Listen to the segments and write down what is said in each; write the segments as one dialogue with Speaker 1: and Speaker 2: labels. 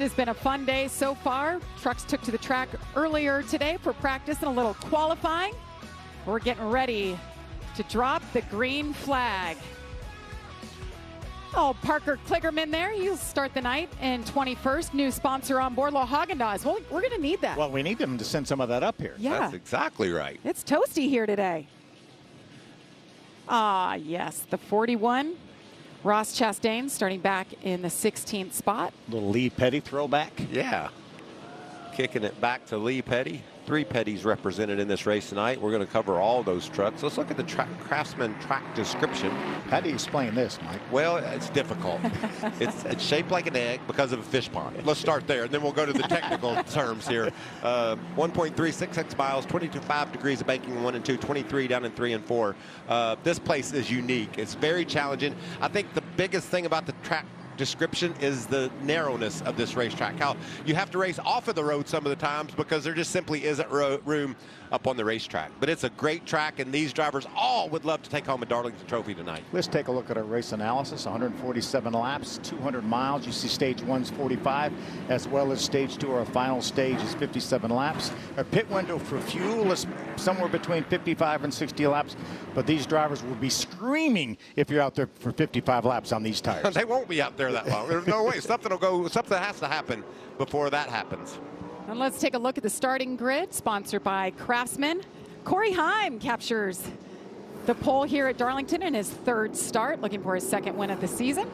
Speaker 1: It's been a fun day so far. Trucks took to the track earlier today for practice and a little qualifying. We're getting ready to drop the green flag. Oh, Parker Kligerman there. He'll start the night in 21st. New sponsor on board, Haagen-Dazs. Well, we're going to need that.
Speaker 2: Well, we need them to send some of that up here.
Speaker 1: Yeah.
Speaker 3: That's exactly right.
Speaker 1: It's toasty here today. Ah, yes, the 41. Ross Chastain starting back in the 16th spot.
Speaker 2: Little Lee Petty throwback.
Speaker 3: Yeah. Kicking it back to Lee Petty. 3 Petties represented in this race tonight. We're going to cover all those trucks. Let's look at the Craftsman track description.
Speaker 2: How do you explain this, Mike?
Speaker 3: Well, it's difficult. it's shaped like an egg because of a fish pond. Let's start there, and then we'll go to the technical terms here. 1.366 miles, 22.5 degrees of banking in 1 and 2, 23 down in 3 and 4. This place is unique. It's very challenging. I think the biggest thing about the track description is the narrowness of this racetrack. How you have to race off of the road some of the times because there just simply isn't room up on the racetrack. But it's a great track, and these drivers all would love to take home a Darlington trophy tonight.
Speaker 2: Let's take a look at our race analysis. 147 laps, 200 miles. You see stage 1's 45, as well as stage 2, our final stage, is 57 laps. Our pit window for fuel is somewhere between 55 and 60 laps, but these drivers will be screaming if you're out there for 55 laps on these tires.
Speaker 3: They won't be out there that long. There's no way. Something has to happen before that happens.
Speaker 1: And let's take a look at the starting grid, sponsored by Craftsman. Corey Heim captures the pole here at Darlington in his 3rd start, looking for his 2nd win of the season.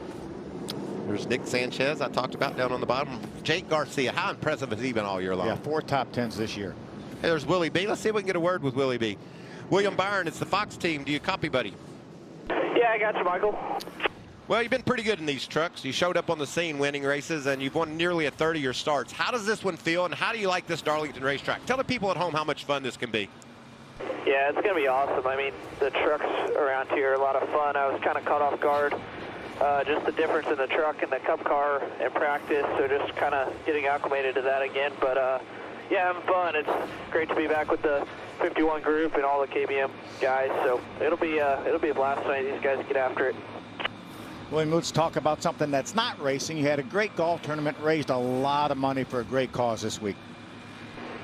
Speaker 3: There's Nick Sanchez I talked about down on the bottom. Jake Garcia, how impressive has he been all year long?
Speaker 2: Yeah, 4 top 10s this year.
Speaker 3: Hey, there's Willie B. Let's see if we can get a word with Willie B. William Byron, it's the Fox team. Do you copy, buddy?
Speaker 4: Yeah, I got you, Michael.
Speaker 3: Well, you've been pretty good in these trucks. You showed up on the scene winning races, and you've won nearly a third of your starts. How does this one feel, and how do you like this Darlington racetrack? Tell the people at home how much fun this can be.
Speaker 4: Yeah, it's going to be awesome. I mean, the trucks around here are a lot of fun. I was kind of caught off guard. Just the difference in the truck and the Cup car in practice, so just kind of getting acclimated to that again. But, yeah, having fun. It's great to be back with the 51 group and all the KBM guys, so it'll be a blast tonight. These guys get after it.
Speaker 2: William, let's talk about something that's not racing. You had a great golf tournament, raised a lot of money for a great cause this week.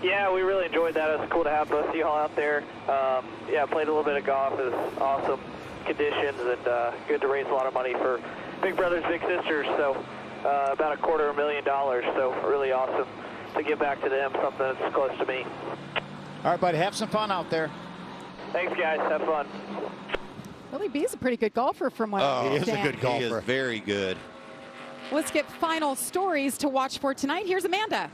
Speaker 4: Yeah, we really enjoyed that. It was cool to have both of y'all out there. Yeah, played a little bit of golf. It was awesome conditions and good to raise a lot of money for Big Brothers Big Sisters. So about $250,000. So really awesome to give back to them, something that's close to me.
Speaker 2: All right, buddy, have some fun out there.
Speaker 4: Thanks, guys. Have fun.
Speaker 1: Willie B is a pretty good golfer from what I
Speaker 2: He is a
Speaker 1: understand.
Speaker 2: good golfer.
Speaker 3: He is very good.
Speaker 1: Let's get final stories to watch for tonight. Here's Amanda.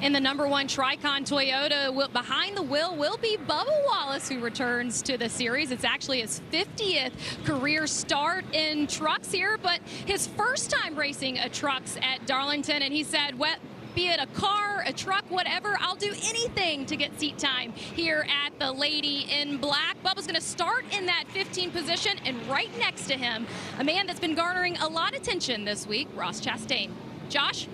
Speaker 5: In the #1 Tricon Toyota, behind the wheel will be Bubba Wallace, who returns to the series. It's actually his 50th career start in trucks here, but his first time racing a trucks at Darlington, and he said, well, be it a car, a truck, whatever, I'll do anything to get seat time here at the Lady in Black. Bubba's going to start in that 15 position, and right next to him, a man that's been garnering a lot of attention this week, Ross Chastain. Josh?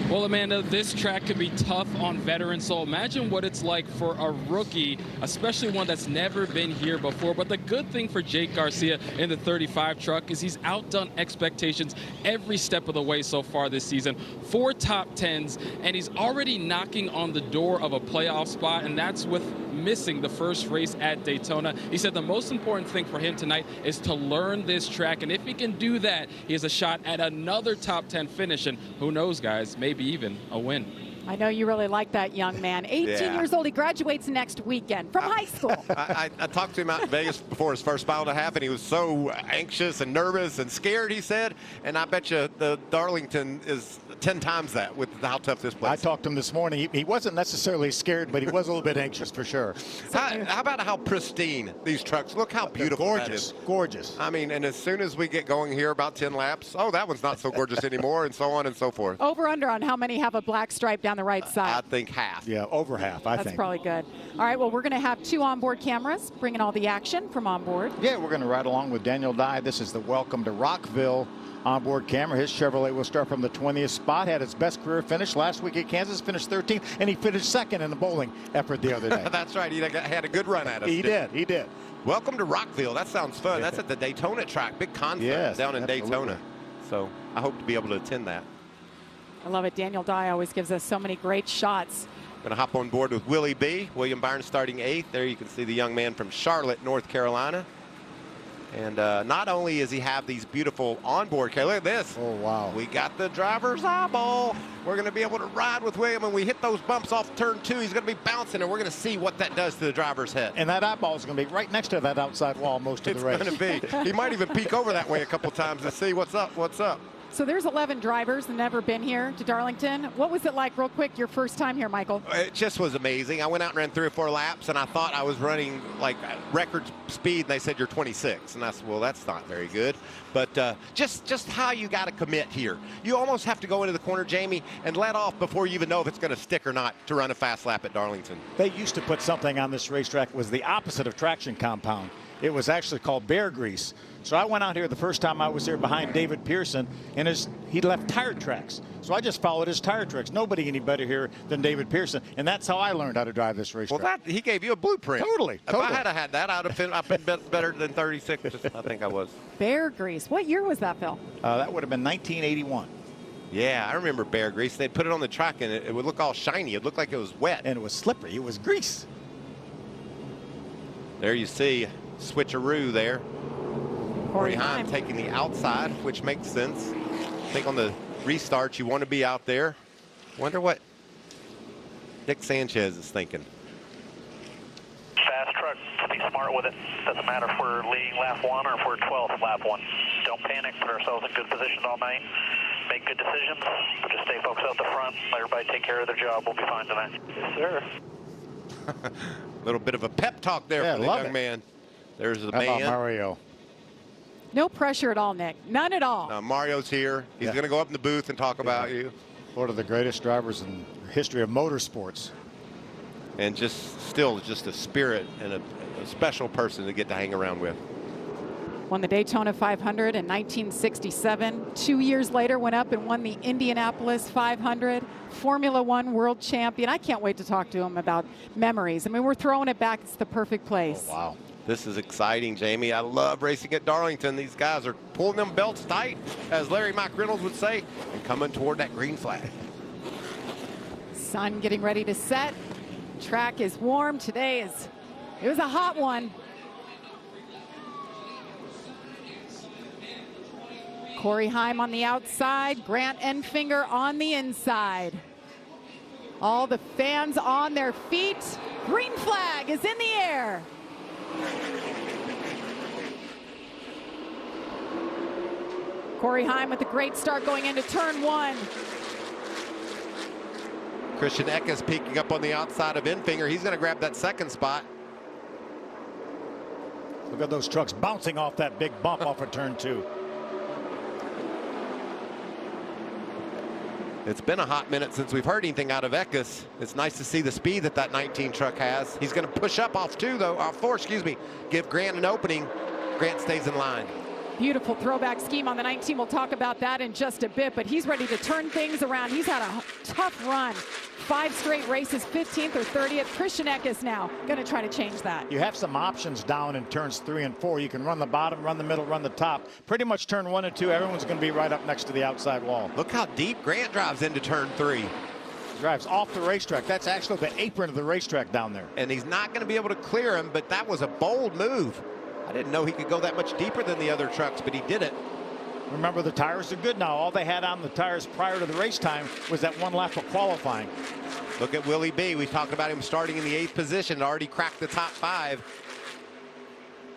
Speaker 6: Well, Amanda, this track could be tough on veterans, so imagine what it's like for a rookie, especially one that's never been here before. But the good thing for Jake Garcia in the 35 truck is he's outdone expectations every step of the way so far this season. 4 top 10s, and he's already knocking on the door of a playoff spot, and that's with missing the first race at Daytona. He said the most important thing for him tonight is to learn this track, and if he can do that, he has a shot at another top 10 finish, and who knows, guys, maybe even a win.
Speaker 1: I know you really like that young man. 18 years old. He graduates next weekend from high school.
Speaker 3: I talked to him out in Vegas before his first mile and a half, and he was so anxious and nervous and scared, he said. And I bet you the Darlington is 10 times that with how tough this place is.
Speaker 2: I talked to him this morning. He wasn't necessarily scared, but he was a little bit anxious for sure.
Speaker 3: How about how pristine these trucks look? How beautiful that is.
Speaker 2: Gorgeous.
Speaker 3: I mean, and as soon as we get going here, about 10 laps, oh, that one's not so gorgeous anymore, and so on and so forth.
Speaker 1: Over under on how many have a black stripe down the right side?
Speaker 3: I think half.
Speaker 2: Yeah, over half, I think.
Speaker 1: That's probably good. All right, well, we're going to have 2 onboard cameras bringing all the action from onboard.
Speaker 2: Yeah, we're going to ride along with Daniel Dye. This is the Welcome to Rockville onboard camera. His Chevrolet will start from the 20th spot. Had his best career finish last week at Kansas, finished 13th, and he finished 2nd in the bowling effort the other day.
Speaker 3: That's right. He had a good run at us.
Speaker 2: He did.
Speaker 3: Welcome to Rockville. That sounds fun. That's at the Daytona track. Big concert down in
Speaker 2: absolutely.
Speaker 3: Daytona. So I hope to be able to attend that.
Speaker 1: I love it. Daniel Dye always gives us so many great shots.
Speaker 3: Going to hop on board with Willie B. William Byron starting 8th. There you can see the young man from Charlotte, North Carolina. And not only does he have these beautiful onboard cameras, look at this.
Speaker 2: Oh, wow.
Speaker 3: We got the driver's eyeball. We're going to be able to ride with William. When we hit those bumps off turn 2, he's going to be bouncing, and we're going to see what that does to the driver's head.
Speaker 2: And that eyeball is going to be right next to that outside wall most of the race.
Speaker 3: It's going to be. He might even peek over that way a couple times to see what's up, what's up.
Speaker 1: So there's 11 drivers that never been here to Darlington. What was it like, real quick, your first time here, Michael?
Speaker 3: It just was amazing. I went out and ran 3 or 4 laps, and I thought I was running like record speed, and they said you're 26, and I said, well, that's not very good. But just how you got to commit here. You almost have to go into the corner, Jamie, and let off before you even know if it's going to stick or not to run a fast lap at Darlington.
Speaker 2: They used to put something on this racetrack was the opposite of traction compound. It was actually called bear grease. So I went out here the first time I was here behind David Pearson, and he left tire tracks. So I just followed his tire tracks. Nobody any better here than David Pearson, and that's how I learned how to drive this racetrack.
Speaker 3: Well, he gave you a blueprint.
Speaker 2: Totally.
Speaker 3: If I had that, I've been better than 36. I think I was.
Speaker 1: Bear grease. What year was that, Phil?
Speaker 2: That would have been 1981.
Speaker 3: Yeah, I remember bear grease. They'd put it on the track, and it would look all shiny. It looked like it was wet.
Speaker 2: And it was slippery. It was grease.
Speaker 3: There you see switcheroo there. Corey Heim taking the outside, which makes sense. I think on the restart, you want to be out there. Wonder what Nick Sanchez is thinking.
Speaker 7: Fast truck, be smart with it. Doesn't matter if we're leading lap 1 or if we're 12th lap 1. Don't panic, put ourselves in good positions all night. Make good decisions, but just stay focused out the front. Let everybody take care of their job. We'll be fine tonight. Yes, sir.
Speaker 3: A little bit of a pep talk there for the young man. There's the
Speaker 2: How
Speaker 3: man.
Speaker 2: about Mario?
Speaker 1: No pressure at all, Nick. None at all.
Speaker 3: Mario's here. He's going to go up in the booth and talk about you.
Speaker 2: One of the greatest drivers in the history of motorsports.
Speaker 3: And still just a spirit and a special person to get to hang around with.
Speaker 1: Won the Daytona 500 in 1967. 2 years later, went up and won the Indianapolis 500. Formula One world champion. I can't wait to talk to him about memories. I mean, we're throwing it back. It's the perfect place.
Speaker 2: Oh, wow.
Speaker 3: This is exciting, Jamie. I love racing at Darlington. These guys are pulling them belts tight, as Larry McReynolds would say, and coming toward that green flag.
Speaker 1: Sun getting ready to set. Track is warm. It was a hot one. Corey Heim on the outside, Grant Enfinger on the inside. All the fans on their feet. Green flag is in the air. Corey Heim with a great start going into turn 1.
Speaker 3: Christian Eckes peeking up on the outside of Enfinger. He's going to grab that second spot.
Speaker 2: Look at those trucks bouncing off that big bump off of turn 2.
Speaker 3: It's been a hot minute since we've heard anything out of Eckes. It's nice to see the speed that 19 truck has. He's going to push up off 4, excuse me. Give Grant an opening. Grant stays in line.
Speaker 1: Beautiful throwback scheme on the 19. We'll talk about that in just a bit, but he's ready to turn things around. He's had a tough run. 5 straight races, 15th or 30th. Christian Eckes now going to try to change that.
Speaker 2: You have some options down in turns 3 and 4. You can run the bottom, run the middle, run the top. Pretty much turn 1 and 2, everyone's going to be right up next to the outside wall.
Speaker 3: Look how deep Grant drives into turn 3.
Speaker 2: Drives off the racetrack. That's actually the apron of the racetrack down there.
Speaker 3: And he's not going to be able to clear him, but that was a bold move. I didn't know he could go that much deeper than the other trucks, but he did it.
Speaker 2: Remember, the tires are good now. All they had on the tires prior to the race time was that 1 lap of qualifying.
Speaker 3: Look at Willie B. We talked about him starting in the 8th position, already cracked the top 5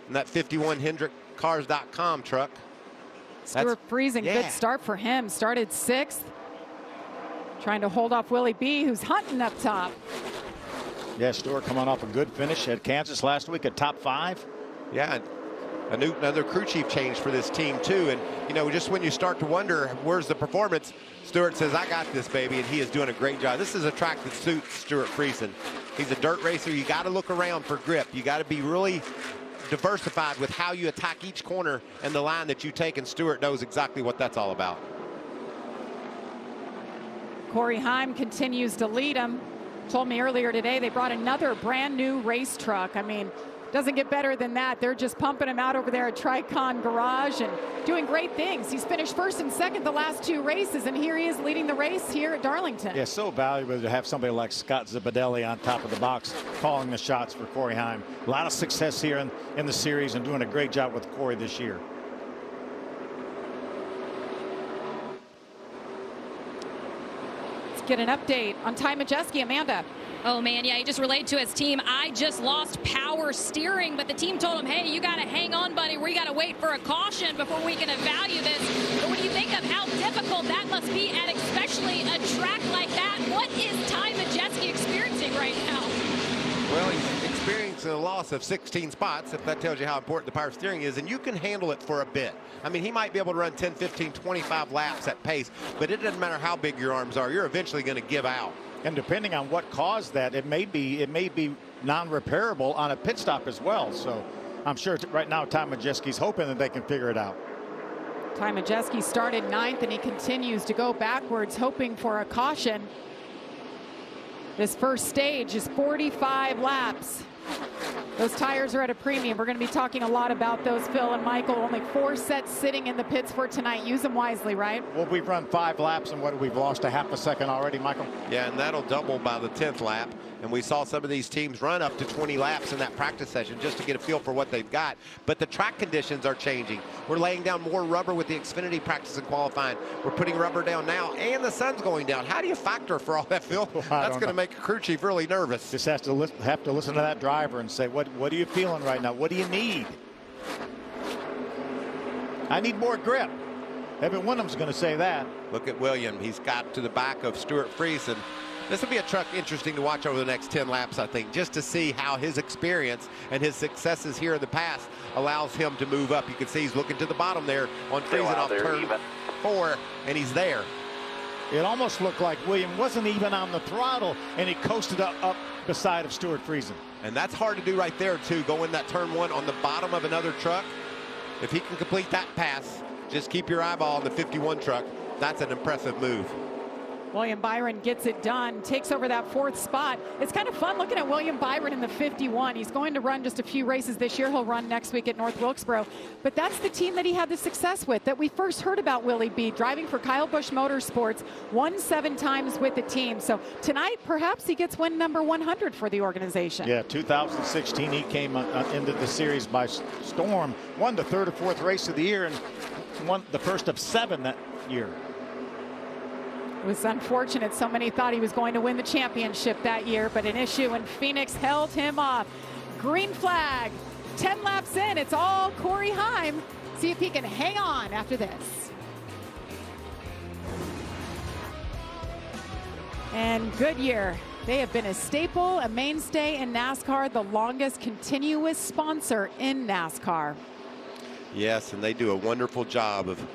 Speaker 3: in that 51 HendrickCars.com truck.
Speaker 1: Stuart Friesen, good start for him. Started 6th. Trying to hold off Willie B., who's hunting up top.
Speaker 2: Yeah, Stuart coming off a good finish at Kansas last week at top 5.
Speaker 3: Yeah, another crew chief change for this team too. And you know, just when you start to wonder where's the performance, Stuart says, I got this, baby, and he is doing a great job. This is a track that suits Stuart Friesen. He's a dirt racer. You got to look around for grip. You got to be really diversified with how you attack each corner and the line that you take, and Stuart knows exactly what that's all about.
Speaker 1: Corey Heim continues to lead him. Told me earlier today they brought another brand new race truck. I mean, Doesn't get better than that. They're just pumping him out over there at Tricon Garage and doing great things. He's finished first and second the last 2 races, and here he is leading the race here at Darlington.
Speaker 2: Yeah, so valuable to have somebody like Scott Zipadelli on top of the box calling the shots for Corey Heim. A lot of success here in the series and doing a great job with Corey this year.
Speaker 1: Let's get an update on Ty Majeski. Amanda.
Speaker 5: Oh, man, yeah, he just relayed to his team, I just lost power steering, but the team told him, hey, you got to hang on, buddy. We got to wait for a caution before we can evaluate this. But when you think of how difficult that must be at especially a track like that, what is Ty Majeski experiencing right now?
Speaker 3: Well, he's experiencing a loss of 16 spots, if that tells you how important the power steering is, and you can handle it for a bit. I mean, he might be able to run 10, 15, 25 laps at pace, but it doesn't matter how big your arms are. You're eventually going to give out.
Speaker 2: And depending on what caused that, it may be non-repairable on a pit stop as well. So I'm sure right now Ty Majeski's hoping that they can figure it out.
Speaker 1: Ty Majeski started 9th, and he continues to go backwards, hoping for a caution. This first stage is 45 laps. Those tires are at a premium. We're going to be talking a lot about those, Phil and Michael. Only 4 sets sitting in the pits for tonight. Use them wisely, right?
Speaker 2: Well, we've run 5 laps, and we've lost a half a second already, Michael.
Speaker 3: Yeah, and that'll double by the 10th lap. And we saw some of these teams run up to 20 laps in that practice session just to get a feel for what they've got. But the track conditions are changing. We're laying down more rubber with the Xfinity practice and qualifying. We're putting rubber down now, and the sun's going down. How do you factor for all that, Phil? That's going to make a crew chief really nervous.
Speaker 2: Just have to listen to that driver and say, what are you feeling right now? What do you need? I need more grip. Evan Wyndham's going to say that.
Speaker 3: Look at William. He's got to the back of Stuart Friesen. This will be a truck interesting to watch over the next 10 laps, I think, just to see how his experience and his successes here in the past allows him to move up. You can see he's looking to the bottom there on Friesen off turn 4, and he's there.
Speaker 2: It almost looked like William wasn't even on the throttle, and he coasted up beside of Stuart Friesen.
Speaker 3: And that's hard to do right there, too, go in that turn 1 on the bottom of another truck. If he can complete that pass, just keep your eyeball on the 51 truck. That's an impressive move.
Speaker 1: William Byron gets it done, takes over that 4th spot. It's kind of fun looking at William Byron in the 51. He's going to run just a few races this year. He'll run next week at North Wilkesboro. But that's the team that he had the success with, that we first heard about Willie B, driving for Kyle Busch Motorsports, won 7 times with the team. So tonight, perhaps he gets win number 100 for the organization.
Speaker 2: Yeah, 2016, he came into the series by storm, won the 3rd or 4th race of the year, and won the first of 7 that year.
Speaker 1: It was unfortunate. So many thought he was going to win the championship that year, but an issue in Phoenix held him off. Green flag, 10 laps in. It's all Corey Heim. See if he can hang on after this. And Goodyear, they have been a staple, a mainstay in NASCAR, the longest continuous sponsor in NASCAR.
Speaker 3: Yes, and they do a wonderful job of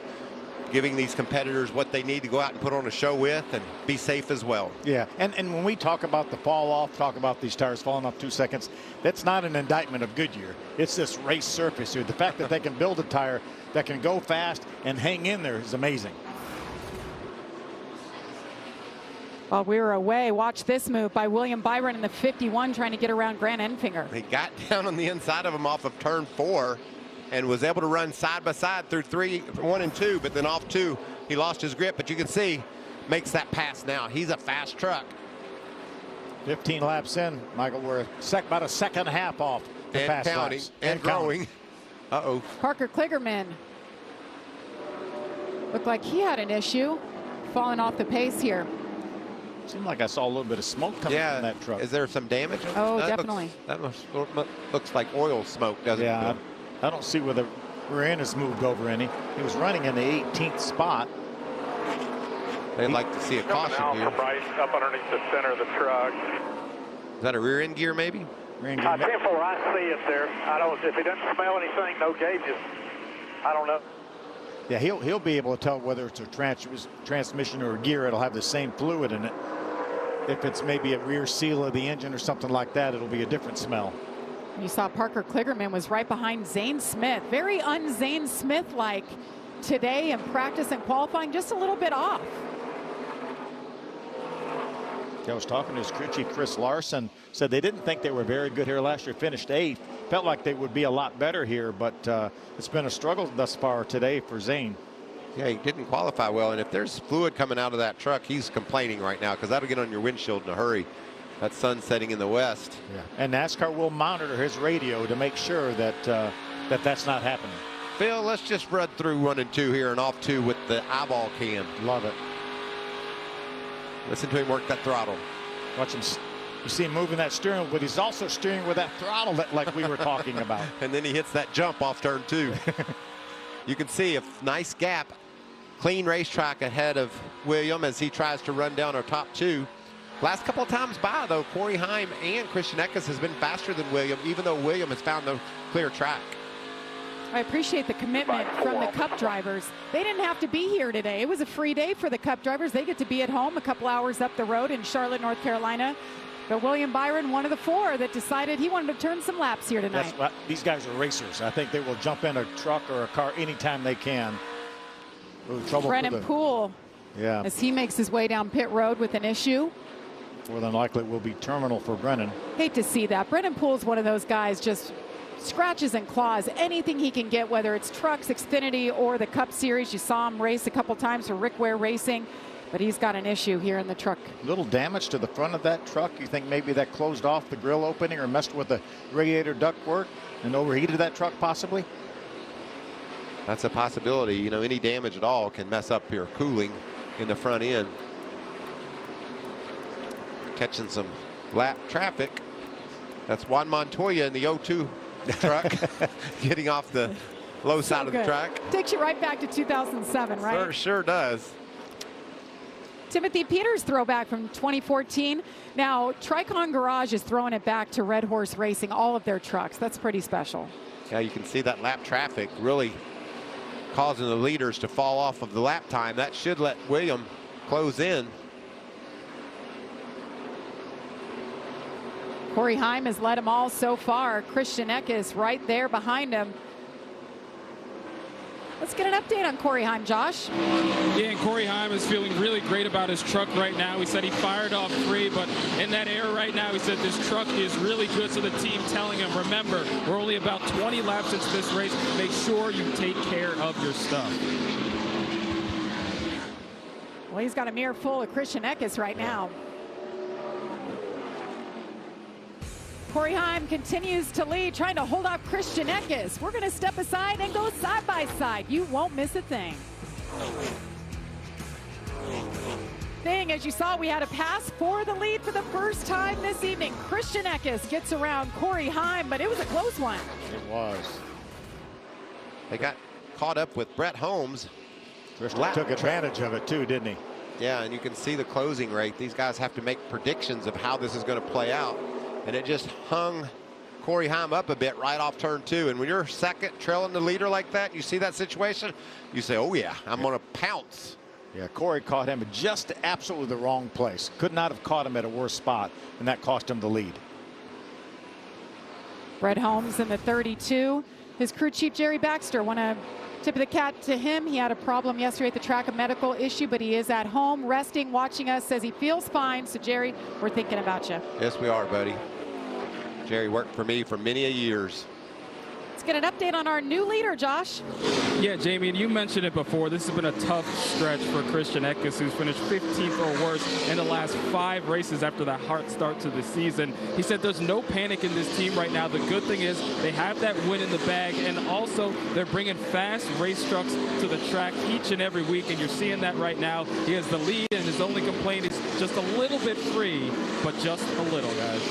Speaker 3: giving these competitors what they need to go out and put on a show with and be safe as well.
Speaker 2: Yeah, and when we talk about the fall off, talk about these tires falling off 2 seconds, that's not an indictment of Goodyear. It's this race surface here. The fact that they can build a tire that can go fast and hang in there is amazing.
Speaker 1: While we were away, watch this move by William Byron in the 51 trying to get around Grant Enfinger.
Speaker 3: He got down on the inside of him off of turn 4 and was able to run side by side through 1 and 2, but then off 2 he lost his grip. But you can see makes that pass now. He's a fast truck.
Speaker 2: 15 laps in, Michael, we're about a second and a half off the
Speaker 3: and
Speaker 2: pass
Speaker 3: counting
Speaker 2: laps.
Speaker 3: and growing. Uh-oh.
Speaker 1: Parker Kligerman looked like he had an issue falling off the pace here.
Speaker 2: Seemed like I saw a little bit of smoke coming from that truck.
Speaker 3: Is there some damage?
Speaker 1: Oh, definitely.
Speaker 3: That looks like oil smoke, doesn't it?
Speaker 2: Yeah, I don't see where the rear end has moved over any. He was running in the 18th spot.
Speaker 3: They'd like to see a caution here.
Speaker 8: Right up underneath the center of the truck.
Speaker 3: Is that a rear end gear maybe?
Speaker 2: Rear end gear.
Speaker 8: I see it there. I don't. If he doesn't smell anything, no gauges. I don't know.
Speaker 2: Yeah, he'll be able to tell whether it's a transmission or a gear. It'll have the same fluid in it. If it's maybe a rear seal of the engine or something like that, it'll be a different smell.
Speaker 1: You saw Parker Kligerman was right behind Zane Smith. Very un-Zane Smith-like today in practice and qualifying, just a little bit off.
Speaker 2: I was talking to his crew chief, Chris Larson, said they didn't think they were very good here last year, finished 8th, felt like they would be a lot better here, but it's been a struggle thus far today for Zane.
Speaker 3: Yeah, he didn't qualify well, and if there's fluid coming out of that truck, he's complaining right now because that'll get on your windshield in a hurry. That sun setting in the west.
Speaker 2: Yeah. And NASCAR will monitor his radio to make sure that that's not happening.
Speaker 3: Phil, let's just run through 1 and 2 here and off 2 with the eyeball cam.
Speaker 2: Love it.
Speaker 3: Listen to him work that throttle.
Speaker 2: Watch him. You see him moving that steering wheel, but he's also steering with that throttle like we were talking about.
Speaker 3: And then he hits that jump off turn 2. You can see a nice gap. Clean racetrack ahead of William as he tries to run down our top 2. Last couple of times by, though, Corey Heim and Christian Eckes has been faster than William, even though William has found the clear track.
Speaker 1: I appreciate the commitment from the Cup drivers. They didn't have to be here today. It was a free day for the Cup drivers. They get to be at home a couple hours up the road in Charlotte, North Carolina. But William Byron, one of the 4 that decided he wanted to turn some laps here tonight.
Speaker 2: These guys are racers. I think they will jump in a truck or a car anytime they can.
Speaker 1: Brennan Poole,
Speaker 2: yeah,
Speaker 1: as he makes his way down pit road with an issue.
Speaker 2: More than likely it will be terminal for Brennan.
Speaker 1: Hate to see that. Brennan Poole's one of those guys, just scratches and claws anything he can get, whether it's trucks, Xfinity, or the Cup Series. You saw him race a couple times for Rick Ware Racing, but he's got an issue here in the truck.
Speaker 2: Little damage to the front of that truck. You think maybe that closed off the grill opening or messed with the radiator ductwork and overheated that truck possibly?
Speaker 3: That's a possibility. You know, any damage at all can mess up your cooling in the front end. Catching some lap traffic. That's Juan Montoya in the 02 truck getting off the low side of the track.
Speaker 1: Takes you right back to 2007, right?
Speaker 3: Sure does.
Speaker 1: Timothy Peters throwback from 2014. Now, Tricon Garage is throwing it back to Red Horse Racing, all of their trucks. That's pretty special.
Speaker 3: Yeah, you can see that lap traffic really causing the leaders to fall off of the lap time. That should let William close in.
Speaker 1: Corey Heim has led them all so far. Christian Eckes right there behind him. Let's get an update on Corey Heim, Josh.
Speaker 6: Yeah, and Corey Heim is feeling really great about his truck right now. He said he fired off 3, but in that air right now, he said this truck is really good. So the team telling him, remember, we're only about 20 laps into this race. Make sure you take care of your stuff.
Speaker 1: Well, he's got a mirror full of Christian Eckes right now. Corey Heim continues to lead, trying to hold off Christian Eckes. We're going to step aside and go side by side. You won't miss a thing. As you saw, we had a pass for the lead for the first time this evening. Christian Eckes gets around Corey Heim, but it was a close one.
Speaker 2: It was.
Speaker 3: They got caught up with Brett Holmes.
Speaker 2: Christian took advantage of it too, didn't he?
Speaker 3: Yeah, and you can see the closing rate. These guys have to make predictions of how this is going to play out. And it just hung Corey Heim up a bit right off turn 2. And when you're second, trailing the leader like that, you see that situation, you say, oh yeah, I'm going to pounce.
Speaker 2: Yeah, Corey caught him at just absolutely the wrong place. Could not have caught him at a worse spot, and that cost him the lead.
Speaker 1: Brett Holmes in the 32. His crew chief, Jerry Baxter, want to tip of the cap to him. He had a problem yesterday at the track, a medical issue, but he is at home, resting, watching us, says he feels fine. So, Jerry, we're thinking about you.
Speaker 3: Yes, we are, buddy. Jerry worked for me for many a years.
Speaker 1: Let's get an update on our new leader, Josh.
Speaker 6: Yeah, Jamie, and you mentioned it before. This has been a tough stretch for Christian Eckes, who's finished 15th or worse in the last 5 races after that hard start to the season. He said there's no panic in this team right now. The good thing is they have that win in the bag, and also they're bringing fast race trucks to the track each and every week, and you're seeing that right now. He has the lead, and his only complaint is just a little bit free, but just a little, guys.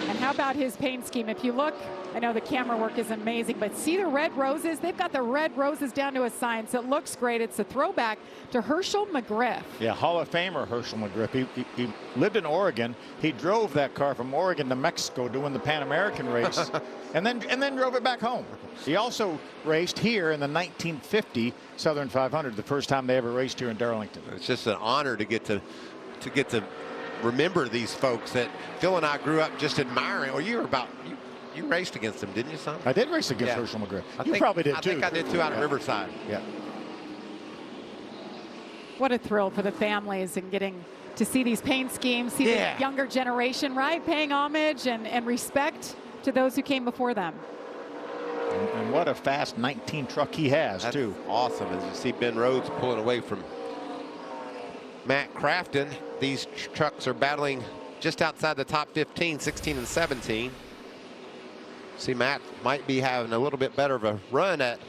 Speaker 1: And how about his paint scheme? If you look, I know the camera work is amazing, but see the red roses? They've got the red roses down to a science. It looks great. It's a throwback to Herschel McGriff.
Speaker 2: Yeah, Hall of Famer Herschel McGriff. He lived in Oregon. He drove that car from Oregon to Mexico doing the Pan American race and then drove it back home. He also raced here in the 1950 Southern 500, the first time they ever raced here in Darlington.
Speaker 3: It's just an honor to get to remember these folks that Phil and I grew up just admiring. Well, you raced against them, didn't you, son?
Speaker 2: I did race against Herschel McGriff. You probably did too.
Speaker 3: I think I did too out of Riverside.
Speaker 2: Yeah.
Speaker 1: What a thrill for the families and getting to see these paint schemes, see the younger generation, right? Paying homage and respect to those who came before them.
Speaker 2: And what a fast 19 truck he has,
Speaker 3: That's
Speaker 2: too.
Speaker 3: awesome. As you see Ben Rhodes pulling away from Matt Crafton. These trucks are battling just outside the top 15, 16 and 17. See, Matt might be having a little bit better of a run at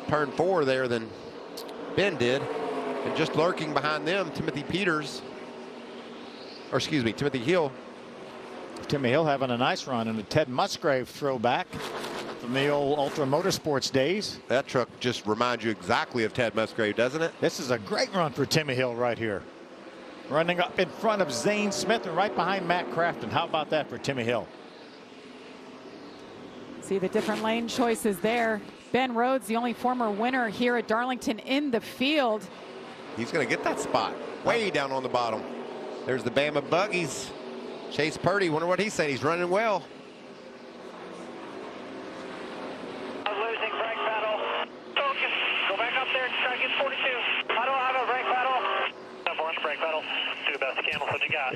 Speaker 3: turn 4 there than Ben did. And just lurking behind them, Timothy Hill.
Speaker 2: Timmy Hill having a nice run, and a Ted Musgrave throwback from the old Ultra Motorsports days.
Speaker 3: That truck just reminds you exactly of Ted Musgrave, doesn't it?
Speaker 2: This is a great run for Timmy Hill right here. Running up in front of Zane Smith and right behind Matt Crafton. How about that for Timmy Hill?
Speaker 1: See the different lane choices there. Ben Rhodes, the only former winner here at Darlington in the field.
Speaker 3: He's going to get that spot way down on the bottom. There's the Bama buggies. Chase Purdy, wonder what he said. He's running well.
Speaker 7: Losing brake pedal. Focus. Go back up there and try to get 42. I don't have a brake pedal. Step on the brake pedal. Do the best you can with what you got.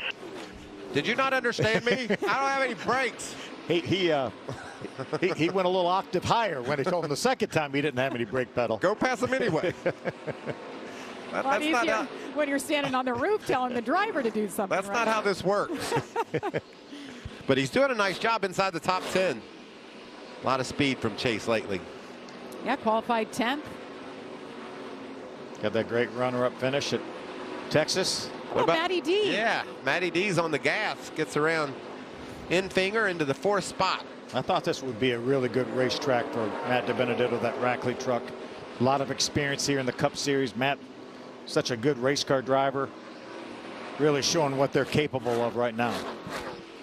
Speaker 3: Did you not understand me? I don't have any brakes.
Speaker 2: He went a little octave higher when he told him the second time he didn't have any brake pedal.
Speaker 3: Go pass him anyway.
Speaker 1: A lot easier when you're standing on the roof telling the driver to do something.
Speaker 3: That's not how this works. But he's doing a nice job inside the top 10. A lot of speed from Chase lately.
Speaker 1: Yeah, qualified 10th.
Speaker 2: Got that great runner-up finish at Texas.
Speaker 1: What about Matty D?
Speaker 3: Yeah, Matty D's on the gas. Gets around Enfinger into the 4th spot.
Speaker 2: I thought this would be a really good racetrack for Matt DiBenedetto, that Rackley truck. A lot of experience here in the Cup Series. Matt, such a good race car driver, really showing what they're capable of right now.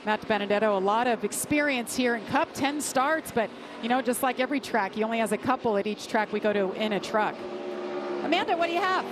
Speaker 1: Matt DiBenedetto, a lot of experience here in Cup, 10 starts, but you know, just like every track, he only has a couple at each track we go to in a truck. Amanda, what do you have?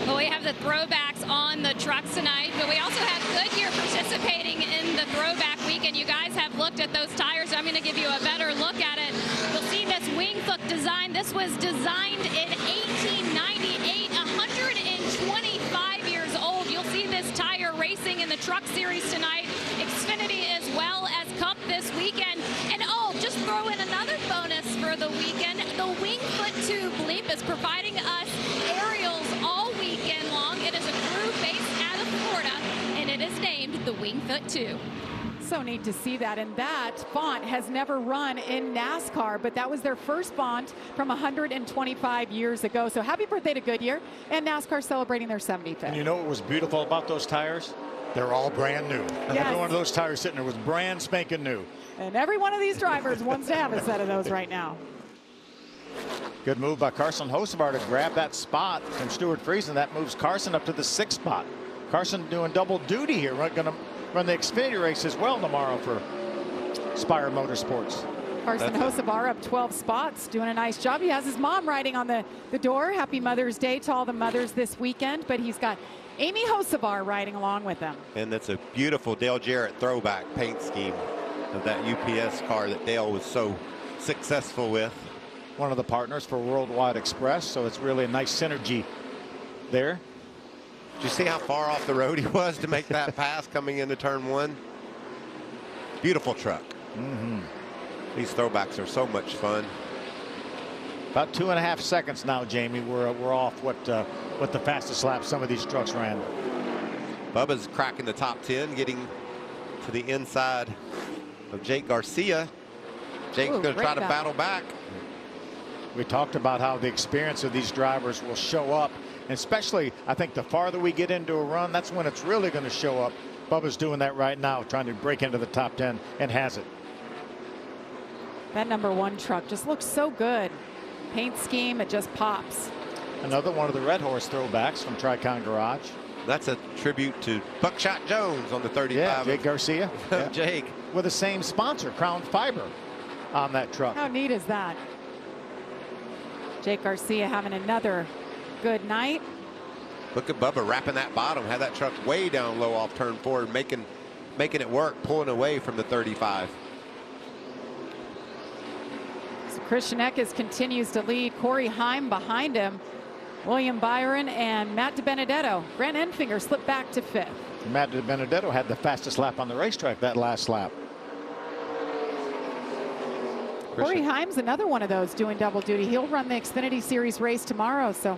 Speaker 5: Well, we have the throwbacks on the trucks tonight, but we also have Goodyear participating in the throwback weekend. You guys have looked at those tires. I'm going to give you a better look at it. You'll see this wing foot design. This was designed in 1898, 125 years old. You'll see this tire racing in the Truck Series tonight, Xfinity as well as Cup this weekend. And oh, just throw in another bonus for the weekend. The wing foot tube leap is providing us aerials all weekend long. It is a crew based out of Florida, and it is named the Wingfoot 2.
Speaker 1: So neat to see that. And that font has never run in NASCAR, but that was their first font from 125 years ago. So happy birthday to Goodyear, and NASCAR celebrating their 75th.
Speaker 2: And you know what was beautiful about those tires? They're all brand new.
Speaker 1: Yes.
Speaker 2: Every one of those tires sitting there was brand spanking new.
Speaker 1: And every one of these drivers wants to have a set of those right now.
Speaker 2: Good move by Carson Hocevar to grab that spot from Stuart Friesen. That moves Carson up to the 6th spot. Carson doing double duty here. We're going to run the Xfinity race as well tomorrow for Spire Motorsports.
Speaker 1: Carson Hocevar up 12 spots, doing a nice job. He has his mom riding on the door. Happy Mother's Day to all the mothers this weekend, but he's got Amy Hocevar riding along with him.
Speaker 3: And that's a beautiful Dale Jarrett throwback paint scheme of that UPS car that Dale was so successful with.
Speaker 2: One of the partners for Worldwide Express, so it's really a nice synergy there.
Speaker 3: Did you see how far off the road he was to make that pass coming into turn 1? Beautiful truck. These throwbacks are so much fun.
Speaker 2: About 2.5 seconds now, Jamie. We're off what the fastest lap some of these trucks ran.
Speaker 3: Bubba's cracking the top 10, getting to the inside of Jake Garcia. Jake's going to try to battle back.
Speaker 2: We talked about how the experience of these drivers will show up, and especially I think the farther we get into a run, that's when it's really going to show up. Bubba's doing that right now, trying to break into the top 10, and has it.
Speaker 1: That number 1 truck just looks so good. Paint scheme, it just pops.
Speaker 2: Another one of the Red Horse throwbacks from Tricon Garage.
Speaker 3: That's a tribute to Buckshot Jones on the 35.
Speaker 2: Yeah, Jake Garcia. Yeah.
Speaker 3: Jake.
Speaker 2: With the same sponsor, Crown Fiber, on that truck.
Speaker 1: How neat is that? Jake Garcia having another good night.
Speaker 3: Look at Bubba wrapping that bottom, had that truck way down low off turn 4, making it work, pulling away from the 35.
Speaker 1: So Christian Eckes continues to lead. Corey Heim behind him. William Byron and Matt DiBenedetto. Grant Enfinger slipped back to 5th.
Speaker 2: Matt DiBenedetto had the fastest lap on the racetrack that last lap.
Speaker 1: Corey Himes, another one of those doing double duty. He'll run the Xfinity Series race tomorrow. So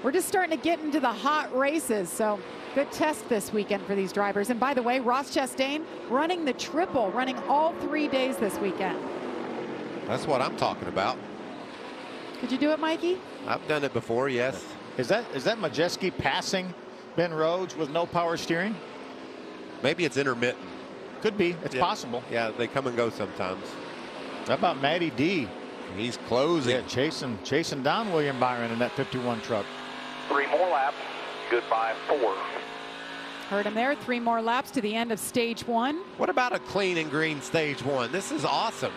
Speaker 1: we're just starting to get into the hot races. So good test this weekend for these drivers. And by the way, Ross Chastain running the triple, running all 3 days this weekend.
Speaker 3: That's what I'm talking about.
Speaker 1: Could you do it, Mikey?
Speaker 3: I've done it before, yes.
Speaker 2: Is that Majeski passing Ben Rhodes with no power steering?
Speaker 3: Maybe it's intermittent.
Speaker 2: Could be. It's possible.
Speaker 3: Yeah, they come and go sometimes.
Speaker 2: How about Matty D?
Speaker 3: He's closing.
Speaker 2: Yeah, chasing down William Byron in that 51 truck.
Speaker 8: 3 more laps. Goodbye 4.
Speaker 1: Heard him there. 3 more laps to the end of stage 1.
Speaker 3: What about a clean and green stage 1? This is awesome.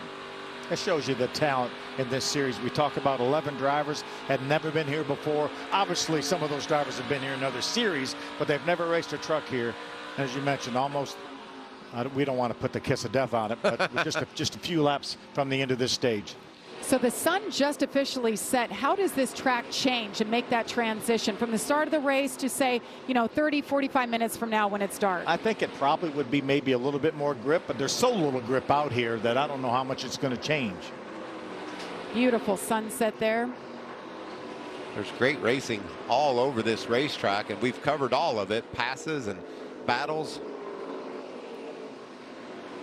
Speaker 2: That shows you the talent in this series. We talk about 11 drivers had never been here before. Obviously, some of those drivers have been here in other series, but they've never raced a truck here. As you mentioned, almost, we don't want to put the kiss of death on it, but we're just a few laps from the end of this stage.
Speaker 1: So the sun just officially set. How does this track change and make that transition from the start of the race to, say, 30, 45 minutes from now when it's dark?
Speaker 2: I think it probably would be maybe a little bit more grip, but there's so little grip out here that I don't know how much it's going to change.
Speaker 1: Beautiful sunset there.
Speaker 3: There's great racing all over this racetrack, and we've covered all of it. Passes and battles.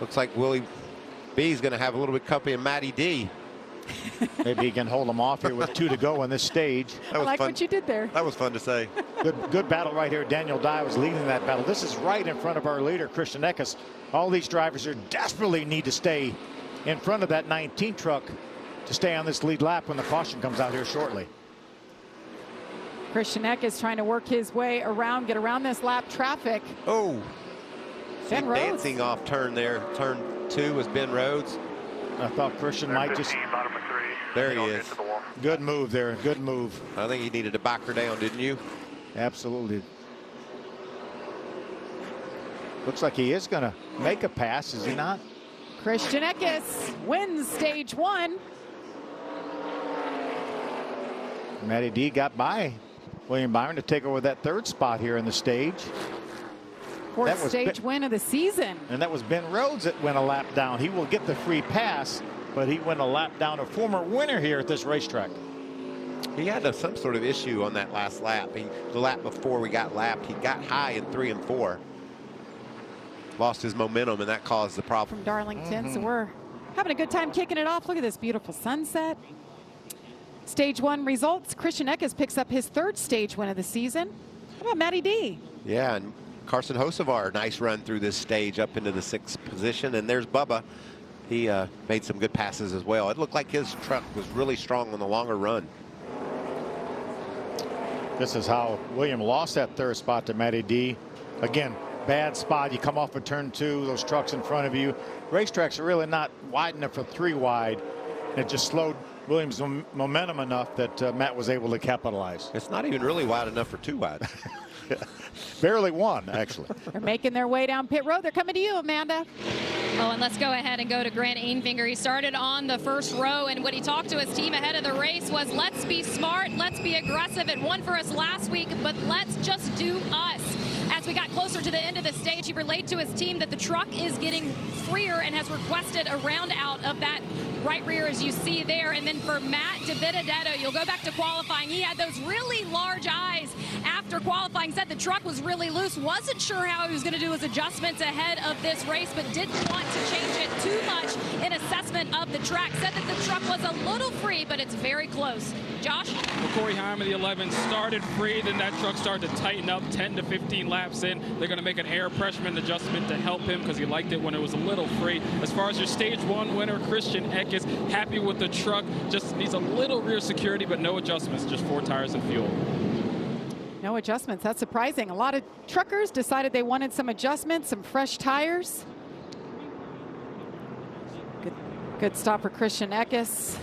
Speaker 3: Looks like Willie B is going to have a little bit company in Matty D.
Speaker 2: Maybe he can hold them off here with 2 to go on this stage.
Speaker 3: That was
Speaker 1: I like
Speaker 3: fun.
Speaker 1: what you did there.
Speaker 3: That was fun to say.
Speaker 2: Good battle right here. Daniel Dye was leading that battle. This is right in front of our leader, Christian Eckes. All these drivers here desperately need to stay in front of that 19 truck to stay on this lead lap when the caution comes out here shortly.
Speaker 1: Christian Eckes trying to work his way around, get around this lap traffic.
Speaker 3: Oh,
Speaker 1: Ben Rhodes
Speaker 3: dancing off turn there. Turn 2 was Ben Rhodes.
Speaker 2: I thought Christian might just.
Speaker 3: There he is.
Speaker 2: Good move there. Good move.
Speaker 3: I think he needed to back her down, didn't you?
Speaker 2: Absolutely. Looks like he is going to make a pass, is he not?
Speaker 1: Christian Eckes wins stage 1.
Speaker 2: Matty D got by William Byron to take over that 3rd spot here in the stage.
Speaker 1: 4th stage win of the season.
Speaker 2: And that was Ben Rhodes that went a lap down. He will get the free pass, but he went a lap down, a former winner here at this racetrack.
Speaker 3: He had some sort of issue on that last lap. The lap before we got lapped, he got high in 3 and 4. Lost his momentum, and that caused the problem.
Speaker 1: From Darlington, so we're having a good time kicking it off. Look at this beautiful sunset. Stage 1 results. Christian Eckes picks up his 3rd stage win of the season. How about Matty D?
Speaker 3: Yeah, and Carson Hocevar, nice run through this stage up into the 6th position. And there's Bubba. He made some good passes as well. It looked like his truck was really strong on the longer run.
Speaker 2: This is how William lost that 3rd spot to Matty D. Again, bad spot. You come off of turn 2, those trucks in front of you. Racetracks are really not wide enough for 3 wide. It just slowed Williams' momentum enough that Matt was able to capitalize.
Speaker 3: It's not even really wide enough for 2 wide.
Speaker 2: Barely 1, actually.
Speaker 1: They're making their way down pit road. They're coming to you, Amanda.
Speaker 5: Oh, and let's go ahead and go to Grant Ainfinger. He started on the 1st row, and what he talked to his team ahead of the race was, let's be smart, let's be aggressive. It won for us last week, but let's just do us. As we got closer to the end of the stage, he relayed to his team that the truck is getting freer and has requested a round out of that right rear, as you see there. And then for Matt DiBenedetto, you'll go back to qualifying. He had those really large eyes after qualifying, said the truck was really loose, wasn't sure how he was going to do his adjustments ahead of this race, but didn't want to change it too much in assessment of the track. Said that the truck was a little free, but it's very close. Josh?
Speaker 6: Well, Corey Heim of the 11 started free, then that truck started to tighten up 10 to 15 laps in. They're going to make an air pressure adjustment to help him because he liked it when it was a little free. As far as your stage 1 winner, Christian Eckes, happy with the truck, just needs a little rear security, but no adjustments, just 4 tires and fuel.
Speaker 1: No adjustments. That's surprising. A lot of truckers decided they wanted some adjustments, some fresh tires. Good stop for Christian Eckes.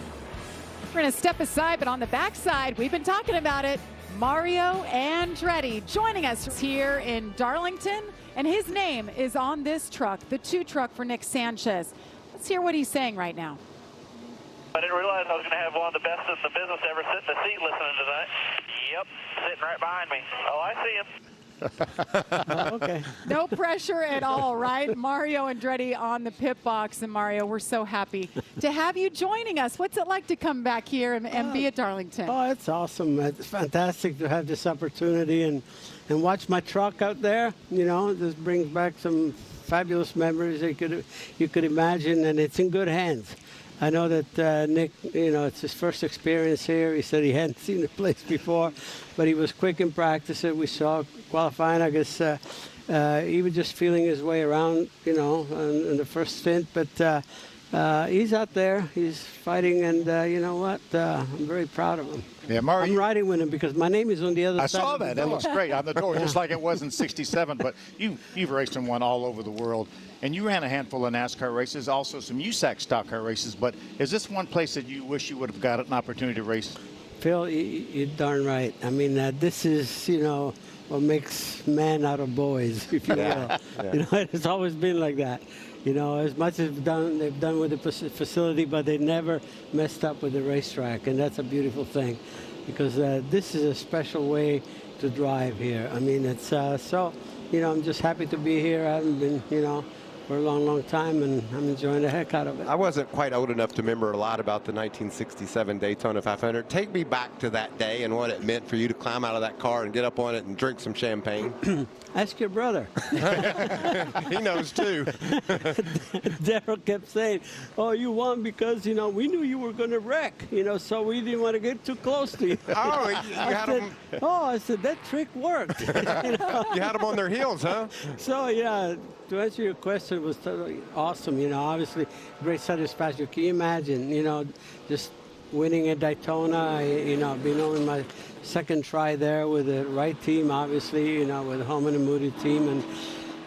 Speaker 1: We're going to step aside, but on the backside, we've been talking about it. Mario Andretti joining us here in Darlington, and his name is on this truck, the 2 truck for Nick Sanchez. Let's hear what he's saying right now.
Speaker 7: I didn't realize I was going to have one of the best in the business ever sit in the seat listening tonight. Yep, sitting right behind me. Oh, I see him.
Speaker 9: Okay.
Speaker 1: No pressure at all, right? Mario Andretti on the pit box. And Mario, we're so happy to have you joining us. What's it like to come back here and be at Darlington?
Speaker 9: Oh, it's awesome. It's fantastic to have this opportunity and watch my truck out there. You know, this brings back some fabulous memories you could imagine, and it's in good hands. I know that Nick, you know, it's his first experience here. He said he hadn't seen the place before, but he was quick in practice. We saw qualifying, I guess, he was just feeling his way around, you know, in the first stint. But he's out there, he's fighting, and you know what? I'm very proud of him.
Speaker 2: Yeah, Mario,
Speaker 9: I'm riding with him because my name is on the other
Speaker 2: I
Speaker 9: side.
Speaker 2: saw
Speaker 9: of the
Speaker 2: that.
Speaker 9: door.
Speaker 2: That looks great on the door, just like it was in '67. But you've raced and won all over the world, and you ran a handful of NASCAR races, also some USAC stock car races. But is this one place that you wish you would have got an opportunity to race?
Speaker 9: Phil, you're darn right. I mean, this is, you know, what makes men out of boys, if you will.
Speaker 3: Yeah.
Speaker 9: You know, it's always been like that. You know, as much as they've done with the facility, but they never messed up with the racetrack, and that's a beautiful thing, because this is a special way to drive here. I mean, it's so, you know, I'm just happy to be here. I haven't been, you know, for a long, long time, and I'm enjoying the heck out of it.
Speaker 3: I wasn't quite old enough to remember a lot about the 1967 Daytona 500. Take me back to that day and what it meant for you to climb out of that car and get up on it and drink some champagne.
Speaker 9: Ask your brother.
Speaker 3: He knows too.
Speaker 9: Daryl kept saying, "Oh, you won because, you know, we knew you were going to wreck, you know, so we didn't want to get too close to you."
Speaker 3: Oh, you had them.
Speaker 9: I said, that trick worked. You know?
Speaker 3: You had them on their heels, huh?
Speaker 9: So, yeah, to answer your question, it was totally awesome. You know, obviously, great satisfaction. Can you imagine, you know, just winning at Daytona, you know, being on my second try there with the right team, obviously, you know, with Holman and Moody team. And,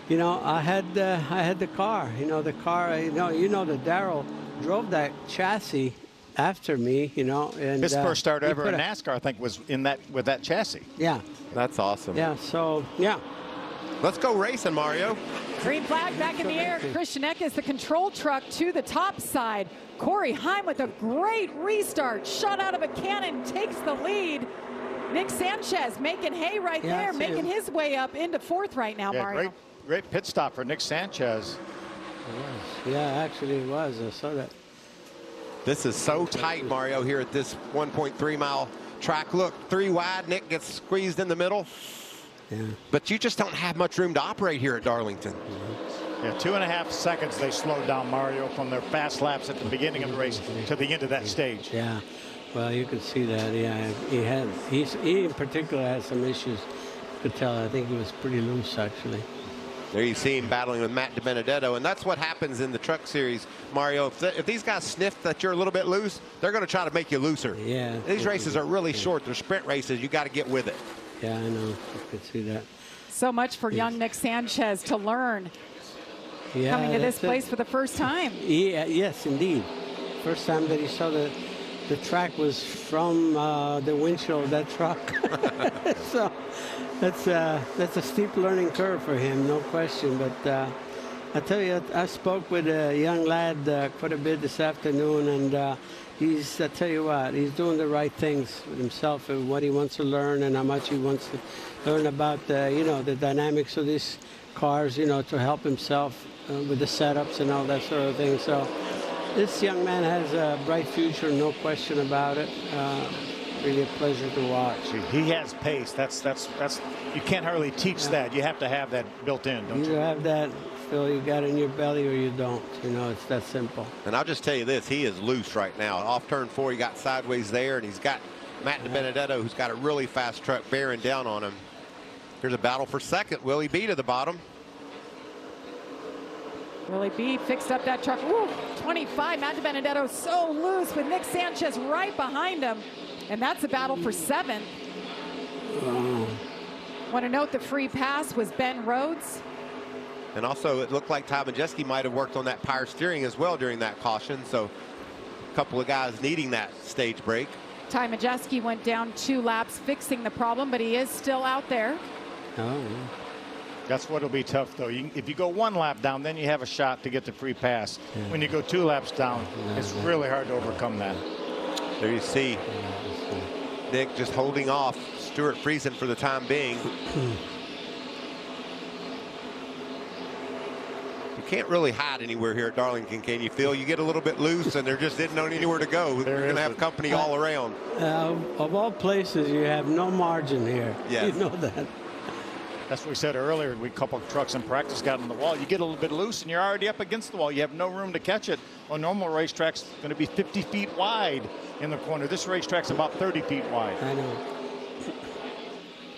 Speaker 9: you know, I had the car, you know, that Darrell drove that chassis after me, you know. And
Speaker 2: His first start ever in
Speaker 9: put
Speaker 2: NASCAR, I think, was with that chassis.
Speaker 9: Yeah.
Speaker 3: That's awesome.
Speaker 9: Yeah, so, yeah.
Speaker 3: Let's go racing, Mario.
Speaker 1: Green flag back in the air. Christian Eckes, the control truck to the top side. Corey Heim with a great restart. Shot out of a cannon, takes the lead. Nick Sanchez making hay right there, making his way up into fourth right now,
Speaker 2: Yeah,
Speaker 1: Mario.
Speaker 2: great pit stop for Nick Sanchez.
Speaker 9: Yeah, actually it was. I saw that.
Speaker 3: This is so tight, Mario, here at this 1.3 mile track. Look, 3 wide. Nick gets squeezed in the middle.
Speaker 9: Yeah.
Speaker 3: But you just don't have much room to operate here at Darlington.
Speaker 2: Yeah, 2.5 seconds they slowed down Mario from their fast laps at the beginning of the race to the end of that stage.
Speaker 9: Yeah, well, you could see that. Yeah, he in particular had some issues. You could tell. I think he was pretty loose, actually.
Speaker 3: There you see him battling with Matt DiBenedetto, and that's what happens in the Truck Series, Mario. If these guys sniff that you're a little bit loose, they're going to try to make you looser.
Speaker 9: Yeah.
Speaker 3: These races are really short. They're sprint races. You got to get with it.
Speaker 9: Yeah, I know. You could see that.
Speaker 1: So much for young Nick Sanchez to learn.
Speaker 9: Yeah,
Speaker 1: Coming to this place for the first time.
Speaker 9: Yeah, yes, indeed. First time that he saw the track was from the windshield of that truck. So that's a steep learning curve for him, no question. But I tell you, I spoke with a young lad quite a bit this afternoon, and I tell you what, he's doing the right things with himself and what he wants to learn and how much he wants to learn about, you know, the dynamics of these cars, you know, to help himself with the setups and all that sort of thing. So this young man has a bright future, no question about it. Really a pleasure to watch.
Speaker 2: He has pace. That's you can't hardly teach that. You have to have that built in, don't you?
Speaker 9: Either have that, Phil, you got it in your belly, or you don't. You know, it's that simple.
Speaker 3: And I'll just tell you this, he is loose right now. Off turn 4, he got sideways there, and he's got Matt DiBenedetto, who's got a really fast truck bearing down on him. Here's a battle for second. Will he be to the bottom?
Speaker 1: Willie B fixed up that truck. Woo, 25. Matt DiBenedetto so loose with Nick Sanchez right behind him. And that's a battle for 7th. Want to note the free pass was Ben Rhodes.
Speaker 3: And also, it looked like Ty Majeski might have worked on that power steering as well during that caution. So a couple of guys needing that stage break.
Speaker 1: Ty Majeski went down 2 laps fixing the problem, but he is still out there.
Speaker 9: Oh, yeah.
Speaker 2: That's what'll be tough, though. If you go 1 lap down, then you have a shot to get the free pass. Yeah. When you go 2 laps down, it's really hard to overcome that.
Speaker 3: There you see Nick just holding off Stuart Friesen for the time being. You can't really hide anywhere here at Darlington, can you, Phil? You get a little bit loose, and there just isn't anywhere to go. You're going to have company all around.
Speaker 9: Of all places, you have no margin here.
Speaker 3: Yes.
Speaker 9: You know that.
Speaker 2: That's what we said earlier. We couple of trucks in practice got on the wall. You get a little bit loose and you're already up against the wall. You have no room to catch it. On normal racetracks, going to be 50 feet wide in the corner. This racetrack's about 30 feet wide.
Speaker 9: I know.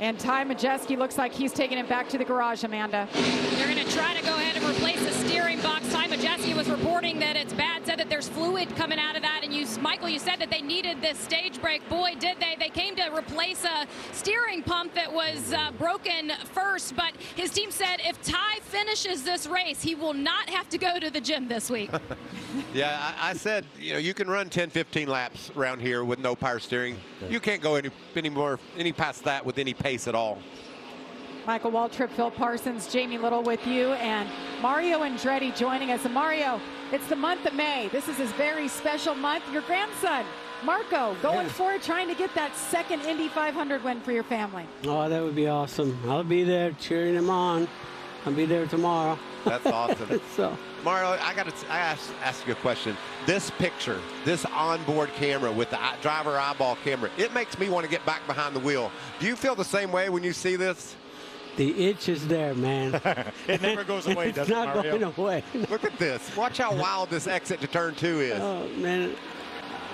Speaker 1: And Ty Majeski looks like he's taking it back to the garage, Amanda.
Speaker 5: They're going to try to go ahead and replace the steering box. Ty Majeski was reporting that it's bad, said that there's fluid coming out of that. And Michael, you said that they needed this stage brake. Boy, did they. They came to replace a steering pump that was broken first. But his team said if Ty finishes this race, he will not have to go to the gym this week.
Speaker 3: Yeah, I said, you can run 10, 15 laps around here with no power steering. You can't go any past that with any pace at all.
Speaker 1: Michael Waltrip, Phil Parsons, Jamie Little with you, and Mario Andretti joining us. And Mario, it's the month of May. This is his very special month. Your grandson, Marco, going for it, trying to get that second Indy 500 win for your family.
Speaker 9: Oh, that would be awesome. I'll be there cheering him on. I'll be there tomorrow.
Speaker 3: That's awesome.
Speaker 9: So,
Speaker 3: Mario, I ask you a question. This picture, this onboard camera with the driver eyeball camera, it makes me want to get back behind the wheel. Do you feel the same way when you see this?
Speaker 9: the itch is there, man.
Speaker 2: It never goes away, does it, Mario?
Speaker 9: It's not going away.
Speaker 3: Look at this. Watch how wild this exit to turn 2 is.
Speaker 9: Oh, man.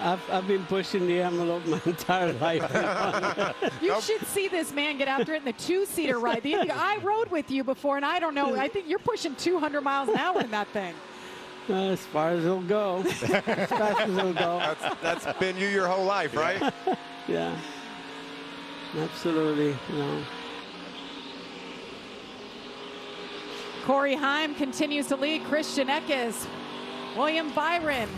Speaker 9: I've been pushing the envelope my entire life.
Speaker 1: You should see this man get after it in the two-seater ride. I rode with you before, and I don't know. I think you're pushing 200 miles an hour in that thing.
Speaker 9: As far as it'll go. As fast as it'll go.
Speaker 3: That's been you your whole life, right?
Speaker 9: Yeah. Absolutely. No.
Speaker 1: Corey Heim continues to lead. Christian Eckes, William Byron,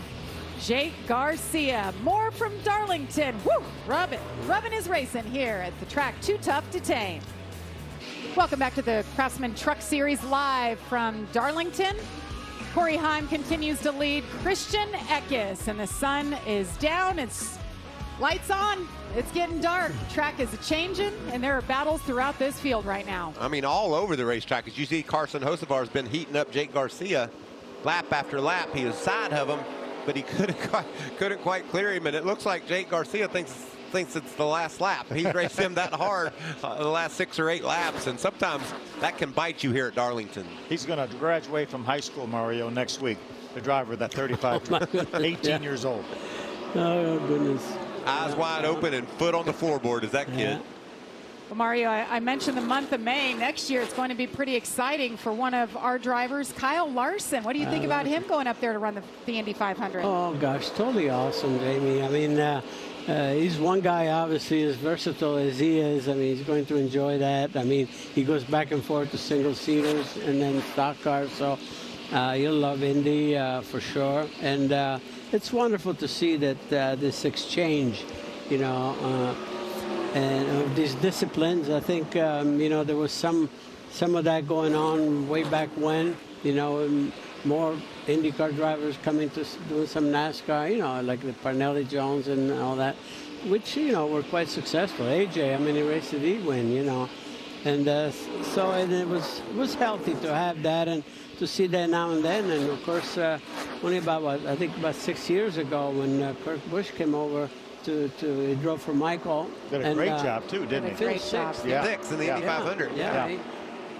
Speaker 1: Jake Garcia. More from Darlington. Woo! Rubbing is racing here at the track. Too tough to tame. Welcome back to the Craftsman Truck Series live from Darlington. Corey Heim continues to lead. Christian Eckes, and the sun is down. It's lights on. It's getting dark. The track is changing, and there are battles throughout this field right now.
Speaker 3: I mean, all over the racetrack. As you see, Carson Hocevar has been heating up Jake Garcia lap after lap. He was side of him, but he couldn't quite clear him. And it looks like Jake Garcia thinks it's the last lap. He's raced him that hard the last 6 or 8 laps, and sometimes that can bite you here at Darlington.
Speaker 2: He's going to graduate from high school, Mario, next week. The driver of that 35 truck, 18 years old.
Speaker 9: Oh, goodness.
Speaker 3: Eyes wide open and foot on the floorboard is that kid.
Speaker 9: Yeah.
Speaker 1: Well, Mario, I mentioned the month of May. Next year, it's going to be pretty exciting for one of our drivers, Kyle Larson. What do you think about him going up there to run the Indy 500?
Speaker 9: Oh, gosh, totally awesome, Jamie. I mean, he's one guy, obviously, as versatile as he is. I mean, he's going to enjoy that. I mean, he goes back and forth to single-seaters and then stock cars. So you'll love Indy for sure. And it's wonderful to see that this exchange, you know, and these disciplines. I think, you know, there was some of that going on way back when, you know, more IndyCar drivers coming to do some NASCAR, you know, like the Parnelli Jones and all that, which, you know, were quite successful. AJ, I mean, he raced the D-Win, you know. And so it was healthy to have that and to see that now and then. And, of course, only I think about 6 years ago when Kurt Busch came over he drove for Michael.
Speaker 2: Did a great job, too, didn't he?
Speaker 1: Great job.
Speaker 3: Sixth in the Indy 500.
Speaker 9: Yeah.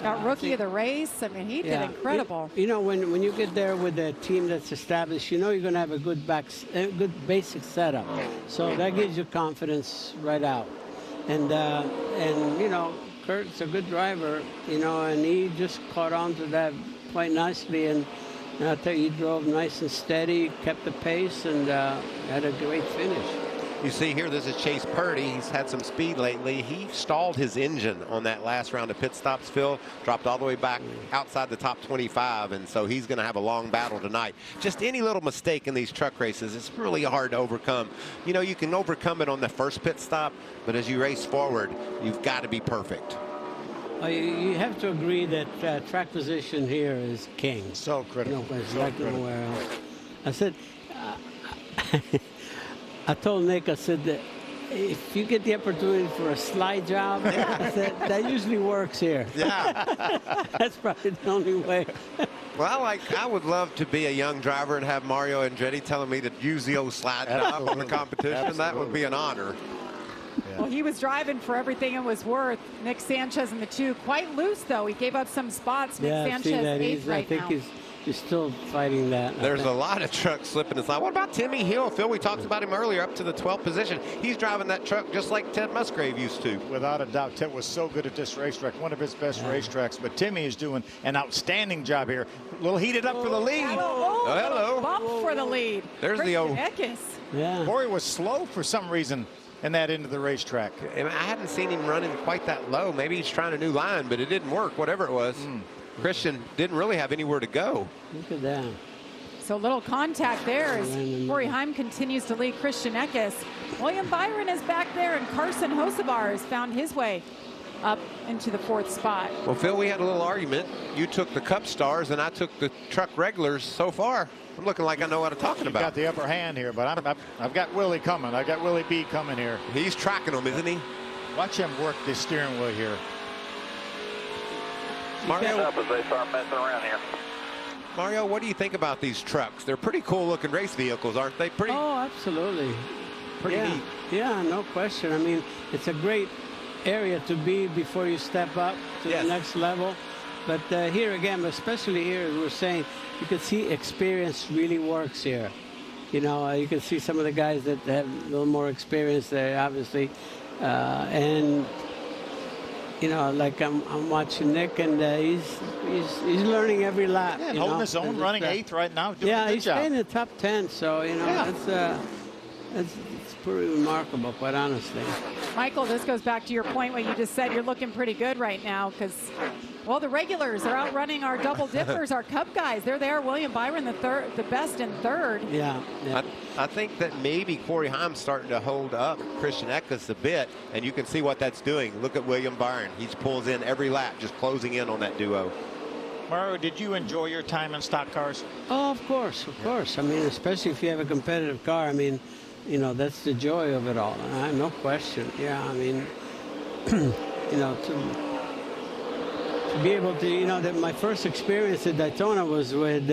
Speaker 1: Got rookie of the race. I mean, he did incredible.
Speaker 9: You know, when you get there with a team that's established, you know you're going to have a good basic setup. So that gives you confidence right out. And you know, Kurt's a good driver, you know, and he just caught on to that quite nicely. And I tell you, he drove nice and steady, kept the pace, and had a great finish.
Speaker 3: You see here, this is Chase Purdy. He's had some speed lately. He stalled his engine on that last round of pit stops, Phil. Dropped all the way back outside the top 25, and so he's going to have a long battle tonight. Just any little mistake in these truck races, it's really hard to overcome. You know, you can overcome it on the first pit stop, but as you race forward, you've got to be perfect.
Speaker 9: You have to agree that track position here is king.
Speaker 2: So critical.
Speaker 9: No, it's like nowhere else. I said, I told Nick, I said that if you get the opportunity for a slide job, I said, that usually works here.
Speaker 3: Yeah.
Speaker 9: That's probably the only way.
Speaker 3: Well, I would love to be a young driver and have Mario Andretti telling me to use the old slide knob on the competition.
Speaker 2: Absolutely.
Speaker 3: That would be an honor.
Speaker 2: Yeah.
Speaker 1: Well, he was driving for everything it was worth. Nick Sanchez in the 2, quite loose though. He gave up some spots. Nick
Speaker 9: Yeah,
Speaker 1: Sanchez
Speaker 9: see that.
Speaker 1: 8th right
Speaker 9: I think
Speaker 1: now.
Speaker 9: he's still fighting that.
Speaker 3: There's a lot of trucks slipping aside. What about Timmy Hill? Phil, we talked about him earlier, up to the 12th position. He's driving that truck just like Ted Musgrave used to.
Speaker 2: Without a doubt, Ted was so good at this racetrack, one of his best racetracks. But Timmy is doing an outstanding job here. A little heated up for the lead.
Speaker 1: Oh,
Speaker 3: hello.
Speaker 1: Bump for the lead.
Speaker 3: There's the old.
Speaker 1: Eckes.
Speaker 9: Yeah.
Speaker 2: Corey was slow for some reason in that end of the racetrack.
Speaker 3: And I hadn't seen him running quite that low. Maybe he's trying a new line, but it didn't work, whatever it was. Christian didn't really have anywhere to go.
Speaker 9: Look at that.
Speaker 1: So little contact there as Corey Heim continues to lead Christian Eckes. William Byron is back there, and Carson Hocevar has found his way up into the 4th spot.
Speaker 3: Well, Phil, we had a little argument. You took the Cup Stars, and I took the truck regulars. So far, I'm looking like I know what I'm talking
Speaker 2: You've
Speaker 3: about.
Speaker 2: got the upper hand here, but I've got Willie coming. I've got Willie B coming here.
Speaker 3: He's tracking them, isn't he?
Speaker 2: Watch him work this steering wheel here.
Speaker 3: Mario,
Speaker 8: Up as they start messing around here.
Speaker 3: Mario, what do you think about these trucks? They're pretty cool looking race vehicles, aren't they? Pretty,
Speaker 9: Oh, absolutely.
Speaker 3: pretty
Speaker 9: Yeah.
Speaker 3: neat.
Speaker 9: Yeah, no question. I mean, it's a great area to be before you step up to
Speaker 3: Yes.
Speaker 9: the next level. But here again, especially here, as we're saying, you can see experience really works here. You know, you can see some of the guys that have a little more experience there, obviously. And, you know, like I'm watching Nick, and he's learning every lap.
Speaker 2: Yeah,
Speaker 9: you
Speaker 2: holding
Speaker 9: know?
Speaker 2: his own,
Speaker 9: And
Speaker 2: running
Speaker 9: it's,
Speaker 2: 8th right now, doing
Speaker 9: yeah,
Speaker 2: a good
Speaker 9: he's
Speaker 2: job.
Speaker 9: staying in the top 10, so, you know,
Speaker 2: Yeah.
Speaker 9: it's pretty remarkable, quite honestly.
Speaker 1: Michael, this goes back to your point what you just said. You're looking pretty good right now because, well, the regulars are outrunning our double dippers, our Cup guys. They're there. William Byron, the best in 3rd.
Speaker 9: Yeah.
Speaker 3: I think that maybe Corey Heim's starting to hold up Christian Eckes a bit, and you can see what that's doing. Look at William Byron. He pulls in every lap, just closing in on that duo.
Speaker 2: Mario, did you enjoy your time in stock cars?
Speaker 9: Oh, of course, of course. I mean, especially if you have a competitive car. I mean, you know, that's the joy of it all. No question. Yeah, I mean, you know, to be able to, you know, that my first experience at Daytona was with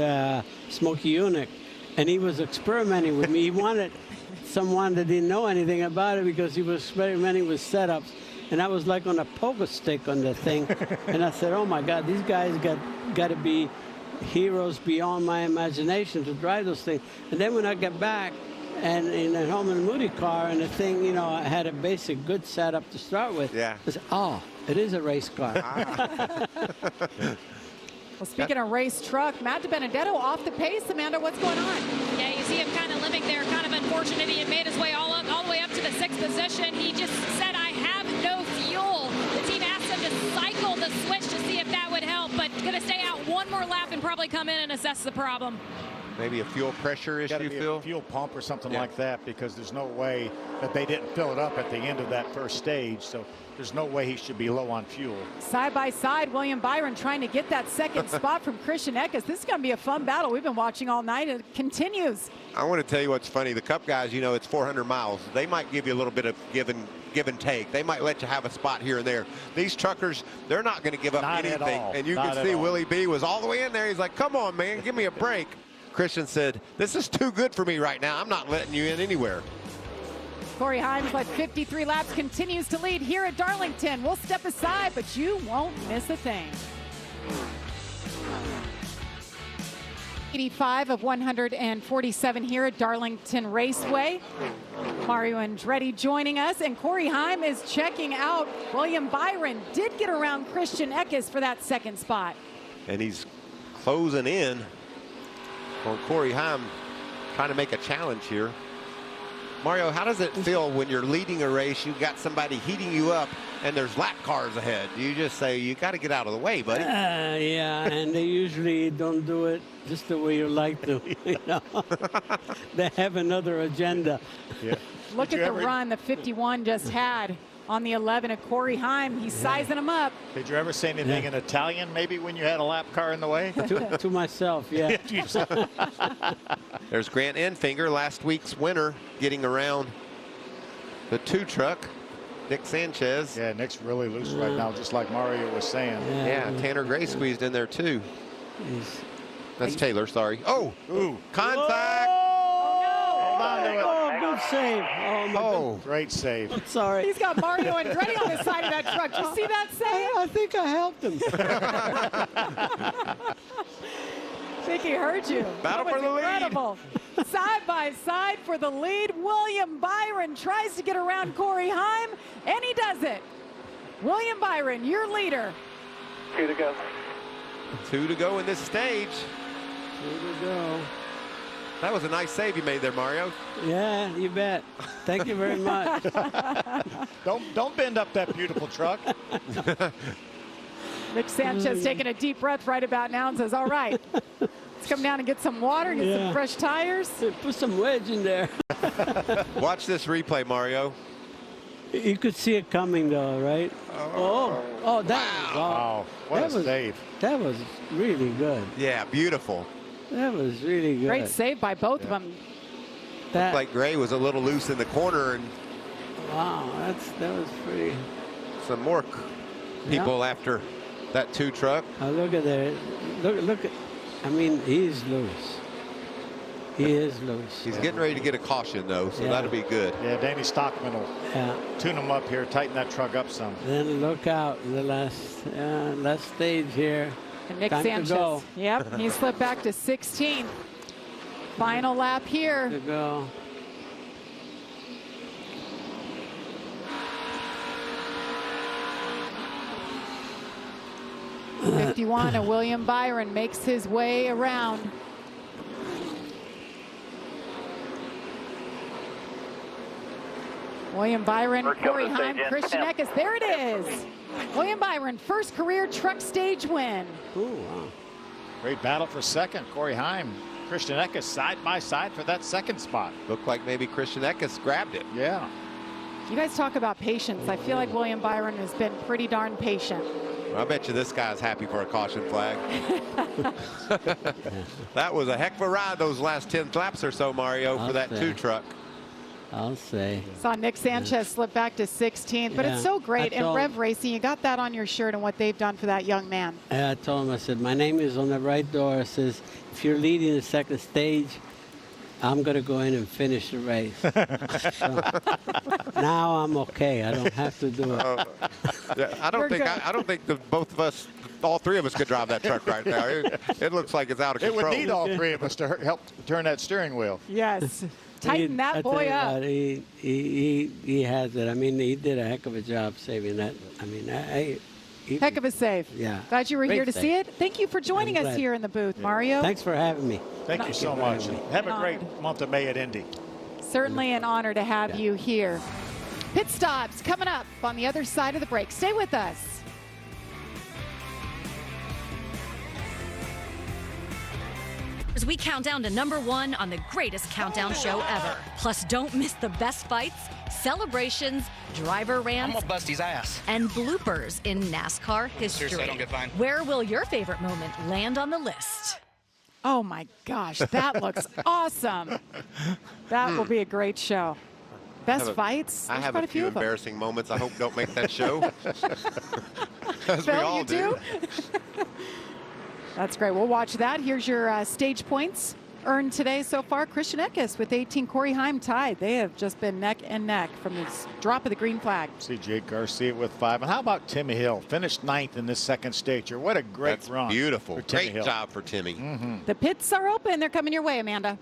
Speaker 9: Smokey Unick, and he was experimenting with me. He wanted someone that didn't know anything about it because he was experimenting with setups, and I was like on a pogo stick on the thing, and I said, oh my God, these guys got to be heroes beyond my imagination to drive those things. And then when I got back, and in a Holman Moody car, and the thing, you know, I had a basic good setup to start with.
Speaker 3: Yeah.
Speaker 9: I said, oh, it is a race car.
Speaker 1: Well, speaking of race truck, Matt DiBenedetto off the pace. Amanda, what's going on?
Speaker 5: Yeah, you see him kind of limping there. Kind of unfortunate. He had made his way all the way up to the 6th position. He just said, I have no fuel. The team asked him to cycle the switch to see if that would help, but going to stay out one more lap and probably come in and assess the problem.
Speaker 3: Maybe a fuel pressure
Speaker 2: Got to
Speaker 3: issue,
Speaker 2: be
Speaker 3: Phil?
Speaker 2: a fuel pump or something
Speaker 3: Yeah.
Speaker 2: like that, because there's no way that they didn't fill it up at the end of that first stage. So there's no way he should be low on fuel.
Speaker 1: Side by side, William Byron trying to get that 2nd spot from Christian Eckes. This is going to be a fun battle. We've been watching all night. It continues.
Speaker 3: I want to tell you what's funny. The Cup guys, you know, it's 400 miles. They might give you a little bit of give and take. They might let you have a spot here and there. These truckers, they're not going to give up
Speaker 2: Not at
Speaker 3: anything.
Speaker 2: all.
Speaker 3: And you
Speaker 2: Not
Speaker 3: can
Speaker 2: at
Speaker 3: see
Speaker 2: all.
Speaker 3: Willie B was all the way in there. He's like, come on, man, give me a break. Christian said, this is too good for me right now. I'm not letting you in anywhere.
Speaker 1: Corey Himes led 53 laps, continues to lead here at Darlington. We'll step aside, but you won't miss a thing. 85 of 147 here at Darlington Raceway. Mario Andretti joining us, and Corey Heim is checking out. William Byron did get around Christian Eckes for that 2nd spot.
Speaker 3: And he's closing in on Corey Heim, trying to make a challenge here. Mario, how does it feel when you're leading a race, you've got somebody heating you up, and there's lap cars ahead? You just say, you got to get out of the way, buddy.
Speaker 9: Yeah, and they usually don't do it just the way you like to. You know? They have another agenda.
Speaker 2: Yeah.
Speaker 1: Look at the run the 51 just had on the 11 of Corey Heim. He's sizing him up.
Speaker 2: Did you ever say anything in Italian, maybe, when you had a lap car in the way?
Speaker 9: To myself, yeah.
Speaker 3: There's Grant Enfinger, last week's winner, getting around the 2 truck. Nick Sanchez.
Speaker 2: Yeah, Nick's really loose right now, just like Mario was saying.
Speaker 3: Yeah, Tanner Gray squeezed in there too. That's Taylor, sorry. Oh,
Speaker 2: Ooh.
Speaker 3: contact.
Speaker 2: Hold on to it.
Speaker 9: Oh, good save. Oh, my
Speaker 3: Oh,
Speaker 2: Great save.
Speaker 9: God. Sorry.
Speaker 1: He's got Mario Andretti on the side of that truck. Did you see that save?
Speaker 9: I think I helped him.
Speaker 1: I think he heard you.
Speaker 3: Battle
Speaker 1: That was
Speaker 3: for the lead.
Speaker 1: incredible. Side by side for the lead. William Byron tries to get around Corey Heim, and he does it. William Byron, your leader.
Speaker 4: 2 to go.
Speaker 3: 2 to go in this stage.
Speaker 9: Here we go.
Speaker 3: That was a nice save you made there, Mario.
Speaker 9: Yeah, you bet. Thank you very much.
Speaker 2: Don't bend up that beautiful truck.
Speaker 1: Nick Sanchez taking a deep breath right about now and says, all right, let's come down and get some water, get some fresh tires.
Speaker 9: Put some wedge in there.
Speaker 3: Watch this replay, Mario.
Speaker 9: You could see it coming, though, right? Oh, that
Speaker 2: Wow, what
Speaker 9: That
Speaker 2: a
Speaker 9: was-
Speaker 2: save.
Speaker 9: that was really good.
Speaker 3: Yeah, beautiful.
Speaker 9: That was really good.
Speaker 1: Great save by both of them.
Speaker 9: That,
Speaker 3: Like Gray was a little loose in the corner, and
Speaker 9: wow, that was pretty.
Speaker 3: some more people after that 2 truck.
Speaker 9: Oh, look at that. Look at. I mean, he's loose. He is loose.
Speaker 3: He's getting ready to get a caution, though, so
Speaker 9: Yeah.
Speaker 3: that'll be good.
Speaker 2: Yeah, Danny Stockman will
Speaker 9: Yeah.
Speaker 2: tune him up here, tighten that truck up some.
Speaker 9: Then look out in the last stage here.
Speaker 1: And Nick
Speaker 9: Time to
Speaker 1: Sanchez.
Speaker 9: go.
Speaker 1: Yep, he slipped back to 16th. Final lap here.
Speaker 9: To go.
Speaker 1: '51, and William Byron makes his way around. William Byron,
Speaker 4: We're
Speaker 1: Corey
Speaker 4: coming to
Speaker 1: Heim,
Speaker 4: stage in.
Speaker 1: Christian
Speaker 4: Yeah.
Speaker 1: Eckes. There it is. William Byron, first career truck stage win.
Speaker 9: Ooh, wow.
Speaker 2: Great battle for second. Corey Heim, Christian Eckes side by side for that second spot.
Speaker 3: Looked like maybe Christian Eckes grabbed it.
Speaker 2: Yeah.
Speaker 1: You guys talk about patience. I feel like William Byron has been pretty darn patient.
Speaker 3: I bet you this guy's happy for a caution flag. That was a heck of a ride those last 10 laps or so, Mario, for
Speaker 9: I'll
Speaker 3: that
Speaker 9: say.
Speaker 3: 2 truck.
Speaker 9: I'll say.
Speaker 1: Saw Nick Sanchez slip back to 16th, but it's
Speaker 9: Yeah.
Speaker 1: so great.
Speaker 9: I
Speaker 1: And
Speaker 9: told-
Speaker 1: Rev Racing, you got that on your shirt and what they've done for that young man.
Speaker 9: I told him, I said, my name is on the right door. It says, if you're leading the second stage, I'm going to go in and finish the race. So, now I'm okay. I don't have to do it.
Speaker 3: Yeah, I
Speaker 1: You're
Speaker 3: don't think
Speaker 1: good.
Speaker 3: I don't think both of us, all 3 of us, could drive that truck right now. It looks like it's out of
Speaker 2: It
Speaker 3: control.
Speaker 2: would need all 3 of us to help turn that steering wheel.
Speaker 1: Yes. Tighten
Speaker 9: I
Speaker 1: that
Speaker 9: tell
Speaker 1: boy
Speaker 9: you
Speaker 1: up.
Speaker 9: what, he has it. I mean, he did a heck of a job saving that. I mean,
Speaker 1: Heck of a save.
Speaker 9: Yeah.
Speaker 1: Glad you were
Speaker 9: Great
Speaker 1: here to
Speaker 9: save.
Speaker 1: see it. Thank you for joining
Speaker 9: I'm
Speaker 1: us
Speaker 9: glad.
Speaker 1: here in the booth, Mario.
Speaker 9: Thanks for having me.
Speaker 2: Thank you so much. Have a great month of May at Indy.
Speaker 1: Certainly an honor to have you here. Pit stops coming up on the other side of the break. Stay with us.
Speaker 10: As we count down to #1 on the greatest countdown show ever. Plus, don't miss the best fights, celebrations, driver
Speaker 11: I'm
Speaker 10: rants,
Speaker 11: gonna bust his ass.
Speaker 10: and bloopers in NASCAR history.
Speaker 11: Seriously, I don't get fined.
Speaker 10: Where will your favorite moment land on the list?
Speaker 1: Oh my gosh, that looks awesome. That will be a great show. Best fights?
Speaker 3: I
Speaker 1: There's
Speaker 3: have
Speaker 1: quite
Speaker 3: a few
Speaker 1: of them.
Speaker 3: embarrassing moments I hope don't make that show. As we
Speaker 1: Phil,
Speaker 3: all
Speaker 1: you
Speaker 3: do.
Speaker 1: That's great. We'll watch that. Here's your stage points earned today so far. Christian Eckes with 18, Corey Heim tied. They have just been neck and neck from the drop of the green flag.
Speaker 2: See Jake Garcia with 5. And how about Timmy Hill? Finished 9th in this second stager. What a great
Speaker 3: That's
Speaker 2: run.
Speaker 3: beautiful.
Speaker 2: for Timmy
Speaker 3: Great
Speaker 2: Hill.
Speaker 3: job for Timmy.
Speaker 1: The pits are open. They're coming your way, Amanda.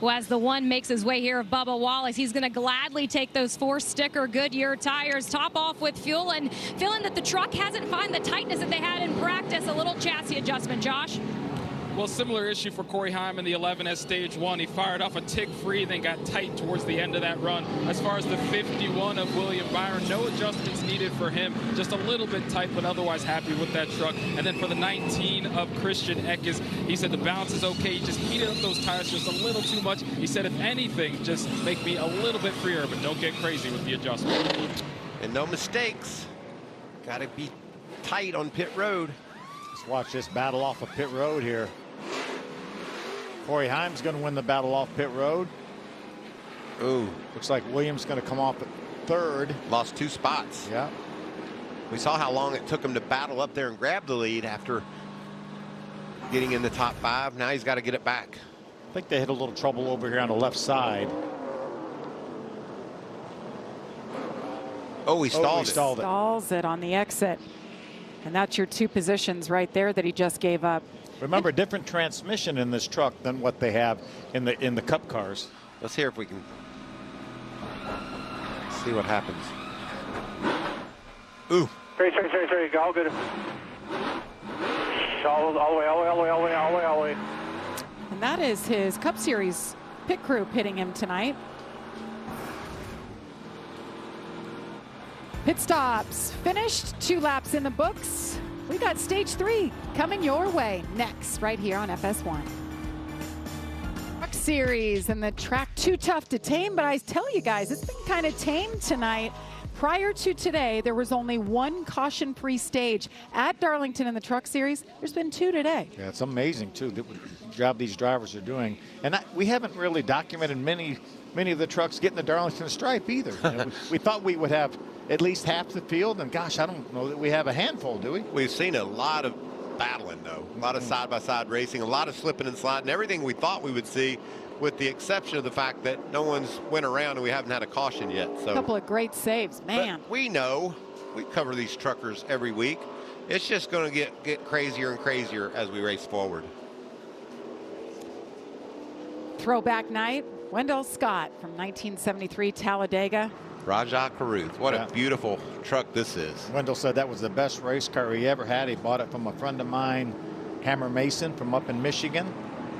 Speaker 5: Well, as the one makes his way here of Bubba Wallace, he's going to gladly take those 4-sticker Goodyear tires, top off with fuel, and feeling that the truck hasn't found the tightness that they had in practice. A little chassis adjustment, Josh.
Speaker 6: Well, similar issue for Corey Heim in the 11 stage 1. He fired off a tick free, then got tight towards the end of that run. As far as the 51 of William Byron, no adjustments needed for him. Just a little bit tight, but otherwise happy with that truck. And then for the 19 of Christian Eckes, he said the balance is okay. He just heated up those tires just a little too much. He said, if anything, just make me a little bit freer, but don't get crazy with the adjustment.
Speaker 3: And no mistakes. Got to be tight on pit road.
Speaker 2: Let's watch this battle off of pit road here. Corey Heim's going to win the battle off pit road.
Speaker 3: Ooh,
Speaker 2: Looks like Williams going to come off at 3rd.
Speaker 3: lost 2 spots.
Speaker 2: Yeah.
Speaker 3: We saw how long it took him to battle up there and grab the lead after getting in the top 5. Now he's got to get it back.
Speaker 2: I think they had a little trouble over here on the left side.
Speaker 3: Oh, he stalled it.
Speaker 1: Stalls it on the exit. And that's your 2 positions right there that he just gave up.
Speaker 2: Remember, different transmission in this truck than what they have in the Cup cars.
Speaker 3: Let's hear if we can see what happens. Ooh.
Speaker 8: Straight, all good. All the way.
Speaker 1: And that is his Cup Series pit crew pitting him tonight. Pit stops finished, 2 laps in the books. We got stage 3 coming your way next, right here on FS1. Truck Series, and the track too tough to tame, but I tell you guys, it's been kind of tame tonight. Prior to today, there was only 1 caution-free stage at Darlington in the Truck Series. There's been 2 today.
Speaker 2: Yeah, it's amazing too the job these drivers are doing, and we haven't really documented many of the trucks getting the Darlington stripe either. You know, we thought we would have at least half the field, and gosh, I don't know that we have a handful, do we?
Speaker 3: We've seen a lot of battling, though. A lot of side-by-side racing, a lot of slipping and sliding, everything we thought we would see, with the exception of the fact that no one's went around and we haven't had a caution yet. So,
Speaker 1: a couple of great saves, man.
Speaker 3: But we know, we cover these truckers every week. It's just going to get crazier and crazier as we race forward.
Speaker 1: Throwback night, Wendell Scott from 1973 Talladega.
Speaker 3: Rajah Caruth. What a beautiful truck this is.
Speaker 2: Wendell said that was the best race car he ever had. He bought it from a friend of mine, Hammer Mason, from up in Michigan.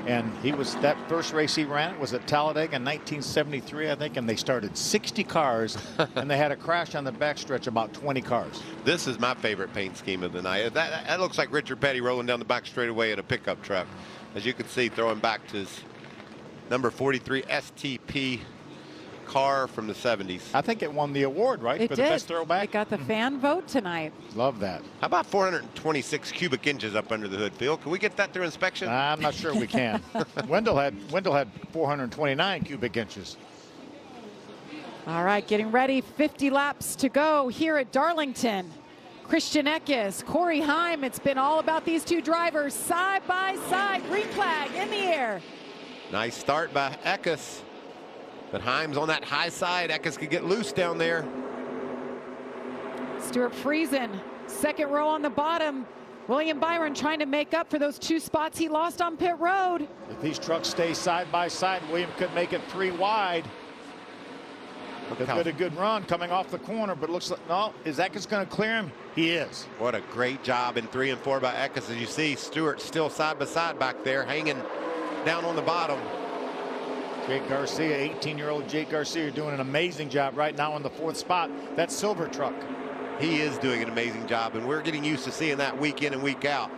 Speaker 2: And that first race he ran was at Talladega in 1973, I think, and they started 60 cars, and they had a crash on the backstretch, about 20 cars.
Speaker 3: This is my favorite paint scheme of the night. That looks like Richard Petty rolling down the back straightaway in a pickup truck. As you can see, throwing back to his number 43 STP car from the 70s.
Speaker 2: I think it won the award, right?
Speaker 1: It
Speaker 2: for
Speaker 1: did.
Speaker 2: The best throwback.
Speaker 1: It got the fan vote tonight.
Speaker 2: Love that.
Speaker 3: How about 426 cubic inches up under the hood, Phil? Can we get that through inspection?
Speaker 2: I'm not sure we can. Wendell had 429 cubic inches.
Speaker 1: All right, getting ready. 50 laps to go here at Darlington. Christian Eckes, Corey Heim. It's been all about these 2 drivers side by side. Green flag in the air.
Speaker 3: Nice start by Eckes. But Heim's on that high side. Eckes could get loose down there.
Speaker 1: Stuart Friesen, 2nd row on the bottom. William Byron trying to make up for those 2 spots he lost on pit road.
Speaker 2: If these trucks stay side by side, William could make it 3 wide. They did a good run coming off the corner, but it looks like, no, is Eckes going to clear him? He is.
Speaker 3: What a great job in 3 and 4 by Eckes. As you see, Stewart still side by side back there, hanging down on the bottom.
Speaker 2: Jake Garcia, 18-year-old Jake Garcia, doing an amazing job right now in the 4th spot. That silver truck.
Speaker 3: He is doing an amazing job, and we're getting used to seeing that week in and week out.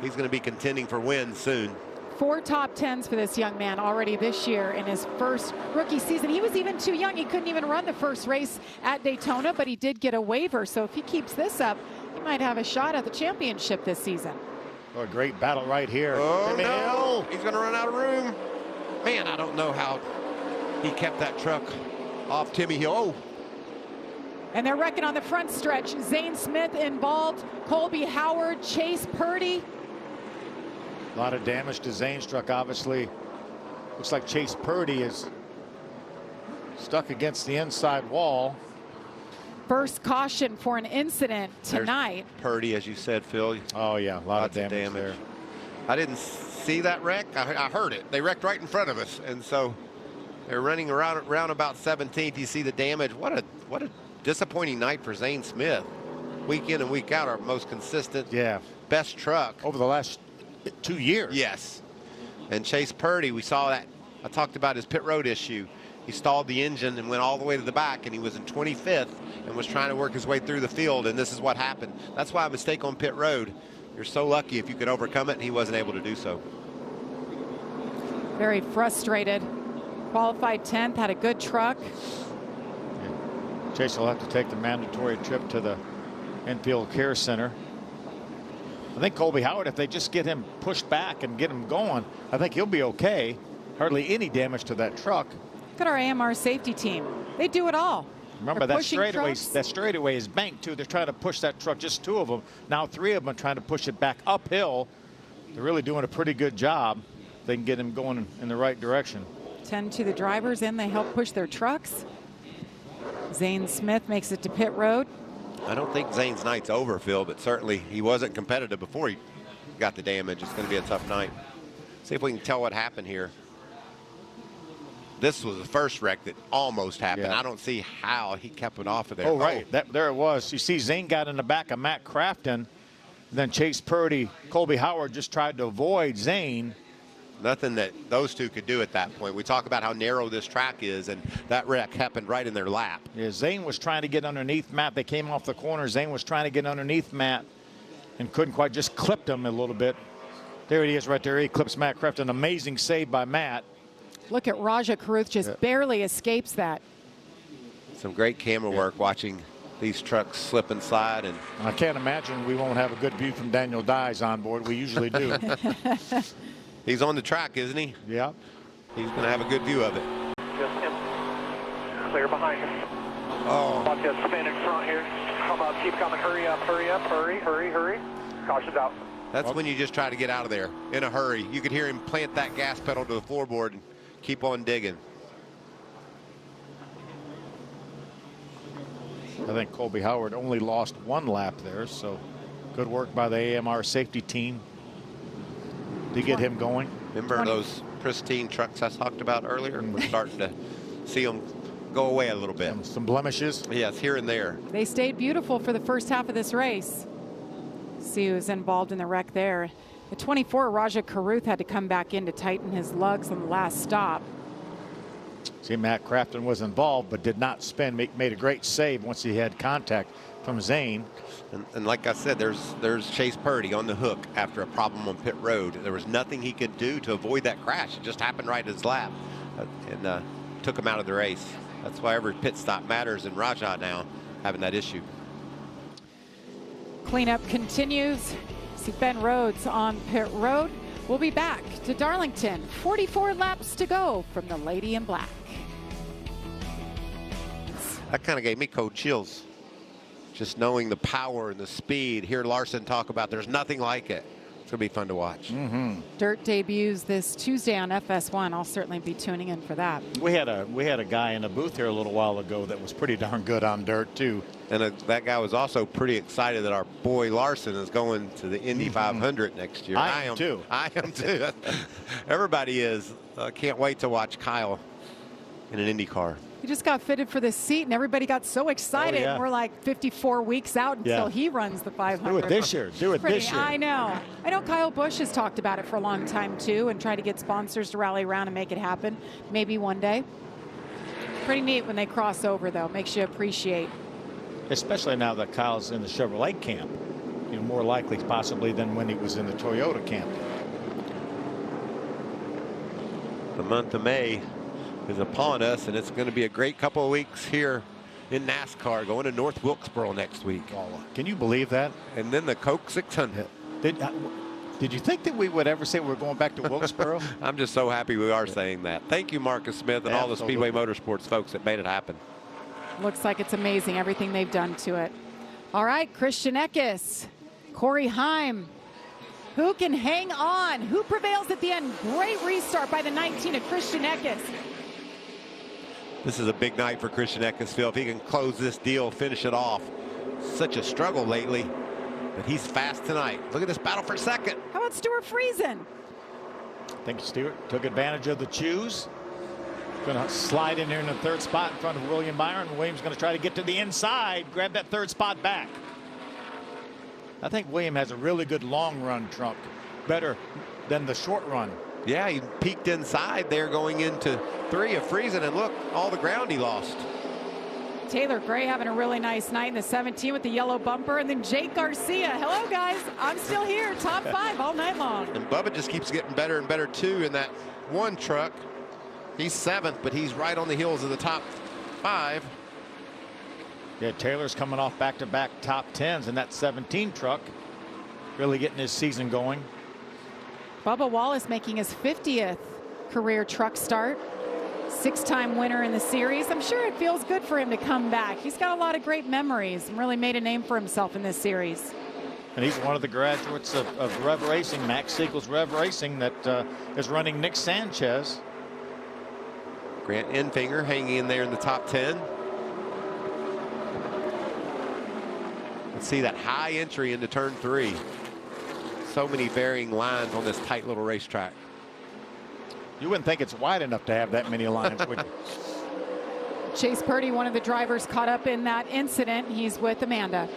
Speaker 3: He's going to be contending for wins soon.
Speaker 1: 4 top 10s for this young man already this year in his first rookie season. He was even too young. He couldn't even run the first race at Daytona, but he did get a waiver. So if he keeps this up, he might have a shot at the championship this season.
Speaker 2: Oh, a great battle right here.
Speaker 3: Oh, no. He's going to run out of room. Man, I don't know how he kept that truck off Timmy Hill. Oh.
Speaker 1: And they're wrecking on the front stretch. Zane Smith involved, Colby Howard, Chase Purdy.
Speaker 2: A lot of damage to Zane's truck, obviously. Looks like Chase Purdy is stuck against the inside wall.
Speaker 1: First caution for an incident tonight.
Speaker 3: There's Purdy, as you said, Phil.
Speaker 2: Oh, yeah, a lot of damage there.
Speaker 3: I didn't see that wreck. I heard it. They wrecked right in front of us, and so they're running around about 17th. You see the damage. What a disappointing night for Zane Smith. Week in and week out, our most consistent, best truck
Speaker 2: over the last 2 years.
Speaker 3: Yes. And Chase Purdy, we saw that. I talked about his pit road issue. He stalled the engine and went all the way to the back, and he was in 25th and was trying to work his way through the field, and this is what happened. That's why a mistake on pit road. You're so lucky if you could overcome it, and he wasn't able to do so.
Speaker 1: Very frustrated. Qualified 10th, had a good truck.
Speaker 2: Chase will have to take the mandatory trip to the infield care center. I think Colby Howard, if they just get him pushed back and get him going, I think he'll be okay. Hardly any damage to that truck.
Speaker 1: Look at our AMR safety team. They do it all.
Speaker 2: Remember, that straightaway is banked too. They're trying to push that truck, just 2 of them. Now 3 of them are trying to push it back uphill They're really doing a pretty good job. They can get him going in the right direction.
Speaker 1: 10 to the drivers in. They help push their trucks. Zane Smith makes it to pit road.
Speaker 3: I don't think Zane's night's over, Phil, but certainly he wasn't competitive before he got the damage. It's going to be a tough night. See if we can tell what happened here. This was the first wreck that almost happened.
Speaker 2: Yeah.
Speaker 3: I don't see how he kept it off of there.
Speaker 2: Oh, right. There it was. You see Zane got in the back of Matt Crafton. Then Chase Purdy, Colby Howard just tried to avoid Zane.
Speaker 3: Nothing that those two could do at that point. We talk about how narrow this track is, and that wreck happened right in their lap.
Speaker 2: Yeah, Zane was trying to get underneath Matt. They came off the corner. Zane was trying to get underneath Matt and couldn't quite, just clipped him a little bit. There it is right there. He clips Matt Crafton. Amazing save by Matt.
Speaker 1: Look at Raja Caruth just barely escapes that.
Speaker 3: Some great camera work watching these trucks slip and slide. And
Speaker 2: I can't imagine we won't have a good view from Daniel Dye's on board. We usually do.
Speaker 3: He's on the track, isn't he?
Speaker 2: Yeah.
Speaker 3: He's going to have a good view of it.
Speaker 8: Just him. Clear behind him.
Speaker 3: Oh.
Speaker 8: Watch that spin in front here. Come up, keep coming. Hurry up, hurry up, hurry, hurry, hurry. Caution's out.
Speaker 3: That's when you just try to get out of there in a hurry. You could hear him plant that gas pedal to the floorboard and keep on digging.
Speaker 2: I think Colby Howard only lost one lap there, so good work by the AMR safety team to get him going.
Speaker 3: Remember those pristine trucks I talked about earlier? We're starting to see them go away a little bit.
Speaker 2: Some blemishes.
Speaker 3: Yes, here and there.
Speaker 1: They stayed beautiful for the first half of this race. See who's involved in the wreck there. The 24, Raja Caruth, had to come back in to tighten his lugs on the last stop.
Speaker 2: See, Matt Crafton was involved but did not spin. Made a great save once he had contact from Zane.
Speaker 3: And like I said, there's Chase Purdy on the hook after a problem on pit road. There was nothing he could do to avoid that crash. It just happened right in his lap and took him out of the race. That's why every pit stop matters, and Raja now having that issue.
Speaker 1: Cleanup continues. See Ben Rhodes on pit road. We'll be back to Darlington. 44 laps to go from the Lady in Black.
Speaker 3: That kind of gave me cold chills. Just knowing the power and the speed. Hear Larson talk about there's nothing like it. It's going to be fun to watch.
Speaker 1: Dirt debuts this Tuesday on FS1. I'll certainly be tuning in for that.
Speaker 2: We had a guy in the booth here a little while ago that was pretty darn good on dirt too.
Speaker 3: And that guy was also pretty excited that our boy Larson is going to the Indy 500 next year.
Speaker 2: I am too.
Speaker 3: I am too. Everybody is. Can't wait to watch Kyle in an Indy car.
Speaker 1: He just got fitted for this seat, and everybody got so excited.
Speaker 2: Oh, yeah.
Speaker 1: We're like 54 weeks out until he runs the 500.
Speaker 2: Do it this year. Do it this year.
Speaker 1: I know. I know Kyle Busch has talked about it for a long time, too, and tried to get sponsors to rally around and make it happen. Maybe one day. Pretty neat when they cross over, though. Makes you appreciate.
Speaker 2: Especially now that Kyle's in the Chevrolet camp. You know, more likely possibly than when he was in the Toyota camp.
Speaker 3: The month of May is upon us, and it's going to be a great couple of weeks here in NASCAR, going to North Wilkesboro next week.
Speaker 2: Can you believe that?
Speaker 3: And then the Coke 600.
Speaker 2: Did you think that we would ever say we're going back to Wilkesboro?
Speaker 3: I'm just so happy we are saying that. Thank you, Marcus Smith, and all the Speedway Motorsports folks that made it happen.
Speaker 1: Looks like it's amazing, everything they've done to it. All right, Christian Eckes, Corey Heim. Who can hang on? Who prevails at the end? Great restart by the 19 of Christian Eckes.
Speaker 3: This is a big night for Christian Eckes, Phil. If he can close this deal, finish it off. Such a struggle lately, but he's fast tonight. Look at this battle for second.
Speaker 1: How about Stuart Friesen?
Speaker 2: I think Stewart took advantage of the choose. Going to slide in here in the third spot in front of William Byron. William's going to try to get to the inside, grab that third spot back. I think William has a really good long run truck, better than the short run.
Speaker 3: Yeah, he peeked inside there going into 3 of Friesen, and look, all the ground he lost.
Speaker 1: Taylor Gray having a really nice night in the 17 with the yellow bumper, and then Jake Garcia. Hello, guys. I'm still here. Top 5 all night long.
Speaker 3: And Bubba just keeps getting better and better, too, in that one truck. He's 7th, but he's right on the heels of the top 5.
Speaker 2: Yeah, Taylor's coming off back-to-back top 10s in that 17 truck. Really getting his season going.
Speaker 1: Bubba Wallace making his 50th career truck start. 6-time winner in the series. I'm sure it feels good for him to come back. He's got a lot of great memories and really made a name for himself in this series.
Speaker 2: And he's one of the graduates of Rev Racing, Max Siegel's Rev Racing, that is running Nick Sanchez.
Speaker 3: Grant Enfinger hanging in there in the top 10. Let's see that high entry into turn 3. So many varying lines on this tight little racetrack.
Speaker 2: You wouldn't think it's wide enough to have that many lines, would you?
Speaker 1: Chase Purdy, one of the drivers caught up in that incident. He's with Amanda.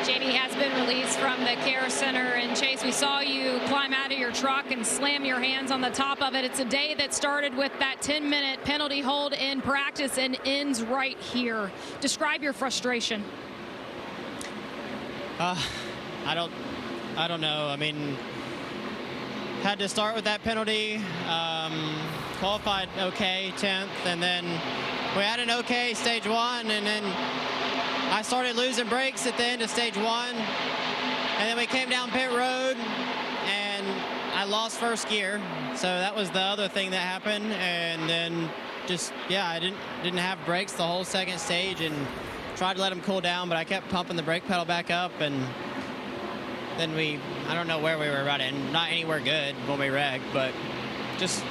Speaker 5: JD has been released from the care center, and Chase, we saw you climb out of your truck and slam your hands on the top of it. It's a day that started with that 10-minute penalty hold in practice and ends right here. Describe your frustration.
Speaker 11: I don't know. I mean, had to start with that penalty. Qualified okay, 10th, and then we had an okay stage 1, and then I started losing brakes at the end of stage 1, and then we came down pit road and I lost first gear. So that was the other thing that happened, and then just, yeah, I didn't have brakes the whole second stage and tried to let them cool down, but I kept pumping the brake pedal back up, and then I don't know where we were running, not anywhere good when we wrecked, but just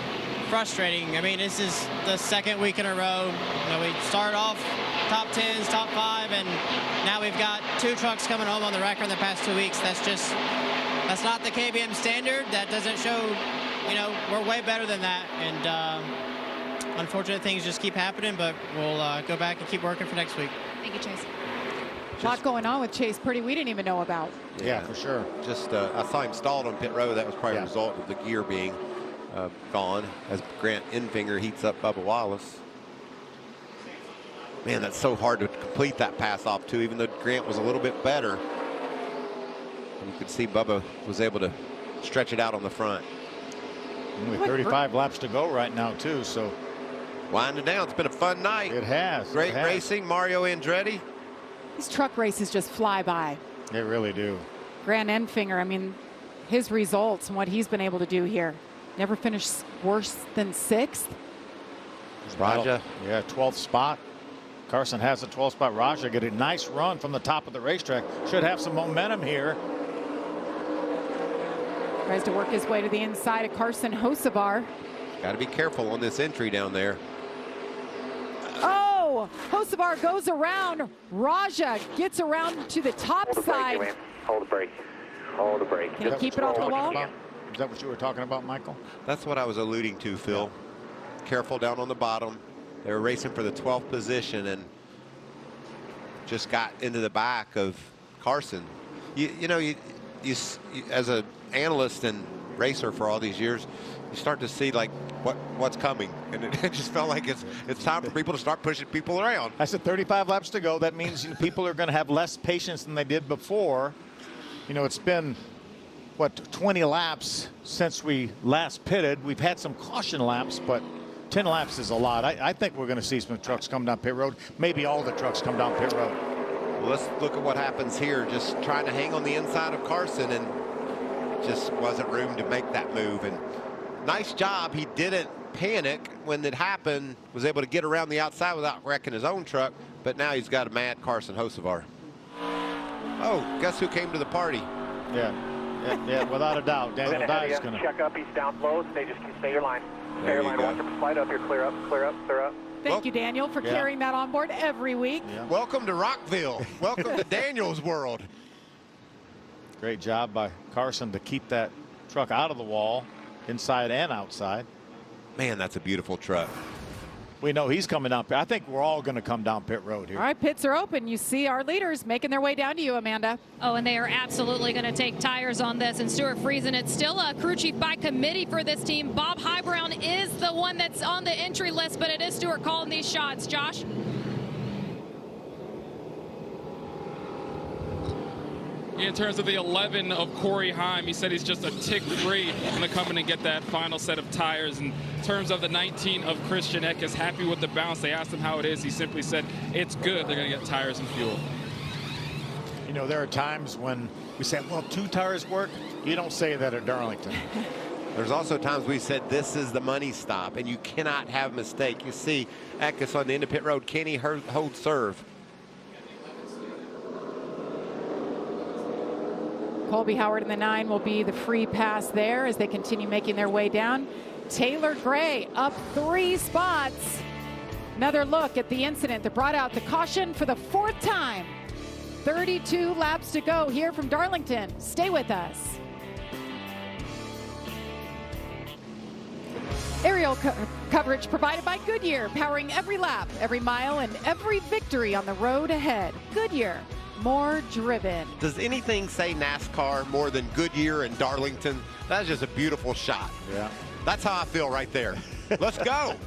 Speaker 11: frustrating. I mean, this is the second week in a row. You know, we started off top 10s, top 5, and now we've got 2 trucks coming home on the record in the past 2 weeks. That's not the KBM standard. That doesn't show, you know, we're way better than that. And unfortunate things just keep happening, but we'll go back and keep working for next week.
Speaker 5: Thank you, Chase.
Speaker 1: A lot going on with Chase Purdy we didn't even know about.
Speaker 2: Yeah, for sure.
Speaker 3: Just I saw him stalled on pit road. That was probably a result of the gear being gone as Grant Enfinger heats up Bubba Wallace. Man, that's so hard to complete that pass off too, even though Grant was a little bit better. And you could see Bubba was able to stretch it out on the front.
Speaker 2: Only 35 laps to go right now too, so
Speaker 3: winding down. It's been a fun night.
Speaker 2: It has.
Speaker 3: Great racing. Mario Andretti.
Speaker 1: These truck races just fly by.
Speaker 2: They really do.
Speaker 1: Grant Enfinger, I mean, his results and what he's been able to do here. Never finished worse than 6th.
Speaker 3: Raja.
Speaker 2: Yeah, 12th spot. Carson has the 12th spot. Raja get a nice run from the top of the racetrack. Should have some momentum here.
Speaker 1: Tries to work his way to the inside of Carson Hocevar.
Speaker 3: Got to be careful on this entry down there.
Speaker 1: Oh, Hocevar goes around. Raja gets around to the top side.
Speaker 8: Hold the brake. Hold the brake.
Speaker 1: Can he keep it off the wall?
Speaker 2: Is that what you were talking about, Michael?
Speaker 3: That's what I was alluding to, Phil. Careful down on the bottom. They were racing for the 12th position and just got into the back of Carson. You know, you as an analyst and racer for all these years, you start to see like what's coming, and it just felt like it's time for people to start pushing people around.
Speaker 2: I said 35 laps to go. That means people are going to have less patience than they did before. You know, it's been what, 20 laps since we last pitted. We've had some caution laps, but 10 laps is a lot. I think we're going to see some trucks come down pit road. Maybe all the trucks come down pit road.
Speaker 3: Well, let's look at what happens here. Just trying to hang on the inside of Carson, and just wasn't room to make that move. And nice job. He didn't panic when it happened, was able to get around the outside without wrecking his own truck. But now he's got a mad Carson Hocevar. Oh, guess who came to the party?
Speaker 2: Yeah, without a doubt. Daniel Dye is going to
Speaker 8: check up. He's down low. Stay your line. Stay your line. Watch him slide up here. Clear up. Clear up. Clear up.
Speaker 1: Thank you, Daniel, for carrying that on board every week.
Speaker 2: Yeah.
Speaker 3: Welcome to Rockville. Welcome to Daniel's world.
Speaker 2: Great job by Carson to keep that truck out of the wall, inside and outside.
Speaker 3: Man, that's a beautiful truck.
Speaker 2: We know he's coming down. I think we're all going to come down pit road here.
Speaker 1: All right, pits are open. You see our leaders making their way down to you, Amanda.
Speaker 5: Oh, and they are absolutely going to take tires on this. And Stuart Friesen, it's still a crew chief by committee for this team. Bob Highbrown is the one that's on the entry list, but it is Stuart calling these shots. Josh?
Speaker 6: In terms of the 11 of Corey Heim, he said he's just a tick free going to come in and get that final set of tires. In terms of the 19 of Christian Eck, is happy with the bounce. They asked him how it is. He simply said it's good. They're going to get tires and fuel.
Speaker 2: You know, there are times when we say, well, 2 tires work. You don't say that at Darlington.
Speaker 3: There's also times we said this is the money stop, and you cannot have a mistake. You see Eckes on the end of pit road. Can he hold serve?
Speaker 1: Colby Howard in the 9 will be the free pass there as they continue making their way down. Taylor Gray up 3 spots. Another look at the incident that brought out the caution for the 4th time. 32 laps to go here from Darlington. Stay with us. Aerial coverage provided by Goodyear, powering every lap, every mile, and every victory on the road ahead. Goodyear, more driven.
Speaker 3: Does anything say NASCAR more than Goodyear and Darlington? That's just a beautiful shot.
Speaker 2: Yeah.
Speaker 3: That's how I feel right there. Let's go.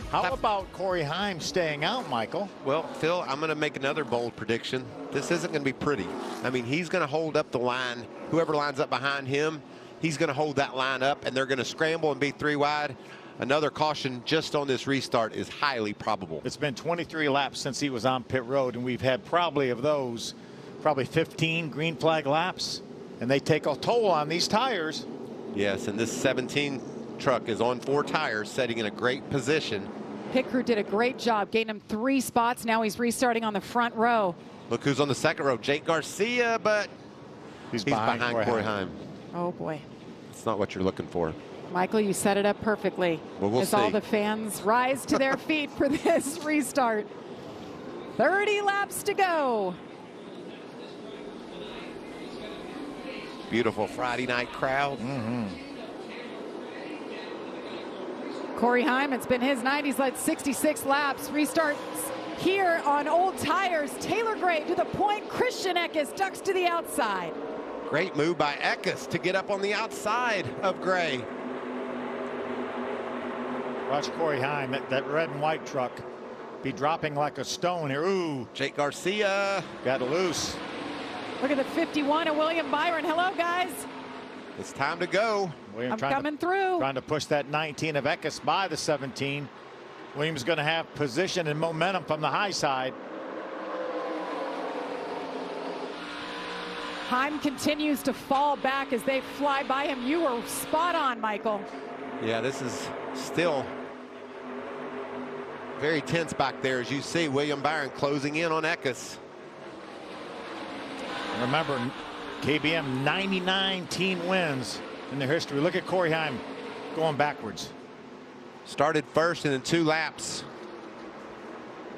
Speaker 2: How about Corey Heim staying out, Michael?
Speaker 3: Well, Phil, I'm going to make another bold prediction. This isn't going to be pretty. I mean, he's going to hold up the line. Whoever lines up behind him, he's going to hold that line up, and they're going to scramble and be 3 wide. Another caution just on this restart is highly probable.
Speaker 2: It's been 23 laps since he was on pit road, and we've had probably 15 green flag laps, and they take a toll on these tires.
Speaker 3: Yes, and this 17 truck is on 4 tires, setting in a great position.
Speaker 1: Pit crew did a great job, gained him 3 spots. Now he's restarting on the front row.
Speaker 3: Look who's on the second row, Jake Garcia, but he's behind Corey Heim.
Speaker 1: Oh boy.
Speaker 3: It's not what you're looking for.
Speaker 1: Michael, you set it up perfectly.
Speaker 3: Well, we'll
Speaker 1: as
Speaker 3: see.
Speaker 1: all the fans rise to their feet for this restart. 30 laps to go.
Speaker 3: Beautiful Friday night crowd.
Speaker 1: Corey Heim, it's been his night. He's led 66 laps. Restarts here on old tires. Taylor Gray to the point. Christian Eckes ducks to the outside.
Speaker 3: Great move by Eckes to get up on the outside of Gray.
Speaker 2: Watch Corey Heim, that red and white truck, be dropping like a stone here. Ooh.
Speaker 3: Jake Garcia.
Speaker 2: Got loose.
Speaker 1: Look at the 51 of William Byron. Hello, guys.
Speaker 3: It's time to go.
Speaker 2: William
Speaker 1: I'm coming through.
Speaker 2: Trying to push that 19 of Eckes by the 17. Williams going to have position and momentum from the high side.
Speaker 1: Heim continues to fall back as they fly by him. You were spot on, Michael.
Speaker 3: Yeah, this is still very tense back there as you see William Byron closing in on Eckes.
Speaker 2: Remember, KBM 99 team wins in their history. Look at Corey Heim going backwards.
Speaker 3: Started first and in 2 laps.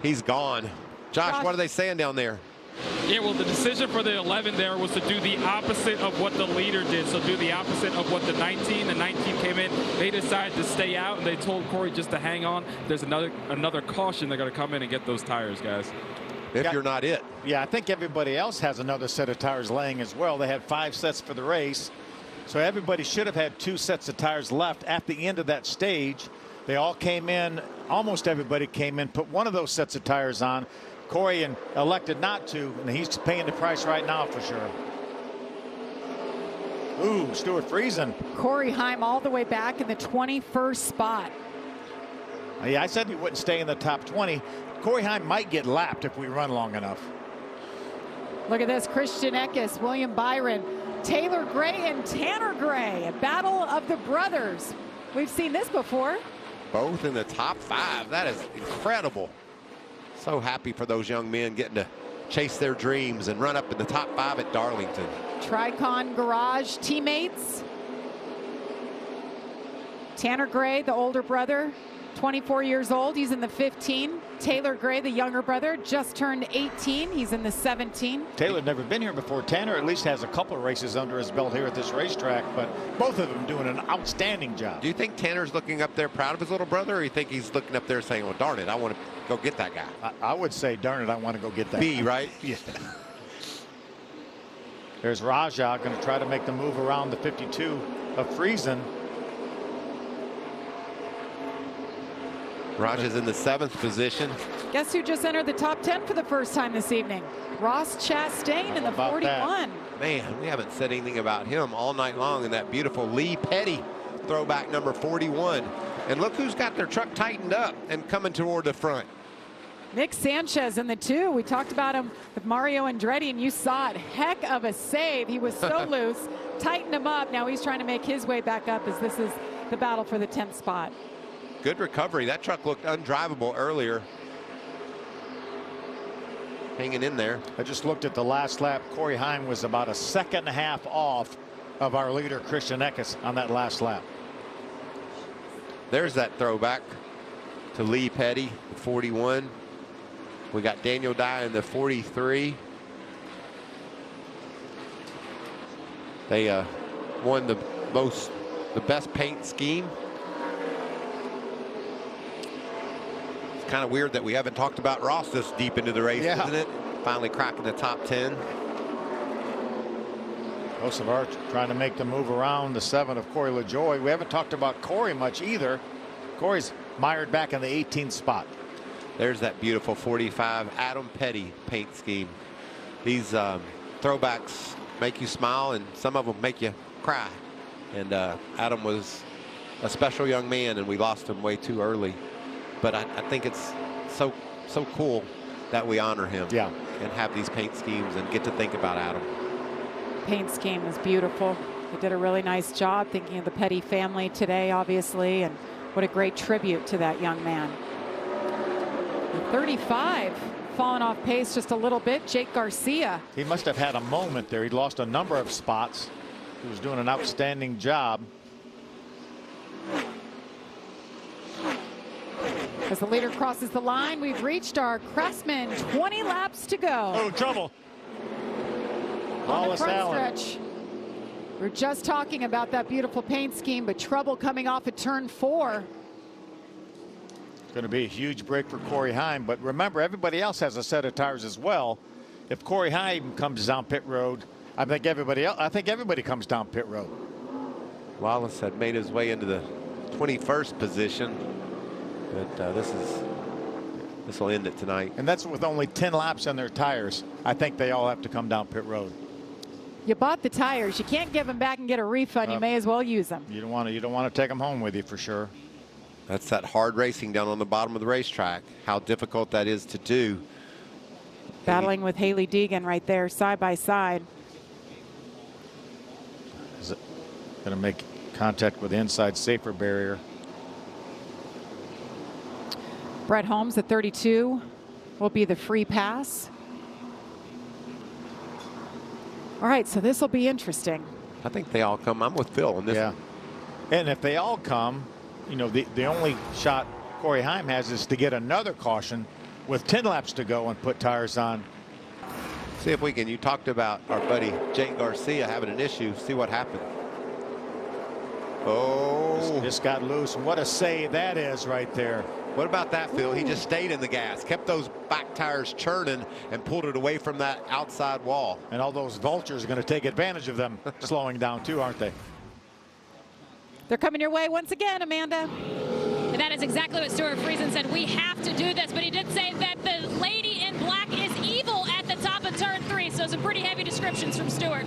Speaker 3: He's gone. Josh, what are they saying down there?
Speaker 6: Yeah, well, the decision for the 11 there was to do the opposite of what the leader did. So do the opposite of what the 19. The 19 came in. They decided to stay out, and they told Corey just to hang on. There's another caution. They're going to come in and get those tires, guys.
Speaker 3: If you're not it.
Speaker 2: Yeah, I think everybody else has another set of tires laying as well. They had 5 sets for the race. So everybody should have had 2 sets of tires left at the end of that stage. They all came in, almost everybody came in, put one of those sets of tires on. Corey elected not to, and he's paying the price right now for sure. Ooh, Stuart Friesen.
Speaker 1: Corey Heim all the way back in the 21st spot.
Speaker 2: Yeah, I said he wouldn't stay in the top 20. Corey Heim might get lapped if we run long enough.
Speaker 1: Look at this, Christian Eckes, William Byron, Taylor Gray, and Tanner Gray. A battle of the brothers. We've seen this before.
Speaker 3: Both in the top 5. That is incredible. So happy for those young men getting to chase their dreams and run up in the top 5 at Darlington.
Speaker 1: Tricon Garage teammates. Tanner Gray, the older brother, 24 years old. He's in the 15. Taylor Gray, the younger brother, just turned 18. He's in the 17.
Speaker 2: Taylor'd never been here before. Tanner at least has a couple of races under his belt here at this racetrack, but both of them doing an outstanding job.
Speaker 3: Do you think Tanner's looking up there proud of his little brother, or you think he's looking up there saying, well, darn it, I want to go get that guy?
Speaker 2: I would say, darn it, I want to go get that
Speaker 3: B,
Speaker 2: guy.
Speaker 3: right?
Speaker 2: Yeah. There's Raja going to try to make the move around the 52 of Friesen.
Speaker 3: Raja's in the 7th position.
Speaker 1: Guess who just entered the top 10 for the first time this evening? Ross Chastain in the 41.
Speaker 3: That? Man, we haven't said anything about him all night long in that beautiful Lee Petty throwback number 41. And look who's got their truck tightened up and coming toward the front.
Speaker 1: Nick Sanchez in the 2. We talked about him with Mario Andretti, and you saw it. Heck of a save. He was so loose, tightened him up. Now he's trying to make his way back up as this is the battle for the 10th spot.
Speaker 3: Good recovery. That truck looked undrivable earlier. hanging in there.
Speaker 2: I just looked at the last lap. Corey Heim was about a second and a half off of our leader, Christian Eckes, on that last lap.
Speaker 3: There's that throwback to Lee Petty, 41. We got Daniel Dye in the 43. They won the best paint scheme. It's kind of weird that we haven't talked about Ross this deep into the race, isn't it? Finally cracking the top 10.
Speaker 2: Kosovar trying to make the move around the 7 of Corey LaJoie. We haven't talked about Corey much either. Corey's mired back in the 18th spot.
Speaker 3: There's that beautiful 45 Adam Petty paint scheme. These throwbacks make you smile, and some of them make you cry. And Adam was a special young man, and we lost him way too early. But I think it's so cool that we honor him, and have these paint schemes and get to think about Adam.
Speaker 1: Paint scheme is beautiful. They did a really nice job thinking of the Petty family today, obviously, and what a great tribute to that young man. 35 falling off pace just a little bit. Jake Garcia.
Speaker 2: He must have had a moment there. He lost a number of spots. He was doing an outstanding job.
Speaker 1: As the leader crosses the line, we've reached our Craftsman. 20 laps to go.
Speaker 2: Oh, trouble.
Speaker 1: On the front stretch. We're just talking about that beautiful paint scheme, but trouble coming off at turn 4.
Speaker 2: It's going to be a huge break for Corey Heim, but remember, everybody else has a set of tires as well. If Corey Heim comes down pit road, I think everybody comes down pit road.
Speaker 3: Wallace had made his way into the 21st position, but this will end it tonight.
Speaker 2: And that's with only 10 laps on their tires. I think they all have to come down pit road.
Speaker 1: You bought the tires. You can't give them back and get a refund. You may as well use them.
Speaker 2: You don't want to take them home with you for sure.
Speaker 3: That's that hard racing down on the bottom of the racetrack. How difficult that is to do.
Speaker 1: Battling with Haley Deegan right there, side by side.
Speaker 2: Is it going to make contact with the inside safer barrier?
Speaker 1: Brett Holmes at 32 will be the free pass. All right, so this will be interesting.
Speaker 3: I think they all come. I'm with Phil on this.
Speaker 2: Yeah. And if they all come, you know, the only shot Corey Heim has is to get another caution with 10 laps to go and put tires on.
Speaker 3: See if we can. You talked about our buddy Jake Garcia having an issue. See what happened. Oh,
Speaker 2: this got loose. What a save that is right there.
Speaker 3: What about that, Phil? He just stayed in the gas, kept those back tires churning, and pulled it away from that outside wall.
Speaker 2: And all those vultures are going to take advantage of them slowing down too, aren't they?
Speaker 1: They're coming your way once again, Amanda.
Speaker 5: And that is exactly what Stuart Friesen said. We have to do this, but he did say that the lady in black is evil at the top of turn 3. So some pretty heavy descriptions from Stuart.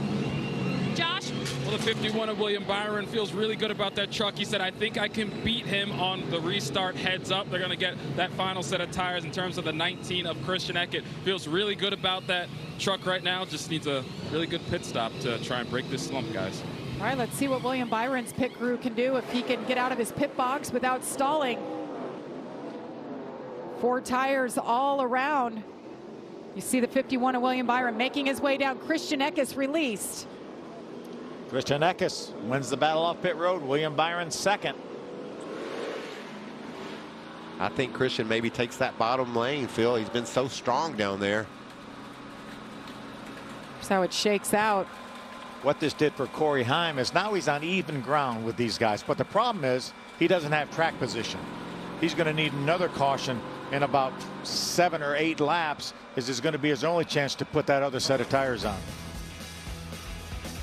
Speaker 5: Josh?
Speaker 6: Well, the 51 of William Byron feels really good about that truck. He said, I think I can beat him on the restart heads up. They're going to get that final set of tires in terms of the 19 of Christian Eckes. Feels really good about that truck right now. Just needs a really good pit stop to try and break this slump, guys.
Speaker 1: All right, let's see what William Byron's pit crew can do if he can get out of his pit box without stalling. 4 tires all around. You see the 51 of William Byron making his way down. Christian Eckes released.
Speaker 2: Christian Eckes wins the battle off pit road. William Byron second.
Speaker 3: I think Christian maybe takes that bottom lane, Phil. He's been so strong down there.
Speaker 1: That's how it shakes out.
Speaker 2: What this did for Corey Heim is now he's on even ground with these guys. But the problem is he doesn't have track position. He's going to need another caution in about 7 or 8 laps. This is going to be his only chance to put that other set of tires on.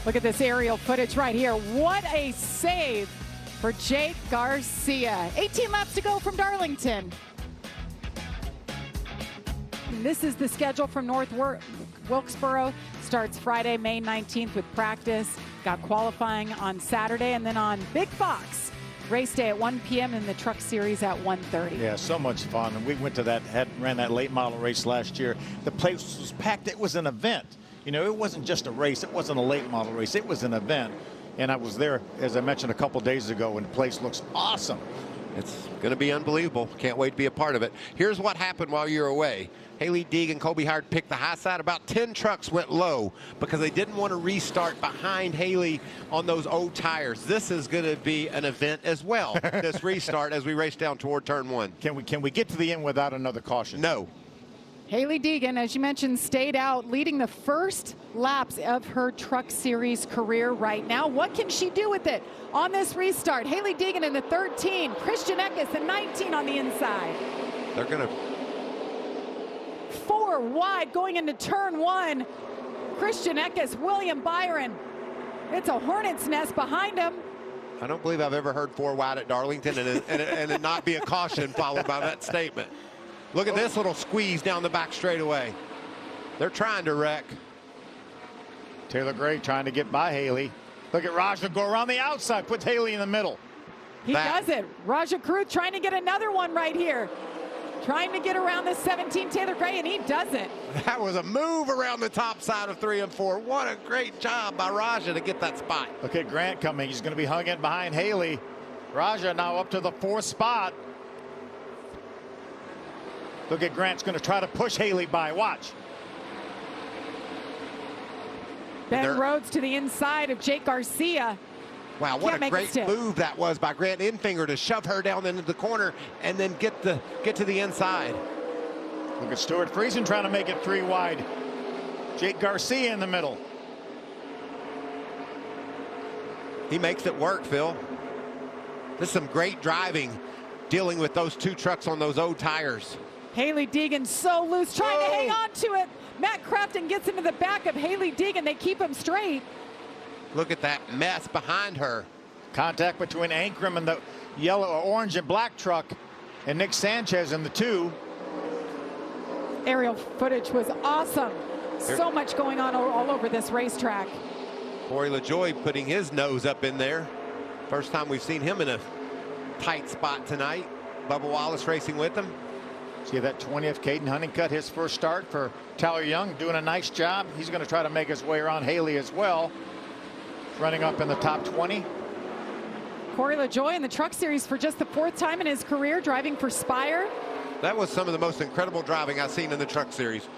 Speaker 1: Look at this aerial footage right here. What a save for Jake Garcia. 18 laps to go from Darlington. And this is the schedule from North Wilkesboro. Starts Friday, May 19th with practice. Got qualifying on Saturday, and then on Big Fox, race day at 1 p.m. and the truck series at 1:30.
Speaker 2: Yeah, so much fun. And we went to that, ran that late model race last year. The place was packed. It was an event. You know, it wasn't just a race. It wasn't a late model race. It was an event. And I was there, as I mentioned a couple days ago, and the place looks awesome.
Speaker 3: It's going to be unbelievable. Can't wait to be a part of it. Here's what happened while you're away. Haley Deegan and Colby Howard picked the high side. About 10 trucks went low because they didn't want to restart behind Haley on those old tires. This is going to be an event as well, this restart, as we race down toward turn 1.
Speaker 2: Can we get to the end without another caution?
Speaker 3: No.
Speaker 1: Haley Deegan, as you mentioned, stayed out, leading the first laps of her Truck Series career right now. What can she do with it on this restart? Haley Deegan in the 13, Christian Eckes the 19 on the inside.
Speaker 3: They're going to...
Speaker 1: 4 wide going into turn 1. Christian Eckes, William Byron. It's a hornet's nest behind him.
Speaker 3: I don't believe I've ever heard 4 wide at Darlington and it not be a caution followed by that statement. Look at this little squeeze down the back straightaway. They're trying to wreck.
Speaker 2: Taylor Gray trying to get by Haley. Look at Raja go around the outside, puts Haley in the middle.
Speaker 1: He does it. Raja Kruth trying to get another one right here. Trying to get around the 17 Taylor Gray, and he does it.
Speaker 3: That was a move around the top side of 3 and 4. What a great job by Raja to get that spot.
Speaker 2: Look at Grant coming. He's going to be hung in behind Haley. Raja now up to the 4th spot. Look at Grant's going to try to push Haley by. Watch.
Speaker 1: Ben Rhodes to the inside of Jake Garcia.
Speaker 3: Wow, what a great move that was by Grant Enfinger to shove her down into the corner and then get to the inside.
Speaker 2: Look at Stuart Friesen trying to make it 3 wide. Jake Garcia in the middle.
Speaker 3: He makes it work, Phil. This is some great driving, dealing with those 2 trucks on those old tires.
Speaker 1: Haley Deegan so loose, trying to hang on to it. Matt Crafton gets into the back of Haley Deegan. They keep him straight.
Speaker 3: Look at that mess behind her.
Speaker 2: Contact between Ankrum and the yellow, orange and black truck, and Nick Sanchez in the 2.
Speaker 1: Aerial footage was awesome. So much going on all over this racetrack.
Speaker 3: Corey LaJoie putting his nose up in there. First time we've seen him in a tight spot tonight. Bubba Wallace racing with him.
Speaker 2: See that 20th, Caden Honeycutt, his first start for Tyler Young, doing a nice job. He's going to try to make his way around Haley as well. Running up in the top 20.
Speaker 1: Corey LaJoie in the Truck Series for just the 4th time in his career, driving for Spire.
Speaker 3: That was some of the most incredible driving I've seen in the Truck Series.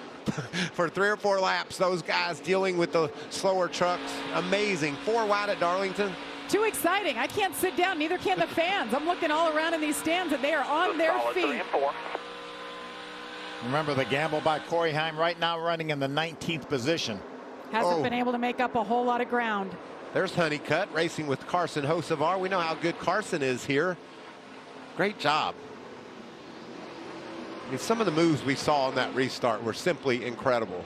Speaker 3: For 3 or 4 laps, those guys dealing with the slower trucks. Amazing. 4 wide at Darlington.
Speaker 1: Too exciting. I can't sit down, neither can the fans. I'm looking all around in these stands, and they are on their feet.
Speaker 2: Remember the gamble by Corey Heim right now running in the 19th position.
Speaker 1: Hasn't been able to make up a whole lot of ground.
Speaker 3: There's Honeycutt racing with Carson Hocevar. We know how good Carson is here. Great job. I mean, some of the moves we saw on that restart were simply incredible.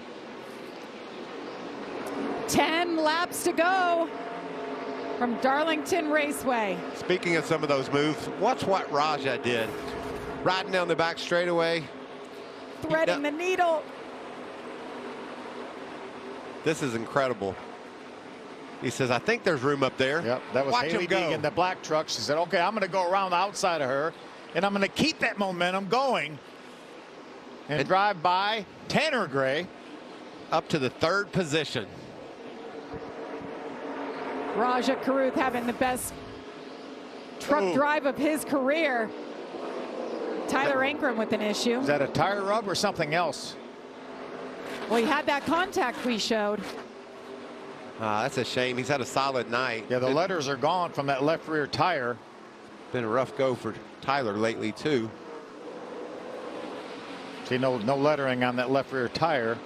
Speaker 1: 10 laps to go from Darlington Raceway.
Speaker 3: Speaking of some of those moves, watch what Raja did. Riding down the back straightaway.
Speaker 1: Threading the needle.
Speaker 3: This is incredible. He says, I think there's room up there.
Speaker 2: Yep, that was Haley Deegan, the black truck. She said, okay, I'm going to go around the outside of her, and I'm going to keep that momentum going and drive by Tanner Gray.
Speaker 3: Up to the 3rd position.
Speaker 1: Raja Karuth having the best truck drive of his career. Tyler Ankrum with an issue.
Speaker 2: Is that a tire rub or something else?
Speaker 1: Well, he had that contact we showed.
Speaker 3: That's a shame. He's had a solid night.
Speaker 2: Yeah, the letters are gone from that left rear tire.
Speaker 3: Been a rough go for Tyler lately, too.
Speaker 2: See, no lettering on that left rear tire.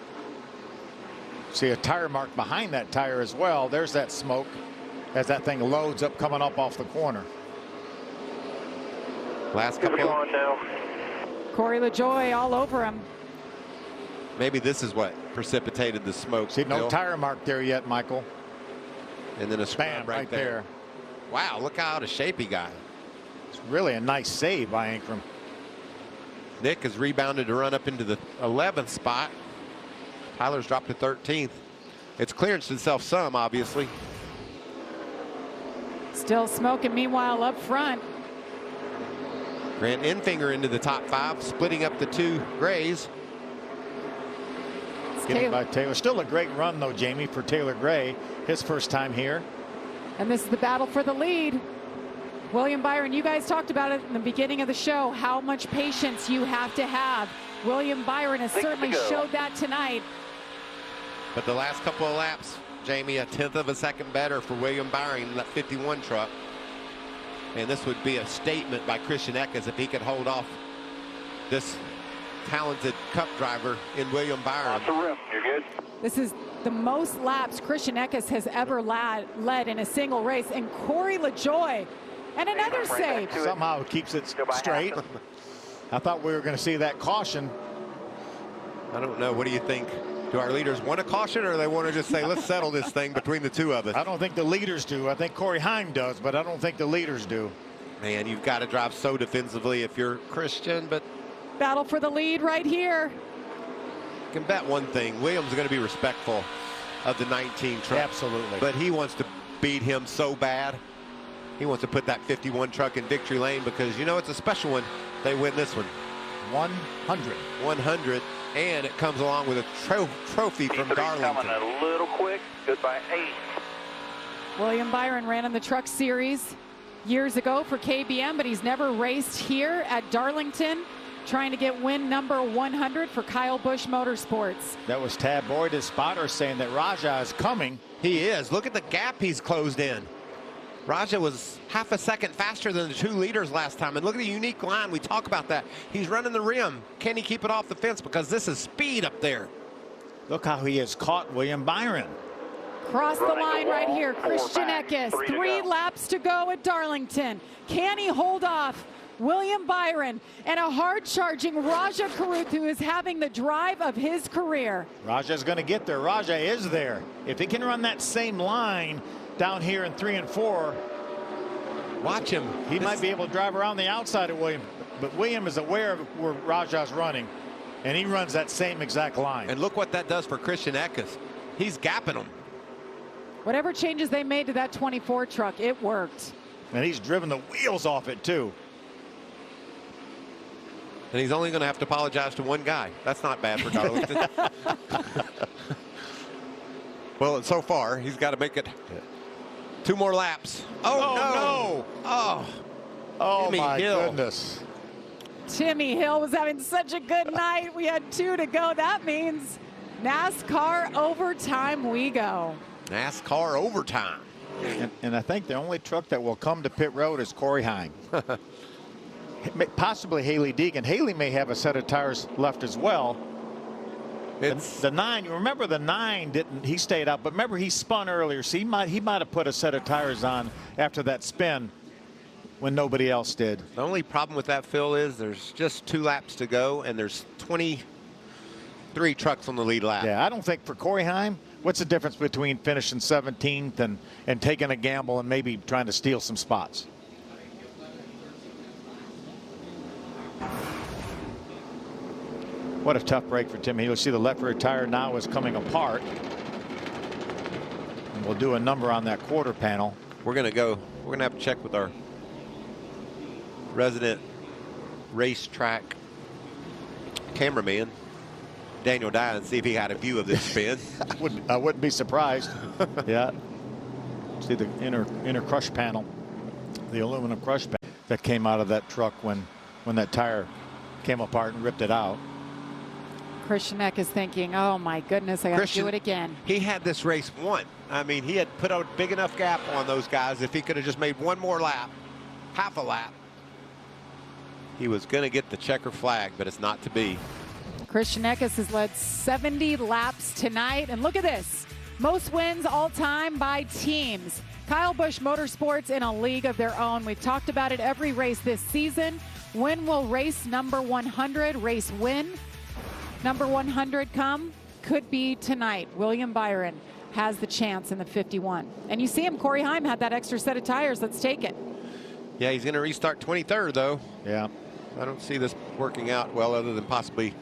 Speaker 2: See a tire mark behind that tire as well. There's that smoke as that thing loads up coming up off the corner.
Speaker 3: Last couple.
Speaker 1: Corey LaJoie all over him.
Speaker 3: Maybe this is what precipitated the smoke.
Speaker 2: See, no tire mark there yet, Michael.
Speaker 3: And then a
Speaker 2: spam right there.
Speaker 3: Wow, look how out of shape he got.
Speaker 2: It's really a nice save by Ankrum.
Speaker 3: Nick has rebounded to run up into the 11th spot. Tyler's dropped to 13th. It's clearanced itself some, obviously.
Speaker 1: Still smoking, meanwhile, up front.
Speaker 3: Grant Enfinger into the top 5, splitting up the 2 Grays.
Speaker 2: Getting by Taylor. Still a great run, though, Jamie, for Taylor Gray. His first time here.
Speaker 1: And this is the battle for the lead. William Byron, you guys talked about it in the beginning of the show, how much patience you have to have William Byron has certainly showed that tonight.
Speaker 3: But the last couple of laps, Jamie, a 1/10 of a second better for William Byron in that 51 truck. And this would be a statement by Christian Eckes if he could hold off this talented Cup driver in William Byron.
Speaker 8: Off the rim, you're good.
Speaker 1: This is the most laps Christian Eckes has ever led in a single race. And Corey LaJoie, and another save.
Speaker 2: Somehow it keeps it straight. I thought we were going to see that caution.
Speaker 3: I don't know. What do you think? Do our leaders want a caution, or they want to just say, let's settle this thing between the two of us?
Speaker 2: I don't think the leaders do. I think Corey Heim does, but I don't think the leaders do.
Speaker 3: Man, you've got to drive so defensively if you're Christian, but
Speaker 1: battle for the lead right here.
Speaker 3: You can bet one thing. Williams is going to be respectful of the 19 truck.
Speaker 2: Absolutely.
Speaker 3: But he wants to beat him so bad. He wants to put that 51 truck in victory lane because, you know, it's a special one. They win this one.
Speaker 2: 100.
Speaker 3: 100. And it comes along with a trophy from Darlington.
Speaker 8: Coming a little quick. Goodbye, 8.
Speaker 1: William Byron ran in the Truck Series years ago for KBM, but he's never raced here at Darlington, trying to get win number 100 for Kyle Busch Motorsports.
Speaker 2: That was Tad Boyd, his spotter, saying that Raja is coming.
Speaker 3: He is. Look at the gap he's closed in. Raja was half a second faster than the 2 leaders last time. And look at the unique line. We talk about that. He's running the rim. Can he keep it off the fence? Because this is speed up there.
Speaker 2: Look how he has caught William Byron.
Speaker 1: Cross the line right here. Christian Eckes. 3 laps to go at Darlington. Can he hold off William Byron and a hard-charging Raja Carruth, who is having the drive of his career?
Speaker 2: Raja's going to get there. Raja is there. If he can run that same line down here in 3 and 4,
Speaker 3: watch him.
Speaker 2: He might be able to drive around the outside of William. But William is aware of where Raja's running, and he runs that same exact line.
Speaker 3: And look what that does for Christian Eckes. He's gapping him.
Speaker 1: Whatever changes they made to that 24 truck, it worked.
Speaker 2: And he's driven the wheels off it, too.
Speaker 3: And he's only going to have to apologize to one guy. That's not bad for Darlington. Well, so far, he's got to make it 2 more laps. Oh, no.
Speaker 2: Oh,
Speaker 3: Timmy
Speaker 2: my
Speaker 3: Hill.
Speaker 2: goodness.
Speaker 1: Timmy Hill was having such a good night. We had 2 to go. That means NASCAR overtime we go.
Speaker 3: NASCAR overtime.
Speaker 2: And I think the only truck that will come to pit road is Corey Heim. Possibly Haley Deegan. Haley may have a set of tires left as well.
Speaker 3: It's
Speaker 2: the 9. You remember the 9 didn't. He stayed out, but remember he spun earlier. So he might have put a set of tires on after that spin when nobody else did.
Speaker 3: The only problem with that, Phil, is there's just 2 laps to go, and there's 23 trucks on the lead lap.
Speaker 2: Yeah, I don't think for Corey Heim, what's the difference between finishing 17th and taking a gamble and maybe trying to steal some spots? What a tough break for Tim. You'll see the left rear tire now is coming apart. And we'll do a number on that quarter panel.
Speaker 3: We're going to have to check with our resident racetrack cameraman, Daniel Dye, and see if he had a view of this spin.
Speaker 2: I wouldn't be surprised. Yeah. See the inner crush panel, the aluminum crush panel that came out of that truck when that tire came apart and ripped it out.
Speaker 1: Christian Eck is thinking, oh my goodness, I got to do it again.
Speaker 3: He had this race won. I mean, he had put a big enough gap on those guys. If he could have just made one more lap, half a lap, he was going to get the checker flag, but it's not to be.
Speaker 1: Christian Eckes has led 70 laps tonight. And look at this. Most wins all time by teams. Kyle Busch Motorsports in a league of their own. We've talked about it every race this season. When will race number 100, race win number 100 come? Could be tonight. William Byron has the chance in the 51. And you see him, Corey Heim had that extra set of tires. Let's take it.
Speaker 3: Yeah, he's going to restart 23rd, though.
Speaker 2: Yeah.
Speaker 3: I don't see this working out well other than possibly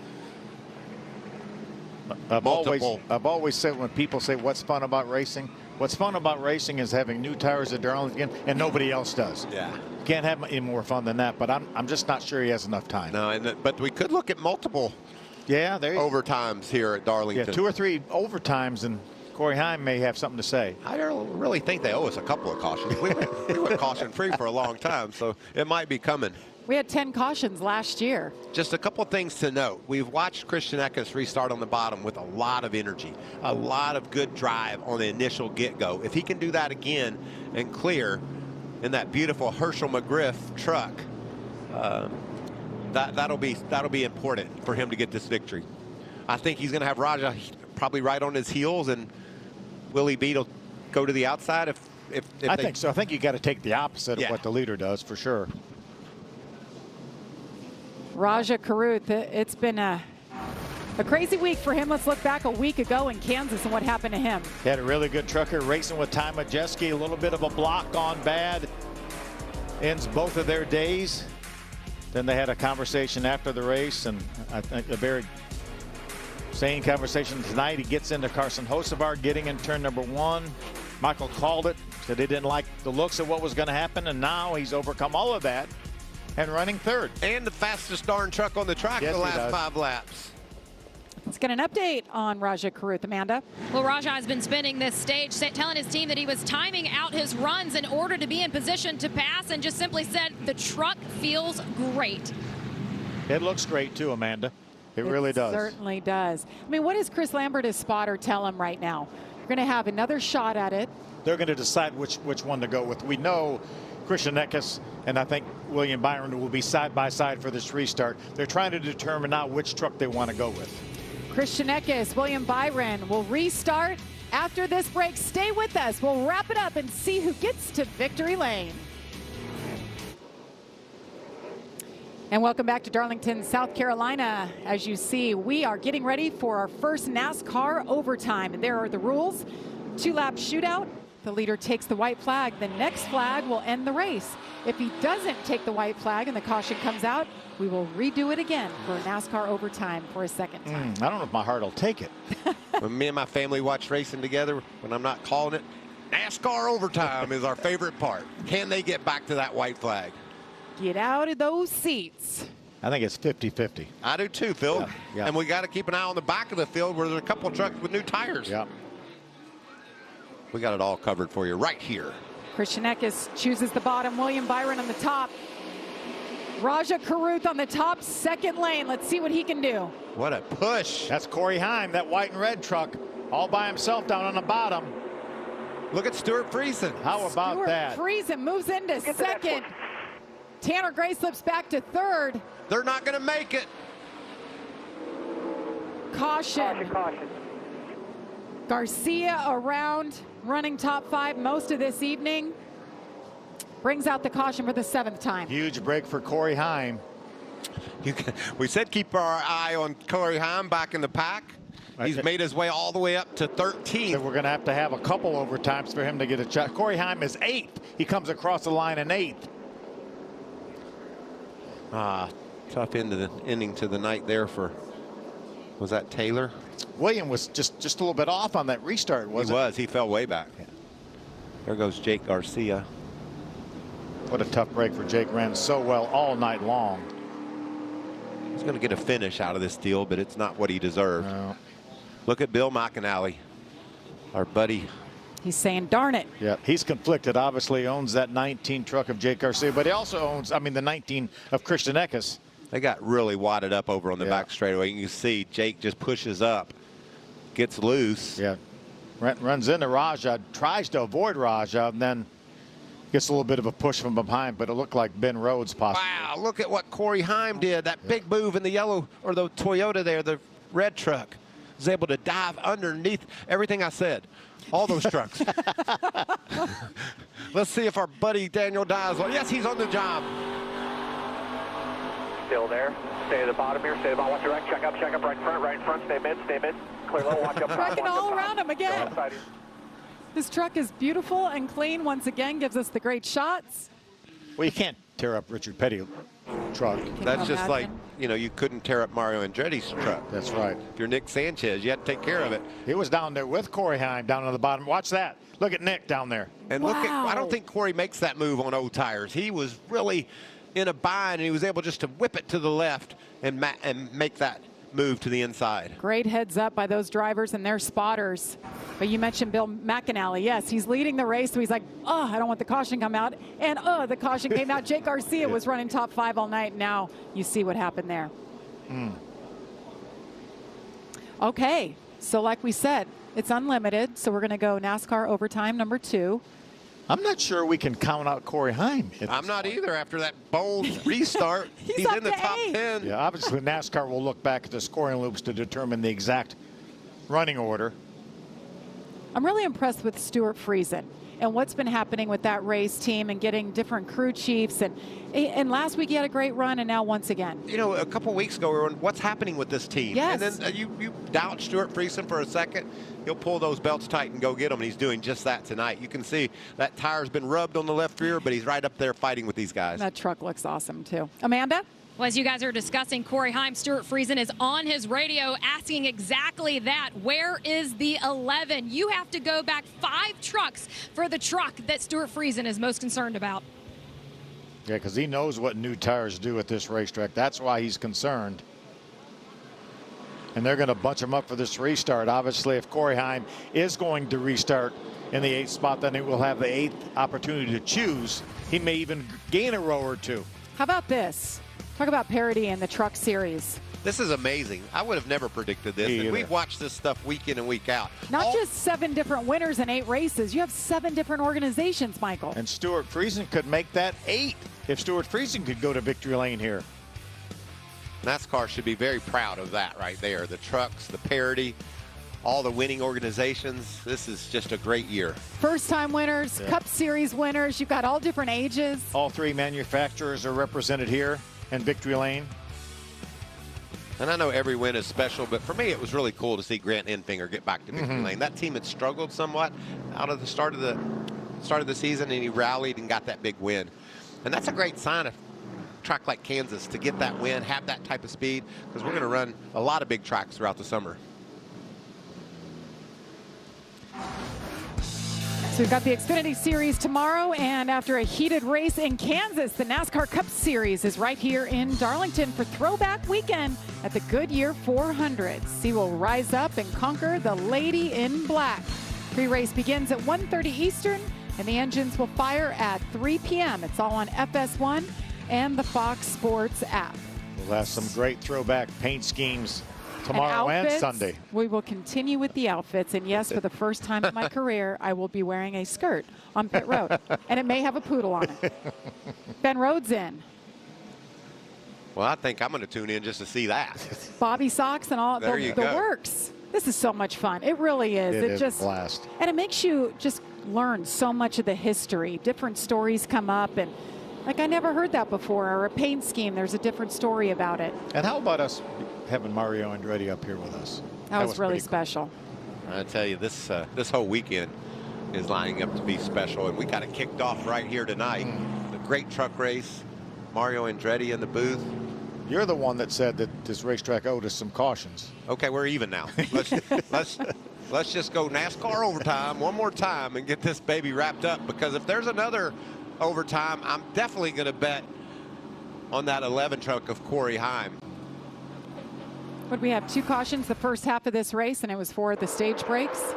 Speaker 2: I've always said when people say what's fun about racing, what's fun about racing is having new tires at Darlington and nobody else does.
Speaker 3: Yeah.
Speaker 2: Can't have any more fun than that, but I'm just not sure he has enough time.
Speaker 3: No, but we could look at multiple
Speaker 2: there
Speaker 3: overtimes here at Darlington.
Speaker 2: Yeah, 2 or 3 overtimes, and Corey Heim may have something to say.
Speaker 3: I don't really think they owe us a couple of cautions. We went caution-free for a long time, so it might be coming.
Speaker 1: We had 10 cautions last year.
Speaker 3: Just a couple things to note. We've watched Christian Eckes restart on the bottom with a lot of energy, a lot of good drive on the initial get-go. If he can do that again and clear in that beautiful Herschel McGriff truck, that'll be important for him to get this victory. I think he's going to have Raja probably right on his heels, and Willie Beat will go to the outside if
Speaker 2: I think so. I think you got to take the opposite of what the leader does for sure.
Speaker 1: Raja Karuth, it's been a crazy week for him. Let's look back a week ago in Kansas and what happened to him.
Speaker 2: He had a really good trucker racing with Ty Majeski. A little bit of a block on bad. Ends both of their days. Then they had a conversation after the race, and I think a very sane conversation tonight. He gets into Carson Hocevar getting in turn number 1. Michael called it, said he didn't like the looks of what was going to happen, and now he's overcome all of that and running third.
Speaker 3: And the fastest darn truck on the track the last 5 laps.
Speaker 1: Let's get an update on Raja Karuth, Amanda.
Speaker 5: Well, Raja has been spinning this stage, telling his team that he was timing out his runs in order to be in position to pass, and just simply said the truck feels great.
Speaker 2: It looks great too, Amanda. It really does.
Speaker 1: It certainly does. I mean, what does Chris Lambert, his spotter, tell him right now? We're going to have another shot at it.
Speaker 2: They're going to decide which one to go with. We know Christian Eckes and I think William Byron will be side by side for this restart. They're trying to determine now which truck they want to go with.
Speaker 1: Christian Eckes, William Byron will restart after this break. Stay with us. We'll wrap it up and see who gets to victory lane. And welcome back to Darlington, South Carolina. As you see, we are getting ready for our first NASCAR overtime. And there are the rules. 2-lap shootout. The leader takes the white flag. The next flag will end the race. If he doesn't take the white flag and the caution comes out, we will redo it again for NASCAR overtime for a second time.
Speaker 2: I don't know if my heart will take it.
Speaker 3: When me and my family watch racing together, when I'm not calling it, NASCAR overtime is our favorite part. Can they get back to that white flag?
Speaker 1: Get out of those seats.
Speaker 2: I think it's 50-50.
Speaker 3: I do too, Phil.
Speaker 2: Yeah.
Speaker 3: And we got to keep an eye on the back of the field where there's a couple of trucks with new tires.
Speaker 2: Yeah.
Speaker 3: We got it all covered for you right here.
Speaker 1: Christian Eckes chooses the bottom. William Byron on the top. Raja Karuth on the top, second lane. Let's see what he can do.
Speaker 3: What a push.
Speaker 2: That's Corey Heim, that white and red truck, all by himself down on the bottom.
Speaker 3: Look at Stuart Friesen.
Speaker 2: How about that?
Speaker 1: Stuart Friesen moves into second. Tanner Gray slips back to third.
Speaker 3: They're not going to make it.
Speaker 1: Caution.
Speaker 8: Caution.
Speaker 1: Garcia around, running top 5 most of this evening. Brings out the caution for the 7th time.
Speaker 2: Huge break for Corey Heim.
Speaker 3: We said keep our eye on Corey Heim back in the pack. He's made his way all the way up to 13th.
Speaker 2: So we're going to have a couple overtimes for him to get a shot. Corey Heim is 8th. He comes across the line in 8th.
Speaker 3: Tough ending to the night there for, was that Taylor?
Speaker 2: William was just a little bit off on that restart, wasn't he?
Speaker 3: He fell way back. Yeah. There goes Jake Garcia.
Speaker 2: What a tough break for Jake. Ran so well all night long.
Speaker 3: He's going to get a finish out of this deal, but it's not what he deserved.
Speaker 2: No.
Speaker 3: Look at Bill McAnally, our buddy.
Speaker 1: He's saying, darn it.
Speaker 2: Yeah, he's conflicted. Obviously owns that 19 truck of Jake Garcia, but he also owns, the 19 of Christian Eckes.
Speaker 3: They got really wadded up over on the back straightaway. You can see Jake just pushes up, gets loose.
Speaker 2: Yeah, runs into Raja, tries to avoid Raja, and then gets a little bit of a push from behind, but it looked like Ben Rhodes possibly.
Speaker 3: Wow, look at what Corey Heim did. That big move in the yellow, or the Toyota there, the red truck. Was able to dive underneath everything I said. All those trucks. Let's see if our buddy Daniel Dye. Yes, he's on the job.
Speaker 8: Still there. Stay at the bottom here. Stay at the bottom. Watch your right. Check up. Right in front. Stay mid. Clear low. Watch up.
Speaker 1: Trucking all around him again. This truck is beautiful and clean. Once again, gives us the great shots.
Speaker 2: Well, you can't tear up Richard Petty's truck.
Speaker 3: That's just like, you couldn't tear up Mario Andretti's truck.
Speaker 2: That's right.
Speaker 3: If you're Nick Sanchez, you had to take care of it.
Speaker 2: He was down there with Corey Heim down on the bottom. Watch that. Look at Nick down there.
Speaker 3: And look at, I don't think Corey makes that move on old tires. He was really in a bind, and he was able just to whip it to the left and make that move to the inside.
Speaker 1: Great heads up by those drivers and their spotters. But you mentioned Bill McAnally. Yes, he's leading the race, so he's like, oh, I don't want the caution to come out. And, the caution came out. Jake Garcia was running top 5 all night. Now you see what happened there. Okay, so like we said, it's unlimited. So we're going to go NASCAR overtime number 2.
Speaker 2: I'm not sure we can count out Corey Heim.
Speaker 3: I'm not either after that bold restart. He's in the top 10.
Speaker 2: Yeah, obviously NASCAR will look back at the scoring loops to determine the exact running order.
Speaker 1: I'm really impressed with Stuart Friesen and what's been happening with that race team and getting different crew chiefs. And last week he had a great run, and now once again.
Speaker 3: You know, a couple weeks ago we were on what's happening with this team.
Speaker 1: Yes.
Speaker 3: And then you doubt Stuart Friesen for a second. He'll pull those belts tight and go get them, and he's doing just that tonight. You can see that tire's been rubbed on the left rear, but he's right up there fighting with these guys.
Speaker 1: That truck looks awesome, too. Amanda?
Speaker 5: Well, as you guys are discussing Corey Heim, Stuart Friesen is on his radio asking exactly that. Where is the 11? You have to go back 5 trucks for the truck that Stuart Friesen is most concerned about.
Speaker 2: Yeah, because he knows what new tires do at this racetrack. That's why he's concerned. And they're going to bunch him up for this restart. Obviously, if Corey Heim is going to restart in the 8th spot, then he will have the 8th opportunity to choose. He may even gain a row or 2.
Speaker 1: How about this? Talk about parity in the truck series.
Speaker 3: This is amazing. I would have never predicted this. And we've watched this stuff week in and week out.
Speaker 1: Not just 7 different winners in 8 races. You have 7 different organizations, Michael.
Speaker 2: And Stuart Friesen could make that 8 if Stuart Friesen could go to victory lane here.
Speaker 3: NASCAR should be very proud of that right there. The trucks, the parity, all the winning organizations. This is just a great year.
Speaker 1: First-time winners, Cup Series winners. You've got all different ages.
Speaker 2: All 3 manufacturers are represented here in victory lane.
Speaker 3: And I know every win is special, but for me it was really cool to see Grant Enfinger get back to victory lane. That team had struggled somewhat out of the start of the season, and he rallied and got that big win. And that's a great sign of a track like Kansas to get that win, have that type of speed, because we're going to run a lot of big tracks throughout the summer.
Speaker 1: So we've got the Xfinity Series tomorrow, and after a heated race in Kansas, the NASCAR Cup Series is right here in Darlington for Throwback Weekend at the Goodyear 400. See, will rise up and conquer the Lady in Black. Pre-race begins at 1:30 Eastern, and the engines will fire at 3 p.m. It's all on FS1 and the Fox Sports app.
Speaker 2: We'll have some great throwback paint schemes tomorrow and Sunday.
Speaker 1: We will continue with the outfits, and yes, for the first time in my career, I will be wearing a skirt on pit road, and it may have a poodle on it. Ben Rhodes in.
Speaker 3: Well, I think I'm going to tune in just to see that.
Speaker 1: Bobby socks and all
Speaker 3: there
Speaker 1: the works. This is so much fun. It really is.
Speaker 2: It is
Speaker 1: just
Speaker 2: a blast.
Speaker 1: And it makes you just learn so much of the history. Different stories come up, and like I never heard that before. Or a paint scheme, there's a different story about it.
Speaker 2: And how about us having Mario Andretti up here with us?
Speaker 1: That was really special.
Speaker 3: Cool. I tell you, this whole weekend is lining up to be special, and we got it kicked off right here tonight. The great truck race, Mario Andretti in the booth.
Speaker 2: You're the one that said that this racetrack owed us some cautions.
Speaker 3: Okay, we're even now. Let's just go NASCAR overtime one more time and get this baby wrapped up, because if there's another overtime, I'm definitely going to bet on that 11 truck of Corey Heim.
Speaker 1: Would we have 2 cautions the first half of this race, and it was 4 at the stage breaks?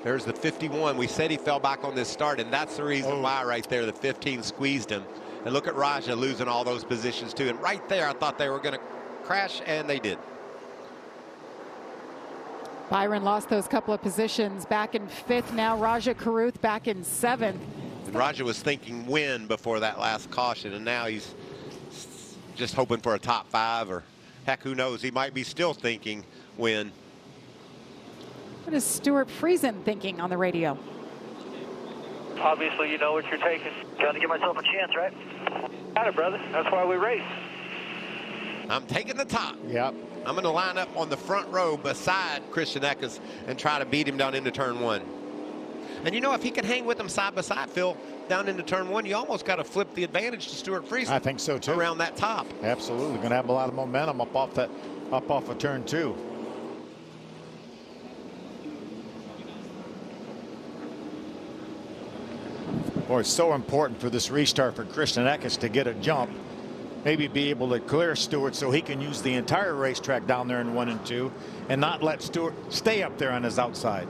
Speaker 3: There's the 51. We said he fell back on this start, and that's the reason why right there. The 15 squeezed him. And look at Raja losing all those positions too. And right there, I thought they were going to crash, and they did.
Speaker 1: Byron lost those couple of positions back in 5th. Now Raja Karuth back in 7th.
Speaker 3: And Raja was thinking win before that last caution, and now he's just hoping for a top 5, or heck, who knows? He might be still thinking win.
Speaker 1: What is Stuart Friesen thinking on the radio?
Speaker 8: Obviously, you know what you're taking. Got to give myself a chance, right? Got it, brother. That's why we race.
Speaker 3: I'm taking the top.
Speaker 2: Yep.
Speaker 3: I'm going to line up on the front row beside Christian Eckes and try to beat him down into turn 1. And you know, if he can hang with him side by side, Phil, down into turn 1, you almost got to flip the advantage to Stuart Friesen.
Speaker 2: I think so too.
Speaker 3: Around that top.
Speaker 2: Absolutely. Going to have a lot of momentum up off of turn 2. Boy, it's so important for this restart for Christian Eckes to get a jump. Maybe be able to clear Stewart so he can use the entire racetrack down there in 1 and 2 and not let Stewart stay up there on his outside.